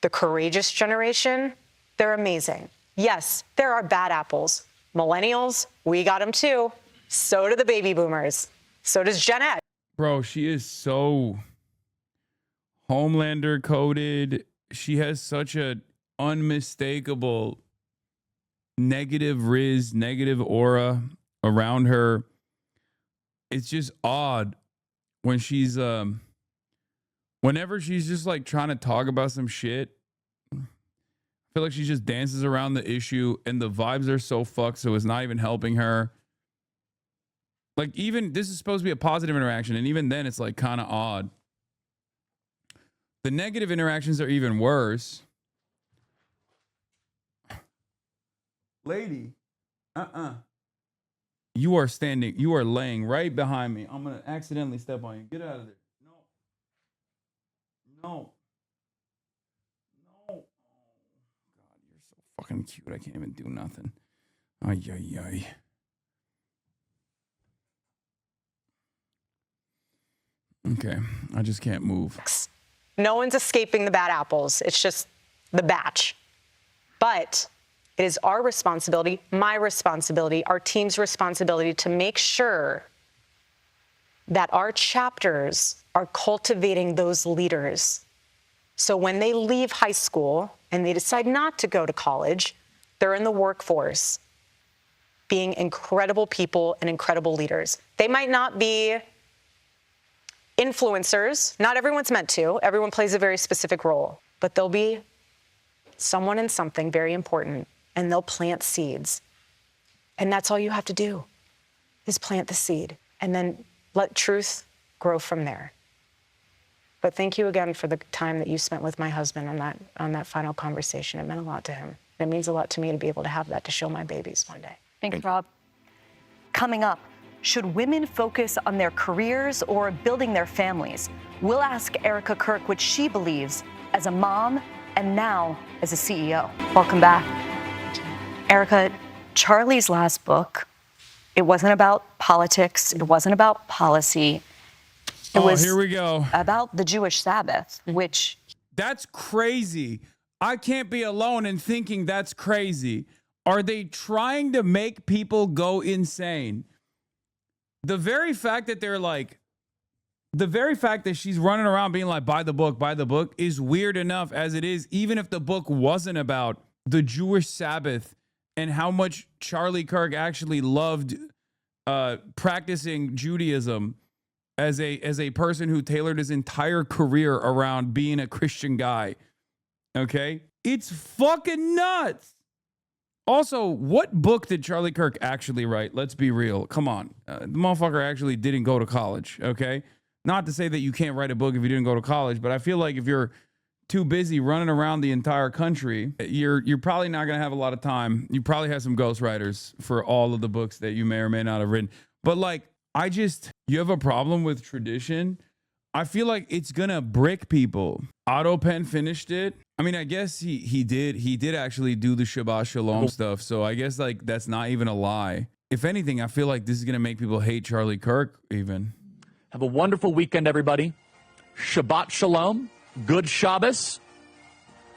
the courageous generation, they're amazing. Yes, there are bad apples. Millennials, we got them too. So do the baby boomers. So does Gen X. Bro, she is so Homelander coded. She has such a unmistakable negative riz, negative aura around her. It's just odd when she's whenever she's just like trying to talk about some shit. I feel like she just dances around the issue and the vibes are so fucked, so it's not even helping her. Like, even this is supposed to be a positive interaction, and even then it's like kind of odd. The negative interactions are even worse. Lady, you are laying right behind me. I'm gonna accidentally step on you. Get out of there. No. Fucking cute. I can't even do nothing. Ay, ay, ay. Okay. I just can't move. No one's escaping the bad apples. It's just the batch. But it is our responsibility, my responsibility, our team's responsibility to make sure that our chapters are cultivating those leaders. So when they leave high school and they decide not to go to college, they're in the workforce, being incredible people and incredible leaders. They might not be influencers. Not everyone's meant to. Everyone plays a very specific role. But there'll be someone and something very important, and they'll plant seeds. And that's all you have to do, is plant the seed, and then let truth grow from there. But thank you again for the time that you spent with my husband on that final conversation. It meant a lot to him. It means a lot to me to be able to have that to show my babies one day. Thanks, Rob. Coming up, should women focus on their careers or building their families? We'll ask Erika Kirk what she believes as a mom and now as a CEO. Welcome back. Erika, Charlie's last book, it wasn't about politics. It wasn't about policy. It was here we go. About the Jewish Sabbath, which... That's crazy. I can't be alone in thinking that's crazy. Are they trying to make people go insane? The very fact that she's running around being like, buy the book is weird enough as it is, even if the book wasn't about the Jewish Sabbath and how much Charlie Kirk actually loved practicing Judaism as a person who tailored his entire career around being a Christian guy. Okay? It's fucking nuts. Also, what book did Charlie Kirk actually write? Let's be real. Come on. The motherfucker actually didn't go to college, okay? Not to say that you can't write a book if you didn't go to college, but I feel like if you're too busy running around the entire country, you're probably not going to have a lot of time. You probably have some ghostwriters for all of the books that you may or may not have written. But like, you have a problem with tradition? I feel like it's going to brick people. Otto Penn finished it. I mean, I guess he did actually do the Shabbat Shalom stuff. So I guess like that's not even a lie. If anything, I feel like this is going to make people hate Charlie Kirk even. Have a wonderful weekend, everybody. Shabbat Shalom. Good Shabbos.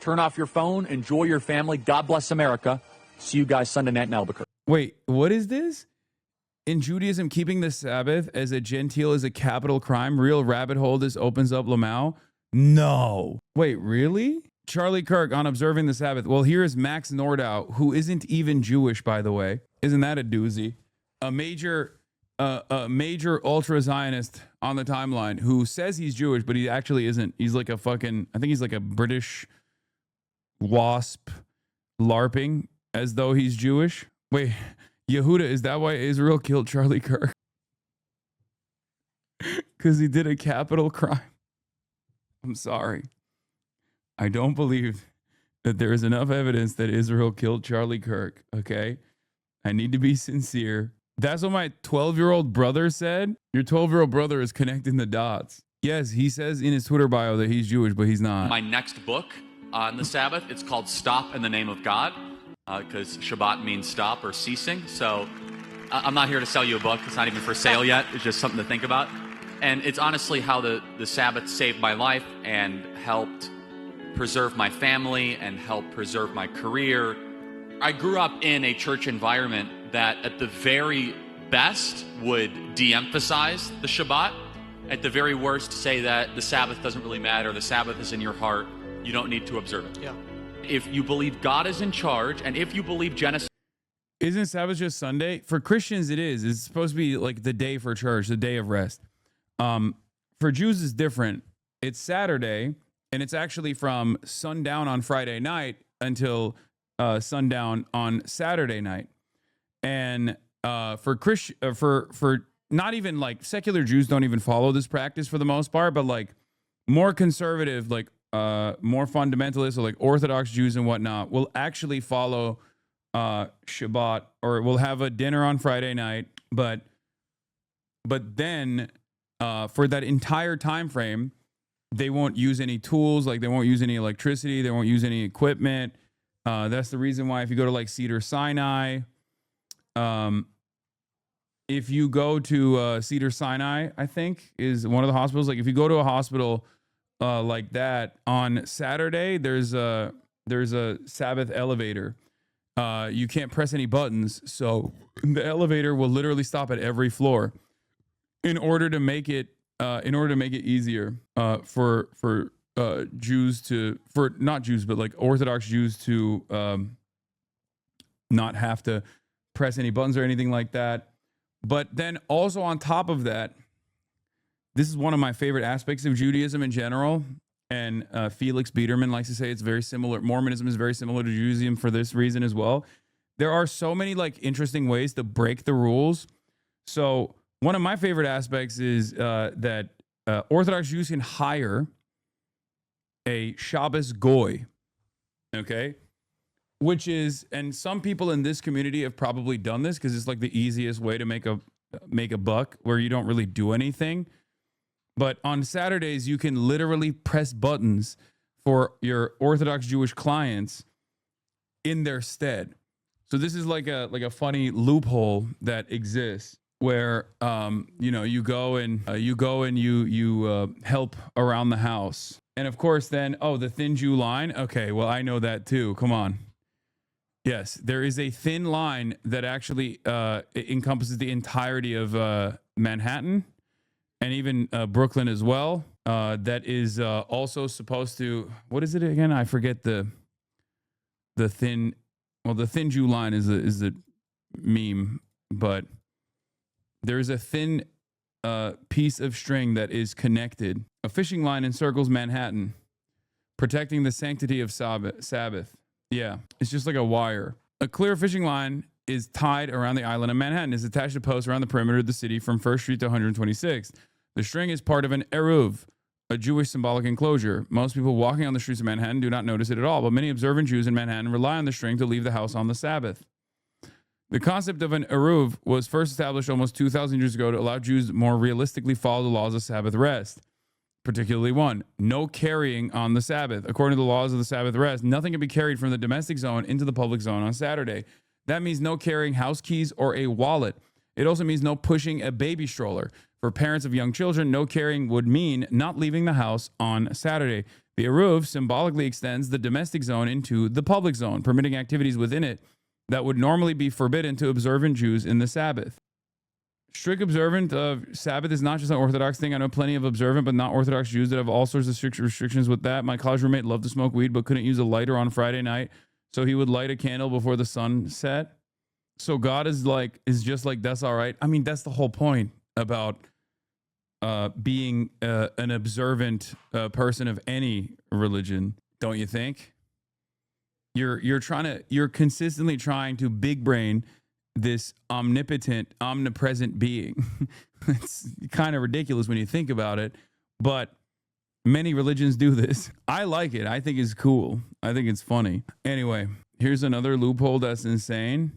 Turn off your phone. Enjoy your family. God bless America. See you guys Sunday night in Albuquerque. Wait, what is this? In Judaism, keeping the Sabbath as a Gentile is a capital crime. Real rabbit hole this opens up Lamau. No. Wait, really? Charlie Kirk on observing the Sabbath. Well, here is Max Nordau, who isn't even Jewish, by the way. Isn't that a doozy? A major ultra-Zionist on the timeline who says he's Jewish, but he actually isn't. He's like I think he's like a British wasp LARPing as though he's Jewish. Wait, Yehuda, is that why Israel killed Charlie Kirk? Because he did a capital crime. I'm sorry. I don't believe that there is enough evidence that Israel killed Charlie Kirk, okay? I need to be sincere. That's what my 12-year-old brother said. Your 12-year-old brother is connecting the dots. Yes, he says in his Twitter bio that he's Jewish, but he's not. My next book on the Sabbath, it's called Stop in the Name of God, because Shabbat means stop or ceasing. So I'm not here to sell you a book. It's not even for sale yet. It's just something to think about. And it's honestly how the Sabbath saved my life and helped preserve my family and help preserve my career. I grew up in a church environment that at the very best would de-emphasize the Shabbat. At the very worst, say that the Sabbath doesn't really matter. The Sabbath is in your heart. You don't need to observe it. Yeah. If you believe God is in charge, and if you believe genocide... Isn't Sabbath just Sunday? For Christians, it is. It's supposed to be like the day for church, the day of rest. For Jews, it's different. It's Saturday, and it's actually from sundown on Friday night until sundown on Saturday night. And for not even like secular Jews don't even follow this practice for the most part, but like more conservative, like more fundamentalist or like Orthodox Jews and whatnot will actually follow Shabbat, or will have a dinner on Friday night, but then for that entire time frame, they won't use any tools, like they won't use any electricity, they won't use any equipment. That's the reason why if you go to like Cedar Sinai, if you go to Cedar Sinai, I think is one of the hospitals. Like if you go to a hospital like that on Saturday, there's a Sabbath elevator. You can't press any buttons, so the elevator will literally stop at every floor in order to make it easier for Jews to, for not Jews but like Orthodox Jews to not have to press any buttons or anything like that. But then also on top of that, this is one of my favorite aspects of Judaism in general. And Felix Biederman likes to say it's very similar. Mormonism is very similar to Judaism for this reason as well. There are so many like interesting ways to break the rules. So one of my favorite aspects is that Orthodox Jews can hire a Shabbos goy, okay? Which is, and some people in this community have probably done this because it's like the easiest way to make a buck where you don't really do anything. But on Saturdays, you can literally press buttons for your Orthodox Jewish clients in their stead. So this is like a funny loophole that exists where you go and you help around the house. And of course then, the thin Jew line. Okay, well, I know that too. Come on. Yes, there is a thin line that actually encompasses the entirety of Manhattan and even Brooklyn as well. That is also supposed to, what is it again? I forget the thin. Well, the thin Jew line is the meme, but there's a thin piece of string that is connected. A fishing line encircles Manhattan, protecting the sanctity of Sabbath. Yeah, it's just like a wire. A clear fishing line is tied around the island of Manhattan. It's attached to posts around the perimeter of the city from 1st Street to 126th. The string is part of an eruv, a Jewish symbolic enclosure. Most people walking on the streets of Manhattan do not notice it at all, but many observant Jews in Manhattan rely on the string to leave the house on the Sabbath. The concept of an eruv was first established almost 2,000 years ago to allow Jews to more realistically follow the laws of Sabbath rest, particularly one, no carrying on the Sabbath. According to the laws of the Sabbath rest, nothing can be carried from the domestic zone into the public zone on Saturday. That means no carrying house keys or a wallet. It also means no pushing a baby stroller. For parents of young children, no carrying would mean not leaving the house on Saturday. The eruv symbolically extends the domestic zone into the public zone, permitting activities within it that would normally be forbidden to observant Jews in the Sabbath. Strict observant of Sabbath is not just an Orthodox thing. I know plenty of observant but not Orthodox Jews that have all sorts of strict restrictions with that. My college roommate loved to smoke weed but couldn't use a lighter on Friday night, so he would light a candle before the sun set. So God is just like, that's all right. I mean, that's the whole point about being an observant person of any religion, don't you think? You're consistently trying to big brain this omnipotent, omnipresent being. It's kind of ridiculous when you think about it, but many religions do this. I like it. I think it's cool. I think it's funny. Anyway, here's another loophole that's insane.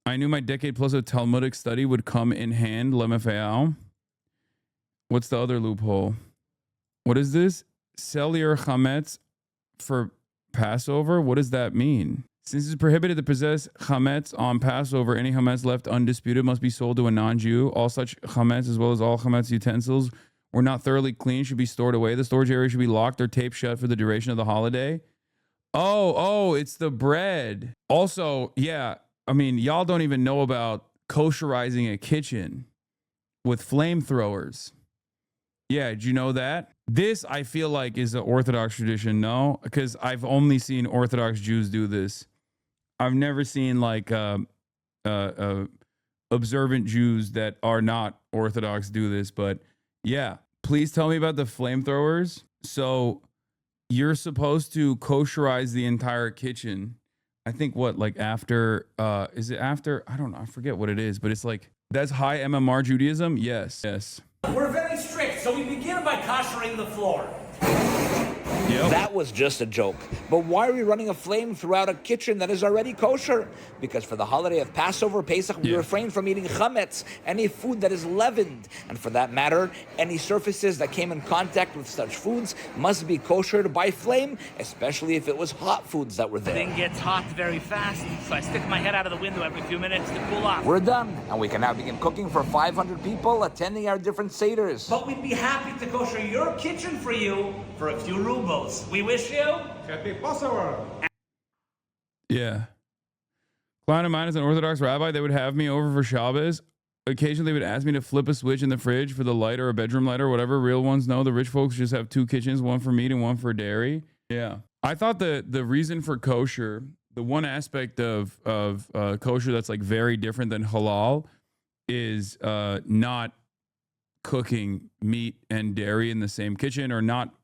I knew my decade plus of Talmudic study would come in hand. Lemefeal. What's the other loophole? What is this? Sell your chametz for Passover? What does that mean? Since it's prohibited to possess chametz on Passover, any chametz left undisputed must be sold to a non-Jew. All such chametz, as well as all chametz utensils, were not thoroughly clean, should be stored away. The storage area should be locked or taped shut for the duration of the holiday. Oh, it's the bread. Also, yeah, I mean, y'all don't even know about kosherizing a kitchen with flamethrowers. Yeah, did you know that? This, I feel like, is an Orthodox tradition, no? Because I've only seen Orthodox Jews do this. I've never seen, like, observant Jews that are not Orthodox do this. But, yeah, please tell me about the flamethrowers. So, you're supposed to kosherize the entire kitchen. I think after, is it after? I don't know. I forget what it is. But it's like, that's high MMR Judaism? Yes. We're very strict, so we begin by koshering the floor. Yep. That was just a joke. But why are we running a flame throughout a kitchen that is already kosher? Because for the holiday of Passover, Pesach, we refrain from eating chametz, any food that is leavened. And for that matter, any surfaces that came in contact with such foods must be koshered by flame, especially if it was hot foods that were there. The thing gets hot very fast, so I stick my head out of the window every few minutes to cool off. We're done, and we can now begin cooking for 500 people attending our different seders. But we'd be happy to kosher your kitchen for you for a few rubles. We wish you happy Passover. Yeah. Client of mine is an Orthodox rabbi. They would have me over for Shabbos. Occasionally, they would ask me to flip a switch in the fridge for the light or a bedroom light or whatever. Real ones know the rich folks just have two kitchens, one for meat and one for dairy. Yeah. I thought the reason for kosher, the one aspect of kosher that's like very different than halal is not cooking meat and dairy in the same kitchen, or not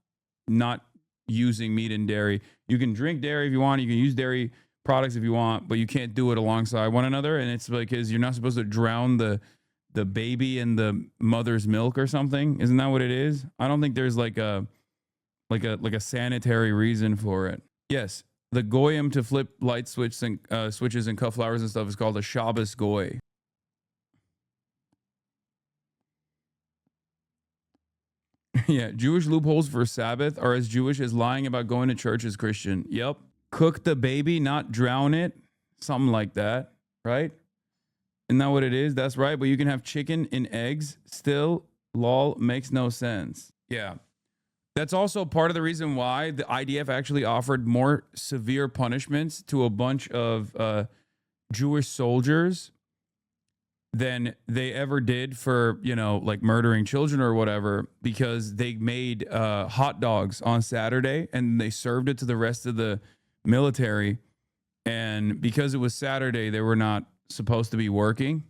using meat and dairy. You can drink dairy if you want. You can use dairy products if you want, but you can't do it alongside one another. And it's because you're not supposed to drown the baby in the mother's milk or something. Isn't that what it is? I don't think there's like a sanitary reason for it. Yes, the goyim to flip light switches and cut flowers and stuff is called a Shabbos goy. Yeah, Jewish loopholes for Sabbath are as Jewish as lying about going to church as Christian. Yep. Cook the baby, not drown it. Something like that, right? Isn't that what it is? That's right. But you can have chicken and eggs still. Lol, makes no sense. Yeah. That's also part of the reason why the IDF actually offered more severe punishments to a bunch of Jewish soldiers than they ever did for, like murdering children or whatever, because they made hot dogs on Saturday and they served it to the rest of the military. And because it was Saturday, they were not supposed to be working.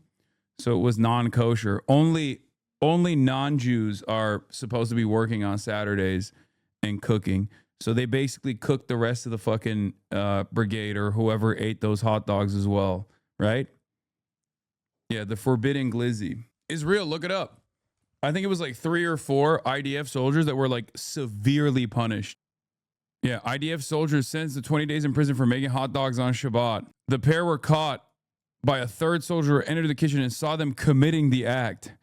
So it was non-kosher. Only non-Jews are supposed to be working on Saturdays and cooking. So they basically cooked the rest of the fucking brigade or whoever ate those hot dogs as well, right? Yeah, the forbidden glizzy is real. Look it up. I think it was like 3 or 4 IDF soldiers that were like severely punished. Yeah, IDF soldiers sentenced to 20 days in prison for making hot dogs on Shabbat. The pair were caught by a third soldier who entered the kitchen and saw them committing the act.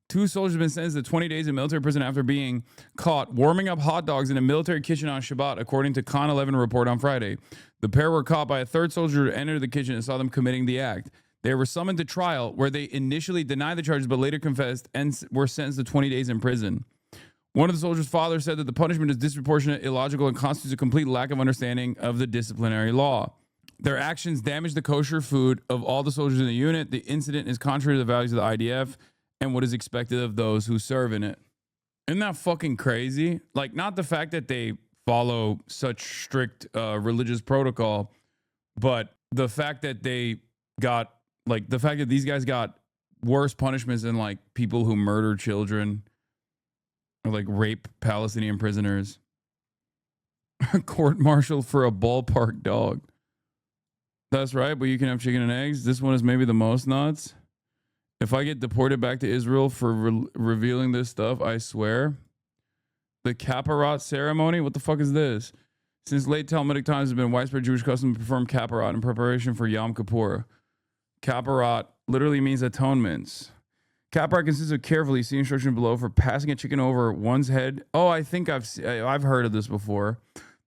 2 soldiers have been sentenced to 20 days in military prison after being caught warming up hot dogs in a military kitchen on Shabbat, according to Con 11 report on Friday. The pair were caught by a third soldier who entered the kitchen and saw them committing the act. They were summoned to trial, where they initially denied the charges but later confessed and were sentenced to 20 days in prison. One of the soldiers' father said that the punishment is disproportionate, illogical, and constitutes a complete lack of understanding of the disciplinary law. Their actions damage the kosher food of all the soldiers in the unit. The incident is contrary to the values of the IDF and what is expected of those who serve in it. Isn't that fucking crazy? Like, not the fact that they follow such strict religious protocol, but the fact that they got, like, the fact that these guys got worse punishments than, like, people who murder children or, like, rape Palestinian prisoners. Court-martial for a ballpark dog. That's right, but you can have chicken and eggs. This one is maybe the most nuts. If I get deported back to Israel for revealing this stuff, I swear. The Kapparat ceremony? What the fuck is this? Since late Talmudic times, has been widespread Jewish custom to perform Kapparat in preparation for Yom Kippur. Kapparat literally means atonements. Kapparat consists of carefully, see instruction below, for passing a chicken over one's head. Oh, I think I've heard of this before.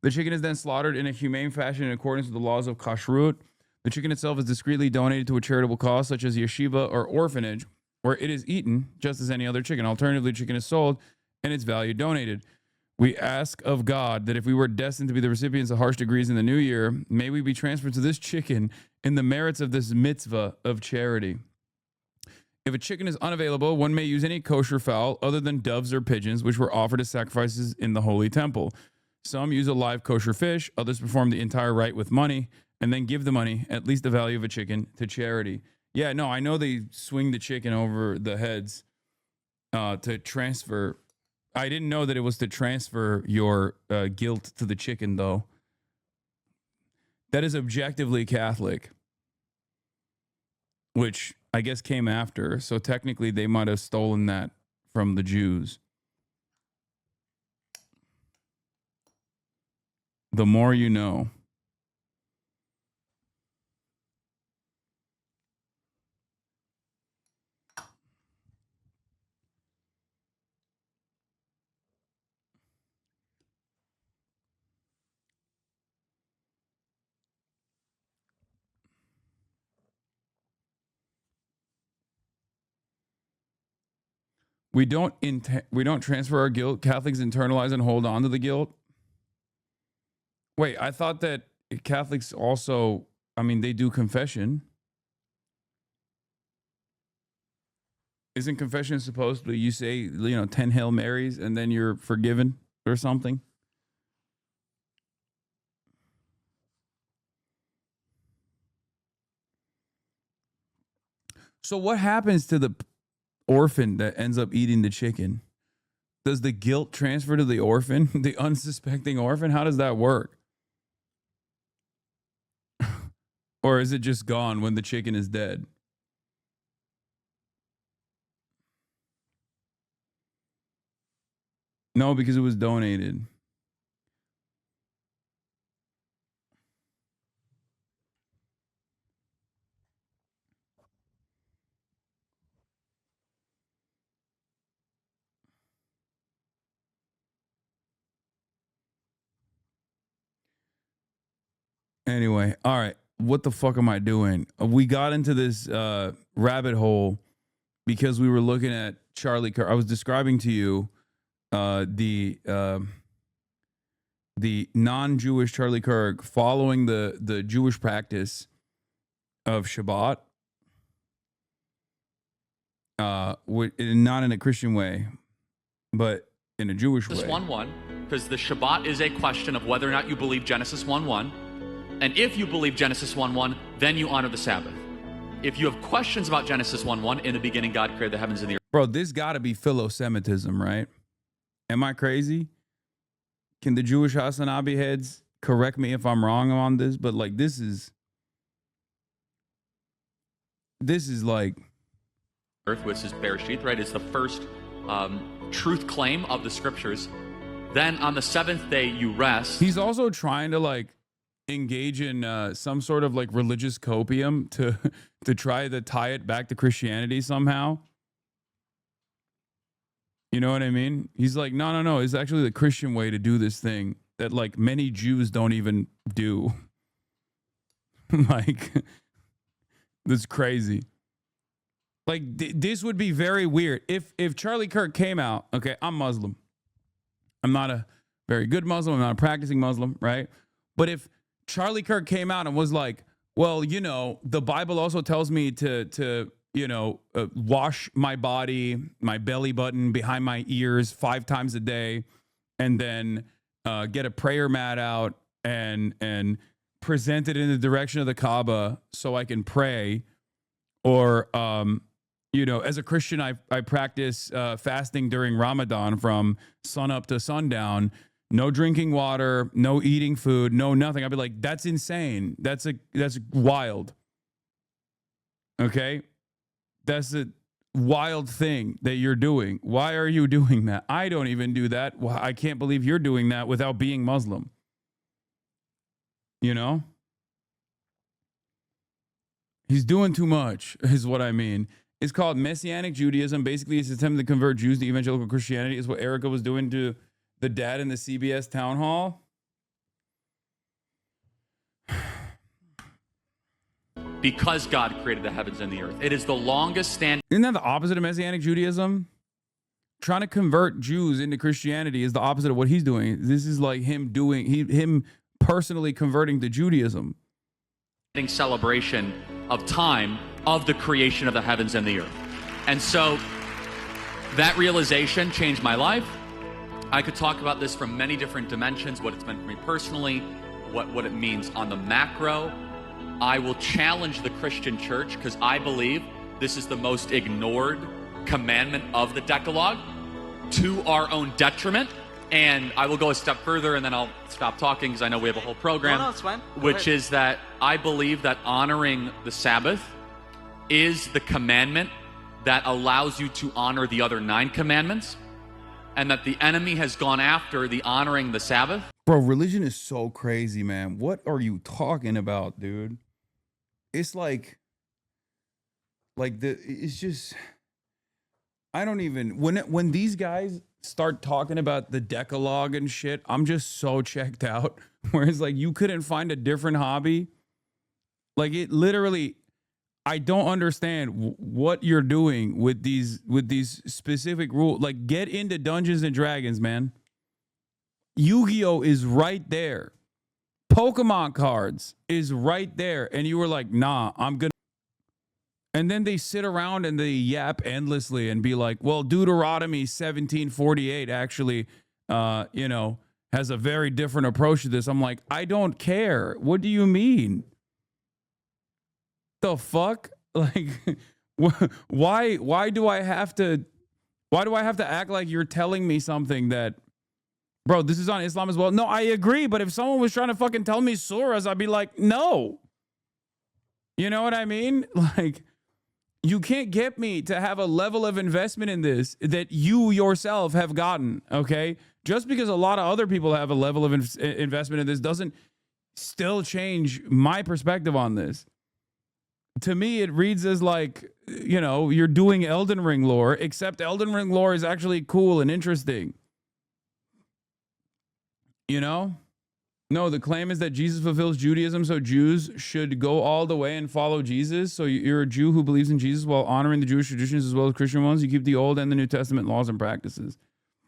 The chicken is then slaughtered in a humane fashion in accordance with the laws of kashrut. The chicken itself is discreetly donated to a charitable cause, such as yeshiva or orphanage, where it is eaten just as any other chicken. Alternatively, chicken is sold and its value donated. We ask of God that if we were destined to be the recipients of harsh degrees in the new year, may we be transferred to this chicken in the merits of this mitzvah of charity. If a chicken is unavailable, one may use any kosher fowl other than doves or pigeons, which were offered as sacrifices in the holy temple. Some use a live kosher fish, others perform the entire rite with money, and then give the money, at least the value of a chicken, to charity. Yeah, no, I know they swing the chicken over the heads to transfer. I didn't know that it was to transfer your guilt to the chicken, though. That is objectively Catholic, which I guess came after. So technically, they might have stolen that from the Jews. The more you know. We don't transfer our guilt. Catholics internalize and hold on to the guilt. Wait, I thought that Catholics also, I mean, they do confession. Isn't confession supposed to, you say, 10 Hail Marys and then you're forgiven or something? So what happens to the orphan that ends up eating the chicken. Does the guilt transfer to the orphan, the unsuspecting orphan? How does that work? Or is it just gone when the chicken is dead? No, because it was donated. Anyway, all right. What the fuck am I doing? We got into this rabbit hole because we were looking at Charlie Kirk. I was describing to you the non-Jewish Charlie Kirk following the Jewish practice of Shabbat, not in a Christian way, but in a Jewish way. Genesis 1:1, because the Shabbat is a question of whether or not you believe Genesis 1:1. And if you believe Genesis 1:1, then you honor the Sabbath. If you have questions about Genesis 1:1, in the beginning God created the heavens and the earth. Bro, this got to be philo-Semitism, right? Am I crazy? Can the Jewish HasanAbi heads correct me if I'm wrong on this? But like, this is like Earth, which is Bereshit, right? Is the first truth claim of the scriptures. Then on the seventh day you rest. He's also trying to like engage in some sort of like religious copium to try to tie it back to Christianity somehow. You know what I mean? He's like, no. It's actually the Christian way to do this thing that like many Jews don't even do. Like, that's crazy. Like, this would be very weird. If Charlie Kirk came out, okay, I'm Muslim. I'm not a very good Muslim. I'm not a practicing Muslim, right? But if Charlie Kirk came out and was like, well, you know, the Bible also tells me to wash my body, my belly button, behind my ears 5 times a day, and then get a prayer mat out and present it in the direction of the Kaaba so I can pray. Or, as a Christian, I practice fasting during Ramadan from sun up to sundown. No drinking water, no eating food, no nothing. I'd be like, that's insane. That's wild. Okay? That's a wild thing that you're doing. Why are you doing that? I don't even do that. Well, I can't believe you're doing that without being Muslim. You know? He's doing too much, is what I mean. It's called Messianic Judaism. Basically, it's an attempt to convert Jews to evangelical Christianity, is what Erika was doing to the dad in the CBS town hall. Because God created the heavens and the earth. It is the longest standing. Isn't that the opposite of Messianic Judaism? Trying to convert Jews into Christianity is the opposite of what he's doing. This is like him personally converting to Judaism. Celebration of time of the creation of the heavens and the earth. And so that realization changed my life. I could talk about this from many different dimensions, what it's meant for me personally, what it means on the macro. I will challenge the Christian church because I believe this is the most ignored commandment of the Decalogue to our own detriment. And I will go a step further and then I'll stop talking because I know we have a whole program. No, it's fine. Which is that I believe that honoring the Sabbath is the commandment that allows you to honor the other 9 commandments. And that the enemy has gone after the honoring the Sabbath. Bro, religion is so crazy, man. What are you talking about, dude? It's it's just, I don't even, when these guys start talking about the Decalogue and shit, I'm just so checked out. Whereas like you couldn't find a different hobby. Like it literally, I don't understand what you're doing with these specific rules. Like, get into Dungeons and Dragons, man. Yu-Gi-Oh is right there. Pokemon cards is right there. And you were like, nah, I'm gonna. And then they sit around and they yap endlessly and be like, well, Deuteronomy 17:48 actually, has a very different approach to this. I'm like, I don't care. What do you mean? The fuck? Like, Why do I have to act like you're telling me something that, bro, this is on Islam as well? No, I agree. But if someone was trying to fucking tell me surahs, I'd be like, no. You know what I mean? Like, you can't get me to have a level of investment in this that you yourself have gotten, okay? Just because a lot of other people have a level of investment in this doesn't still change my perspective on this. To me, it reads as like, you know, you're doing Elden Ring lore, except Elden Ring lore is actually cool and interesting. You know? No, the claim is that Jesus fulfills Judaism, so Jews should go all the way and follow Jesus. So you're a Jew who believes in Jesus while honoring the Jewish traditions as well as Christian ones. You keep the Old and the New Testament laws and practices.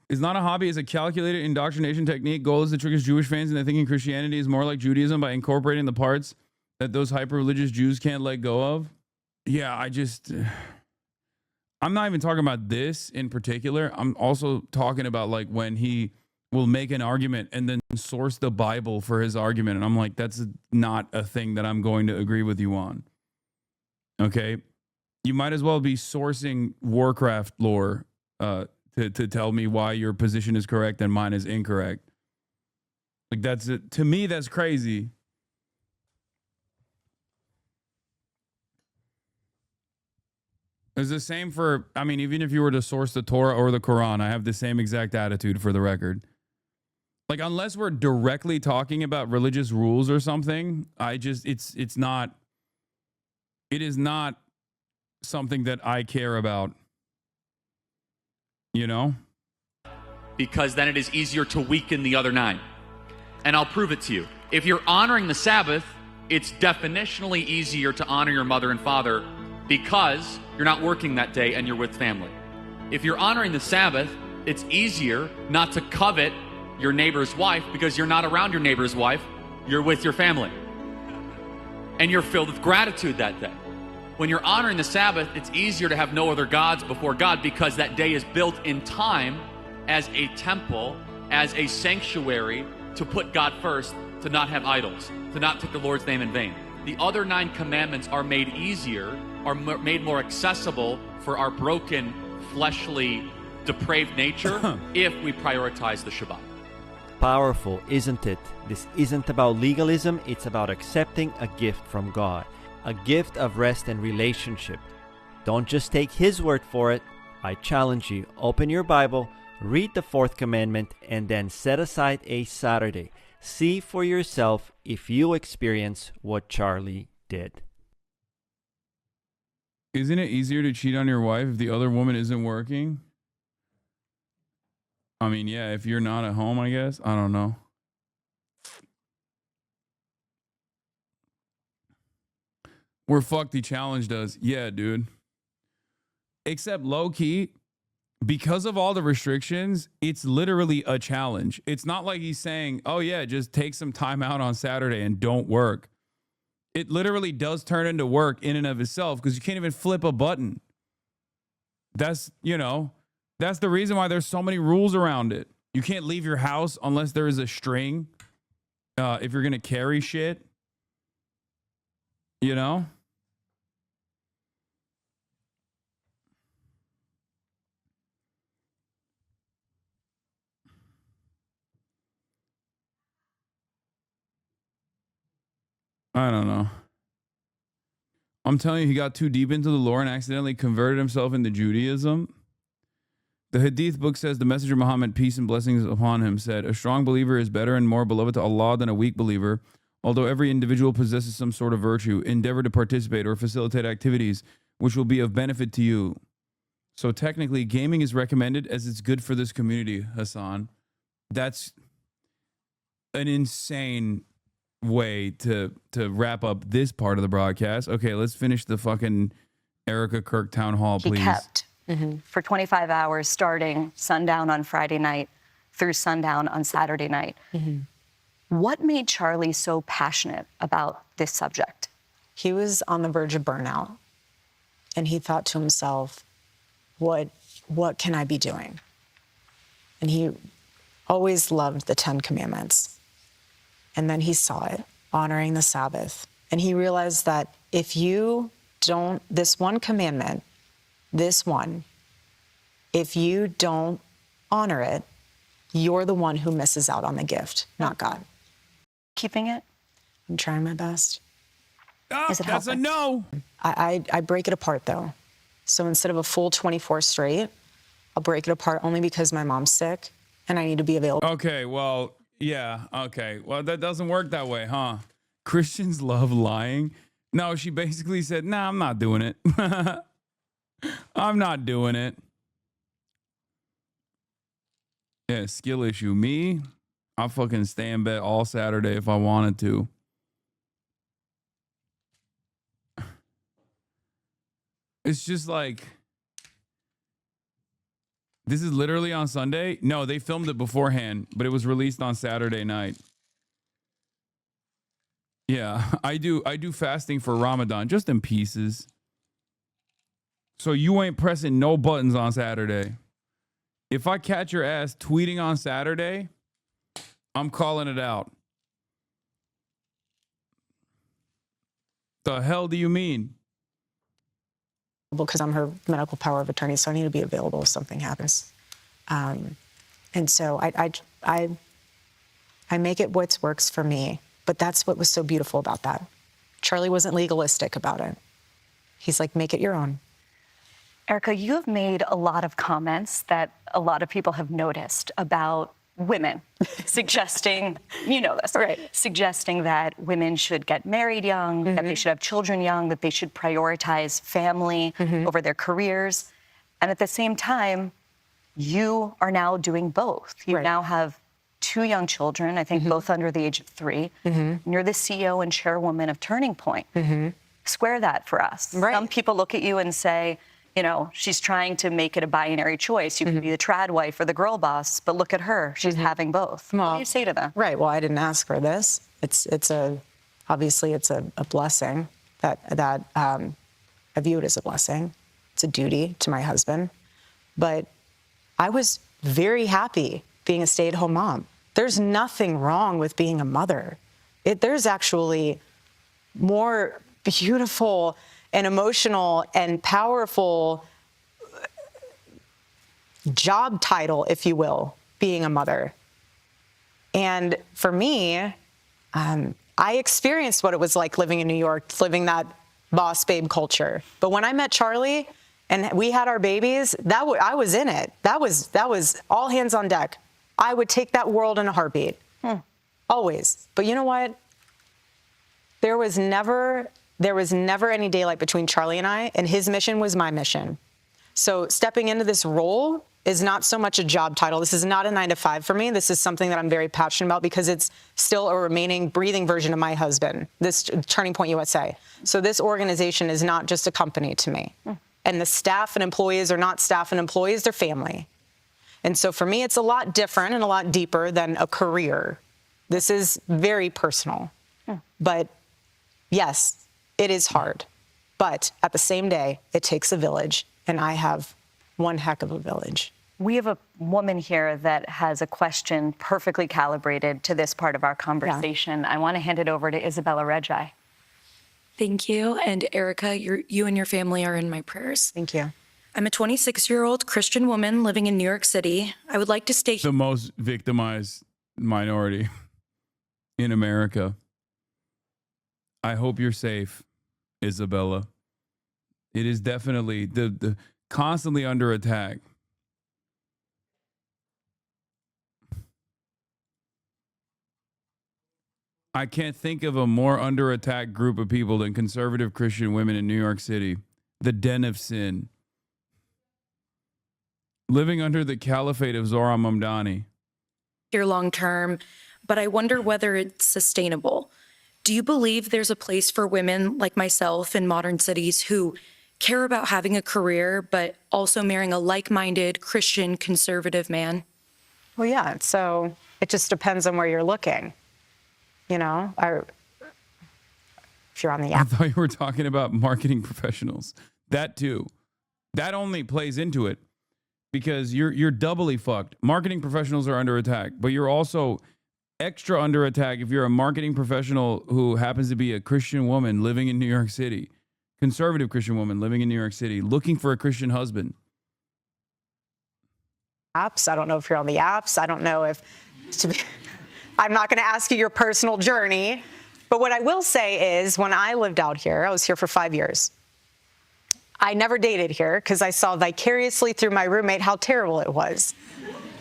It's not a hobby, it's a calculated indoctrination technique. Goal is to trick Jewish fans into thinking Christianity is more like Judaism by incorporating the parts that those hyper-religious Jews can't let go of. Yeah, I'm not even talking about this in particular. I'm also talking about like when he will make an argument and then source the Bible for his argument. And I'm like, that's not a thing that I'm going to agree with you on. Okay? You might as well be sourcing Warcraft lore to tell me why your position is correct and mine is incorrect. Like, that's it. To me, that's crazy. It's the same for, I mean, even if you were to source the Torah or the Quran, I have the same exact attitude for the record. Like, unless we're directly talking about religious rules or something, it is not something that I care about. You know? Because then it is easier to weaken the other 9. And I'll prove it to you. If you're honoring the Sabbath, it's definitionally easier to honor your mother and father because you're not working that day and you're with family. If you're honoring the Sabbath, it's easier not to covet your neighbor's wife because you're not around your neighbor's wife, you're with your family. And you're filled with gratitude that day. When you're honoring the Sabbath, it's easier to have no other gods before God because that day is built in time as a temple, as a sanctuary to put God first, to not have idols, to not take the Lord's name in vain. The other 9 commandments are made easier, are made more accessible for our broken, fleshly, depraved nature if we prioritize the Shabbat. Powerful, isn't it? This isn't about legalism, it's about accepting a gift from God, a gift of rest and relationship. Don't just take His word for it. I challenge you, open your Bible, read the 4th commandment, and then set aside a Saturday. See for yourself if you experience what Charlie did. Isn't it easier to cheat on your wife if the other woman isn't working? I mean, yeah, if you're not at home, I guess. I don't know. We're fucked, he challenged us. Yeah, dude. Except low-key, because of all the restrictions, it's literally a challenge. It's not like he's saying, oh, yeah, just take some time out on Saturday and don't work. It literally does turn into work in and of itself because you can't even flip a button. That's, you know, that's the reason why there's so many rules around it. You can't leave your house unless there is a string if you're going to carry shit. You know? I don't know. I'm telling you, he got too deep into the lore and accidentally converted himself into Judaism. The Hadith book says the messenger Muhammad, peace and blessings upon him, said, a strong believer is better and more beloved to Allah than a weak believer. Although every individual possesses some sort of virtue, endeavor to participate or facilitate activities which will be of benefit to you. So technically, gaming is recommended as it's good for this community, Hasan. That's an insane way to wrap up this part of the broadcast. Okay, let's finish the fucking Erika Kirk town hall, please. He kept for 25 hours, starting sundown on Friday night through sundown on Saturday night. What made Charlie so passionate about this subject? He was on the verge of burnout, and he thought to himself, what can I be doing? And he always loved the 10 Commandments. And then he saw it, honoring the Sabbath. And he realized that if you don't, this one commandment, this one, if you don't honor it, you're the one who misses out on the gift, not God. Keeping it? I'm trying my best. Oh, Is it that's helping? a no. I break it apart though. So instead of a full 24 straight, I'll break it apart only because my mom's sick and I need to be available. Okay, well, yeah, okay. Well, that doesn't work that way, huh? Christians love lying. No, she basically said, nah, I'm not doing it. I'm not doing it. Yeah, skill issue. Me, I'll fucking stay in bed all Saturday if I wanted to. It's just like, this is literally on Sunday. No, they filmed it beforehand, but it was released on Saturday night. Yeah, I do fasting for Ramadan, just in pieces. So you ain't pressing no buttons on Saturday. If I catch your ass tweeting on Saturday, I'm calling it out. The hell do you mean? Because I'm her medical power of attorney, so I need to be available if something happens. And so I make it what works for me. But that's what was so beautiful about that. Charlie wasn't legalistic about it. He's like, make it your own. Erika, you have made a lot of comments that a lot of people have noticed about women, suggesting, you know this, right? Suggesting that women should get married young, that they should have children young, that they should prioritize family over their careers. And at the same time, you are now doing both. You now have 2 young children, I think both under the age of 3. And you're the CEO and chairwoman of Turning Point. Square that for us. Some people look at you and say, you know, she's trying to make it a binary choice. You can be the trad wife or the girl boss, but look at her. She's having both. What do you say to them? Right. Well, I didn't ask for this. Obviously it's a blessing that I view it as a blessing. It's a duty to my husband. But I was very happy being a stay-at-home mom. There's nothing wrong with being a mother. There's actually more beautiful and emotional and powerful job title, if you will, being a mother. And for me, I experienced what it was like living in New York, living that boss babe culture. But when I met Charlie and we had our babies, I was in it. That was all hands on deck. I would take that world in a heartbeat, always. But you know what? There was never any daylight between Charlie and I, and his mission was my mission. So stepping into this role is not so much a job title. This is not a 9-to-5 for me. This is something that I'm very passionate about because it's still a remaining breathing version of my husband, this Turning Point USA. So this organization is not just a company to me. And the staff and employees are not staff and employees, they're family. And so for me, it's a lot different and a lot deeper than a career. This is very personal. But yes, it is hard. But at the same day, it takes a village, and I have one heck of a village. We have a woman here that has a question perfectly calibrated to this part of our conversation. I want to hand it over to Isabella Reggi. Thank you. And Erika, you and your family are in my prayers. Thank you. I'm a 26-year-old Christian woman living in New York City. I would like to stay The most victimized minority in America. I hope you're safe, Isabella. It is definitely the constantly under attack. I can't think of a more under attack group of people than conservative Christian women in New York City. The den of sin. Living under the caliphate of Zohran Mamdani. here long term, but I wonder whether it's sustainable. Do you believe there's a place for women like myself in modern cities who care about having a career, but also marrying a like-minded Christian conservative man? Well, yeah. So it just depends on where you're looking. You know, if you're on the I app. thought you were talking about marketing professionals. That too. That only plays into it because you're doubly fucked. Marketing professionals are under attack, but you're also extra under attack if you're a marketing professional who happens to be a Christian woman living in New York City. conservative Christian woman living in New York City, looking for a Christian husband. Apps. I don't know if you're on the apps. I don't know if, I'm not going to ask you your personal journey. But what I will say is when I lived out here, I was here for 5 years. I never dated here because I saw vicariously through my roommate how terrible it was.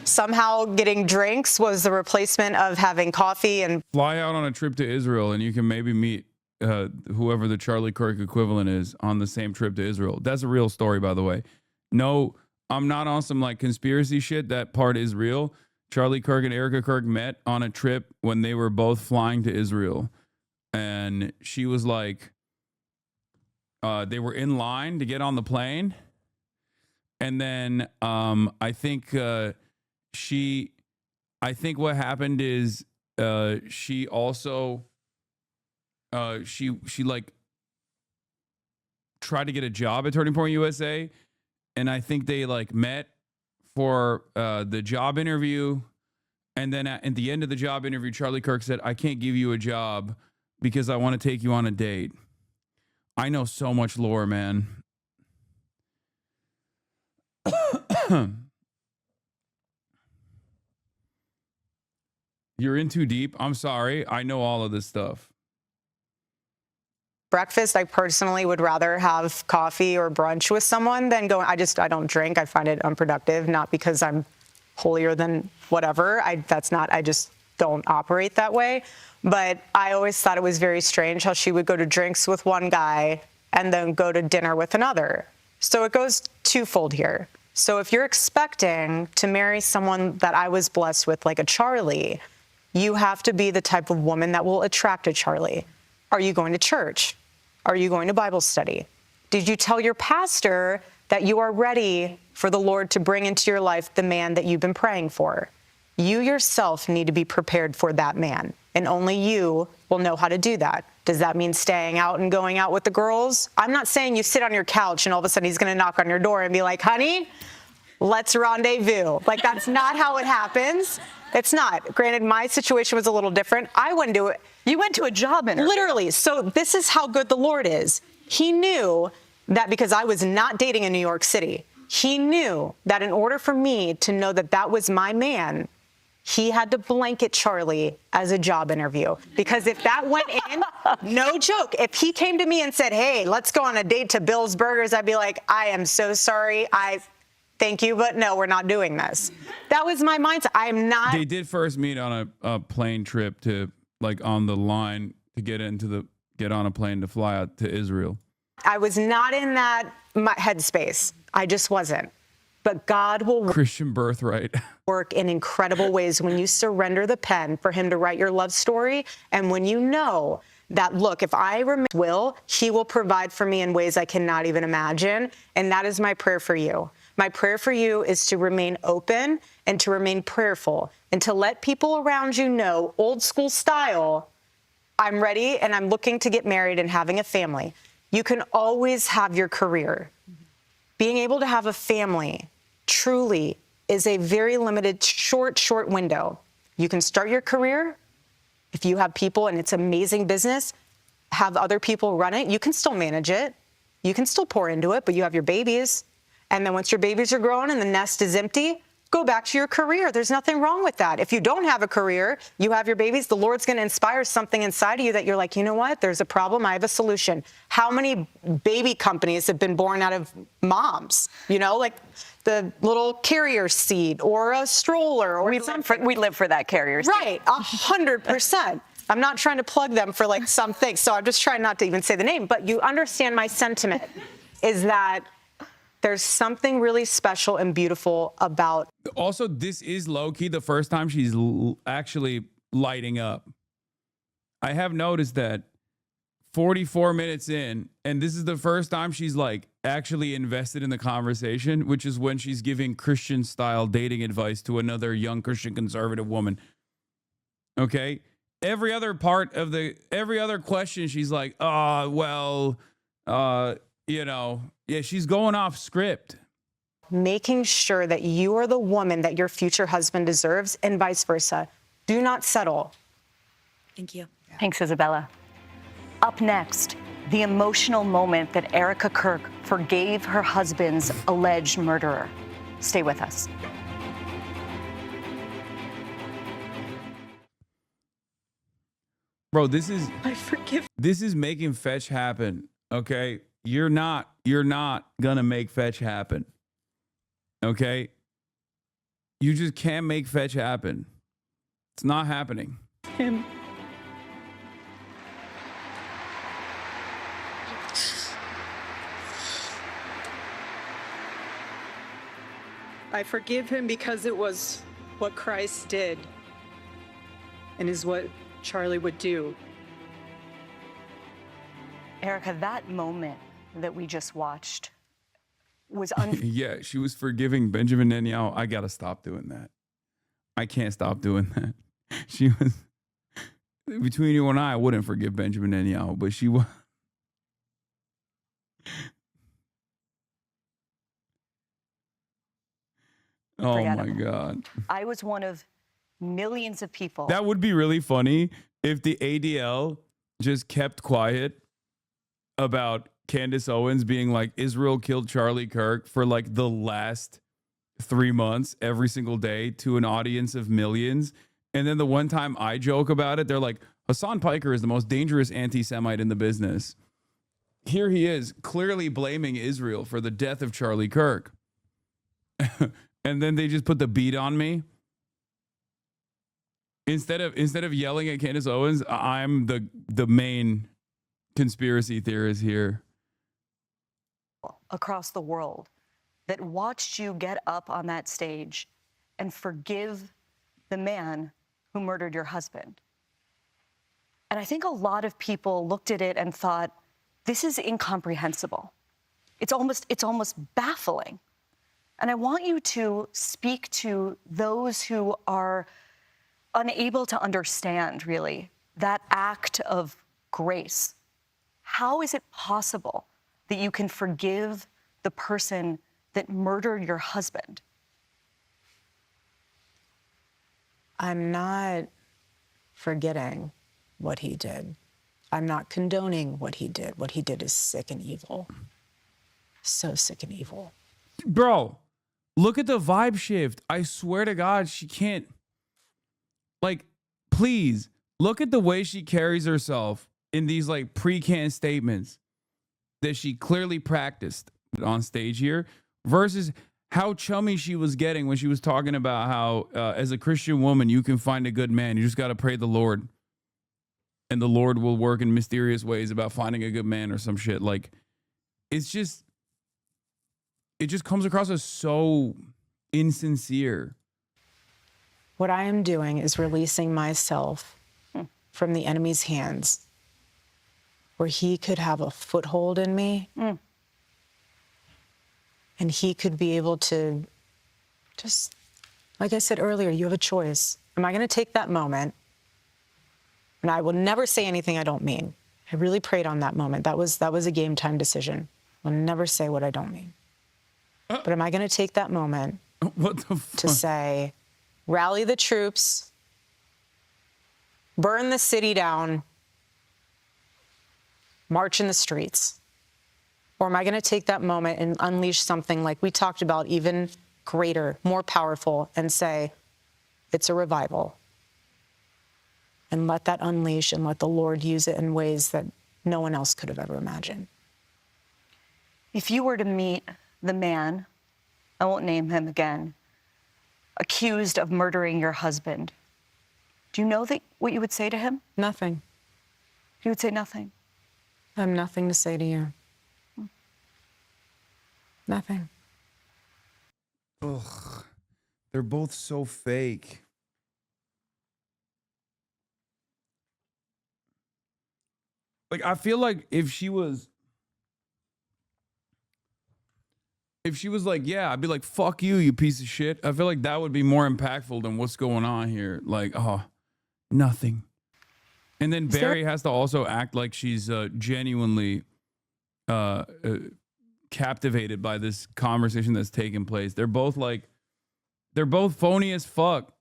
Somehow getting drinks was the replacement of having coffee and fly out on a trip to Israel and you can maybe meet whoever the Charlie Kirk equivalent is on the same trip to Israel. That's a real story, by the way. No, I'm not on some like conspiracy shit. That part is real. Charlie Kirk and Erika Kirk met on a trip when they were both flying to Israel. And she was like, they were in line to get on the plane. And then I think what happened is she also, she like tried to get a job at Turning Point USA. And I think they like met for the job interview. And then at the end of the job interview, Charlie Kirk said, I can't give you a job because I want to take you on a date. I know so much lore, man. You're in too deep. I'm sorry. I know all of this stuff. breakfast. I personally would rather have coffee or brunch with someone than go. I don't drink. I find it unproductive, not because I'm holier than whatever. I just don't operate that way. But I always thought it was very strange how she would go to drinks with one guy and then go to dinner with another. So it goes twofold here. So if you're expecting to marry someone that I was blessed with, like a Charlie, you have to be the type of woman that will attract a Charlie. Are you going to church? Are you going to Bible study? Did you tell your pastor that you are ready for the Lord to bring into your life the man that you've been praying for? You yourself need to be prepared for that man, and only you will know how to do that. Does that mean staying out and going out with the girls? I'm not saying you sit on your couch and all of a sudden he's going to knock on your door and be like, honey, let's rendezvous. Like, that's not how it happens. It's not. Granted, my situation was a little different. I wouldn't do it. You went to a job interview. Literally. So this is how good the Lord is. He knew that because I was not dating in New York City, he knew that in order for me to know that that was my man, he had to blanket Charlie as a job interview. Because if that went in, no joke, if he came to me and said, hey, let's go on a date to Bill's Burgers, I'd be like, I am so sorry. Thank you, but no, we're not doing this. That was my mindset. I am not. They did first meet on a plane trip to, like, on the line to get on a plane to fly out to Israel. I was not in that headspace. I just wasn't. But God will Christian birthright. Work in incredible ways when you surrender the pen for him to write your love story. And when you know that, look, if I will, he will provide for me in ways I cannot even imagine. And that is my prayer for you. My prayer for you is to remain open and to remain prayerful and to let people around you know, old school style, I'm ready and I'm looking to get married and having a family. You can always have your career. Being able to have a family truly is a very limited, short window. You can start your career. If you have people and it's amazing business, have other people run it. You can still manage it. You can still pour into it, but you have your babies. And then once your babies are grown and the nest is empty, go back to your career. There's nothing wrong with that. If you don't have a career, you have your babies, the Lord's going to inspire something inside of you that you're like, you know what? There's a problem. I have a solution. How many baby companies have been born out of moms? You know, like the little carrier seat or a stroller or something. We live for that carrier seat. Right, 100%. I'm not trying to plug them for like something, so I'm just trying not to even say the name. But you understand my sentiment is that there's something really special and beautiful about. Also, this is low-key the first time she's actually lighting up. I have noticed that 44 minutes in, and this is the first time she's like actually invested in the conversation, which is when she's giving Christian-style dating advice to another young Christian conservative woman. Okay? Every other question, she's like, you know, yeah, she's going off script. Making sure that you are the woman that your future husband deserves and vice versa. Do not settle. Thank you. Thanks, Isabella. Up next, the emotional moment that Erika Kirk forgave her husband's alleged murderer. Stay with us. Bro, this is I forgive. This is making fetch happen. Okay? You're not gonna make fetch happen. Okay? You just can't make fetch happen. It's not happening. Him. I forgive him because it was what Christ did and is what Charlie would do. Erika, that moment that we just watched was Yeah, she was forgiving Benjamin Netanyahu. I gotta stop doing that. I can't stop doing that. She was between you and I wouldn't forgive Benjamin Netanyahu, but she was. Oh my God. I was one of millions of people. That would be really funny if the ADL just kept quiet about Candace Owens being like, Israel killed Charlie Kirk for like the last 3 months every single day to an audience of millions. And then the one time I joke about it, they're like, Hasan Piker is the most dangerous anti-Semite in the business. Here he is clearly blaming Israel for the death of Charlie Kirk. And then they just put the beat on me. Instead of yelling at Candace Owens, I'm the main conspiracy theorist here. Across the world that watched you get up on that stage and forgive the man who murdered your husband. And I think a lot of people looked at it and thought, this is incomprehensible. It's almost baffling. And I want you to speak to those who are unable to understand, really, that act of grace. How is it possible that you can forgive the person that murdered your husband? I'm not forgetting what he did. I'm not condoning what he did. What he did is sick and evil. So sick and evil. Bro, look at the vibe shift. I swear to God, she can't. Like, please, look at the way she carries herself in these like pre-canned statements that she clearly practiced on stage here versus how chummy she was getting when she was talking about how as a Christian woman, you can find a good man. You just got to pray the Lord and the Lord will work in mysterious ways about finding a good man or some shit. Like, it just comes across as so insincere. What I am doing is releasing myself from the enemy's hands where he could have a foothold in me and he could be able to just, like I said earlier, you have a choice. Am I going to take that moment? And I will never say anything I don't mean. I really prayed on that moment. That was a game time decision. I'll never say what I don't mean. But am I going to take that moment to say, rally the troops, burn the city down, march in the streets? Or am I going to take that moment and unleash something like we talked about, even greater, more powerful, and say, it's a revival? And let that unleash and let the Lord use it in ways that no one else could have ever imagined. If you were to meet the man, I won't name him again, accused of murdering your husband, do you know what you would say to him? Nothing. You would say nothing. I have nothing to say to you. Nothing. Ugh, they're both so fake. Like, I feel like if she was like, yeah, I'd be like, fuck you, you piece of shit. I feel like that would be more impactful than what's going on here. Like, oh, nothing. And then Barry has to also act like she's genuinely captivated by this conversation that's taking place. They're both phony as fuck. Is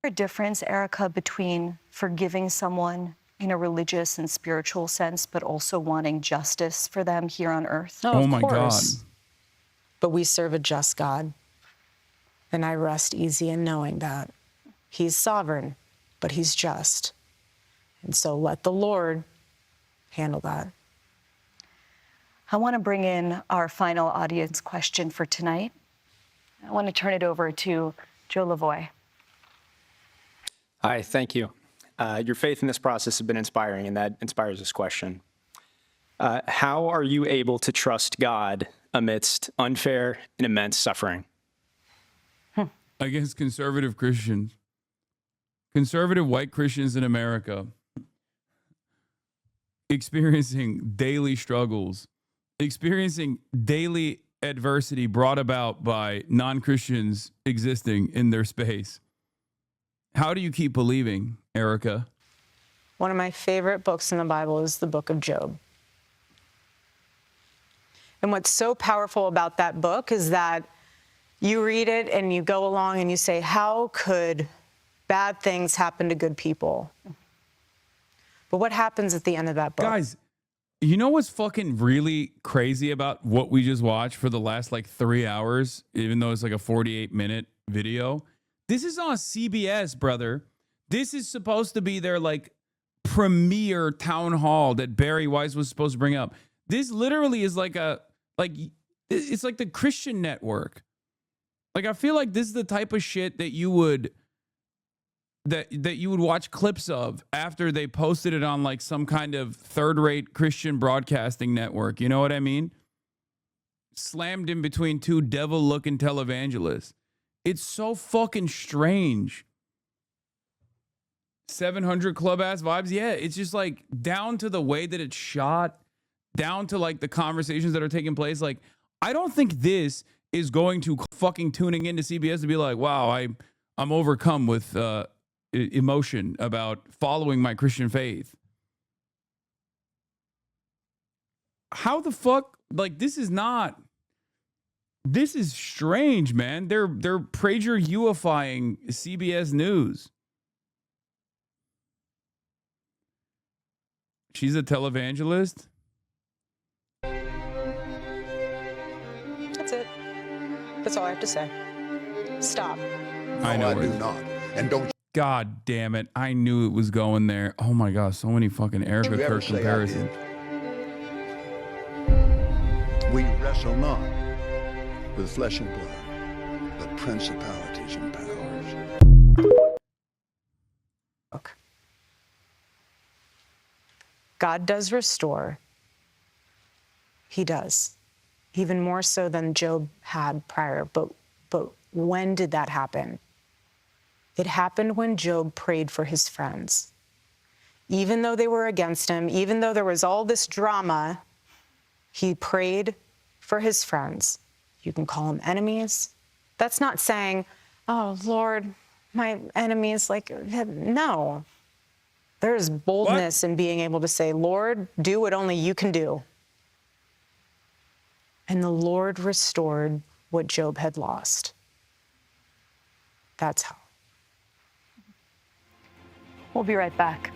there a difference, Erika, between forgiving someone in a religious and spiritual sense, but also wanting justice for them here on earth? No, Oh of my course. God. But we serve a just God. And I rest easy in knowing that he's sovereign, but he's just. And so let the Lord handle that. I want to bring in our final audience question for tonight. I want to turn it over to Joe Lavoie. Hi, thank you. Your faith in this process has been inspiring, and that inspires this question. How are you able to trust God amidst unfair and immense suffering? Against conservative Christians, conservative white Christians in America, experiencing daily struggles, experiencing daily adversity brought about by non-Christians existing in their space. How do you keep believing, Erika? One of my favorite books in the Bible is the book of Job. And what's so powerful about that book is that you read it and you go along and you say, how could bad things happen to good people? But what happens at the end of that book? Guys, you know what's fucking really crazy about what we just watched for the last like 3 hours, even though it's like a 48-minute video? This is on CBS, brother. This is supposed to be their like premier town hall that Barry Weiss was supposed to bring up. This literally is like it's like the Christian network. Like, I feel like this is the type of shit that you would watch clips of after they posted it on like some kind of third-rate Christian broadcasting network. You know what I mean? Slammed in between two devil-looking televangelists. It's so fucking strange. 700 Club ass vibes. Yeah, it's just like down to the way that it's shot, down to like the conversations that are taking place. Like, I don't think this is going to fucking tuning into CBS to be like, wow, I'm overcome with emotion about following my Christian faith. How the fuck? Like, this is strange, man. They're Prager-uifying CBS News. She's a televangelist. That's it. That's all I have to say. Stop. I know. I do not. And don't. God damn it. I knew it was going there. Oh my God. So many fucking Erika Kirk comparisons. We wrestle not with flesh and blood, but principalities and powers. God does restore. He does. Even more so than Job had prior. But when did that happen? It happened when Job prayed for his friends. Even though they were against him, even though there was all this drama, he prayed for his friends. You can call them enemies. That's not saying, oh, Lord, my enemies, like, no. There's boldness in being able to say, Lord, do what only you can do. And the Lord restored what Job had lost. That's how. We'll be right back.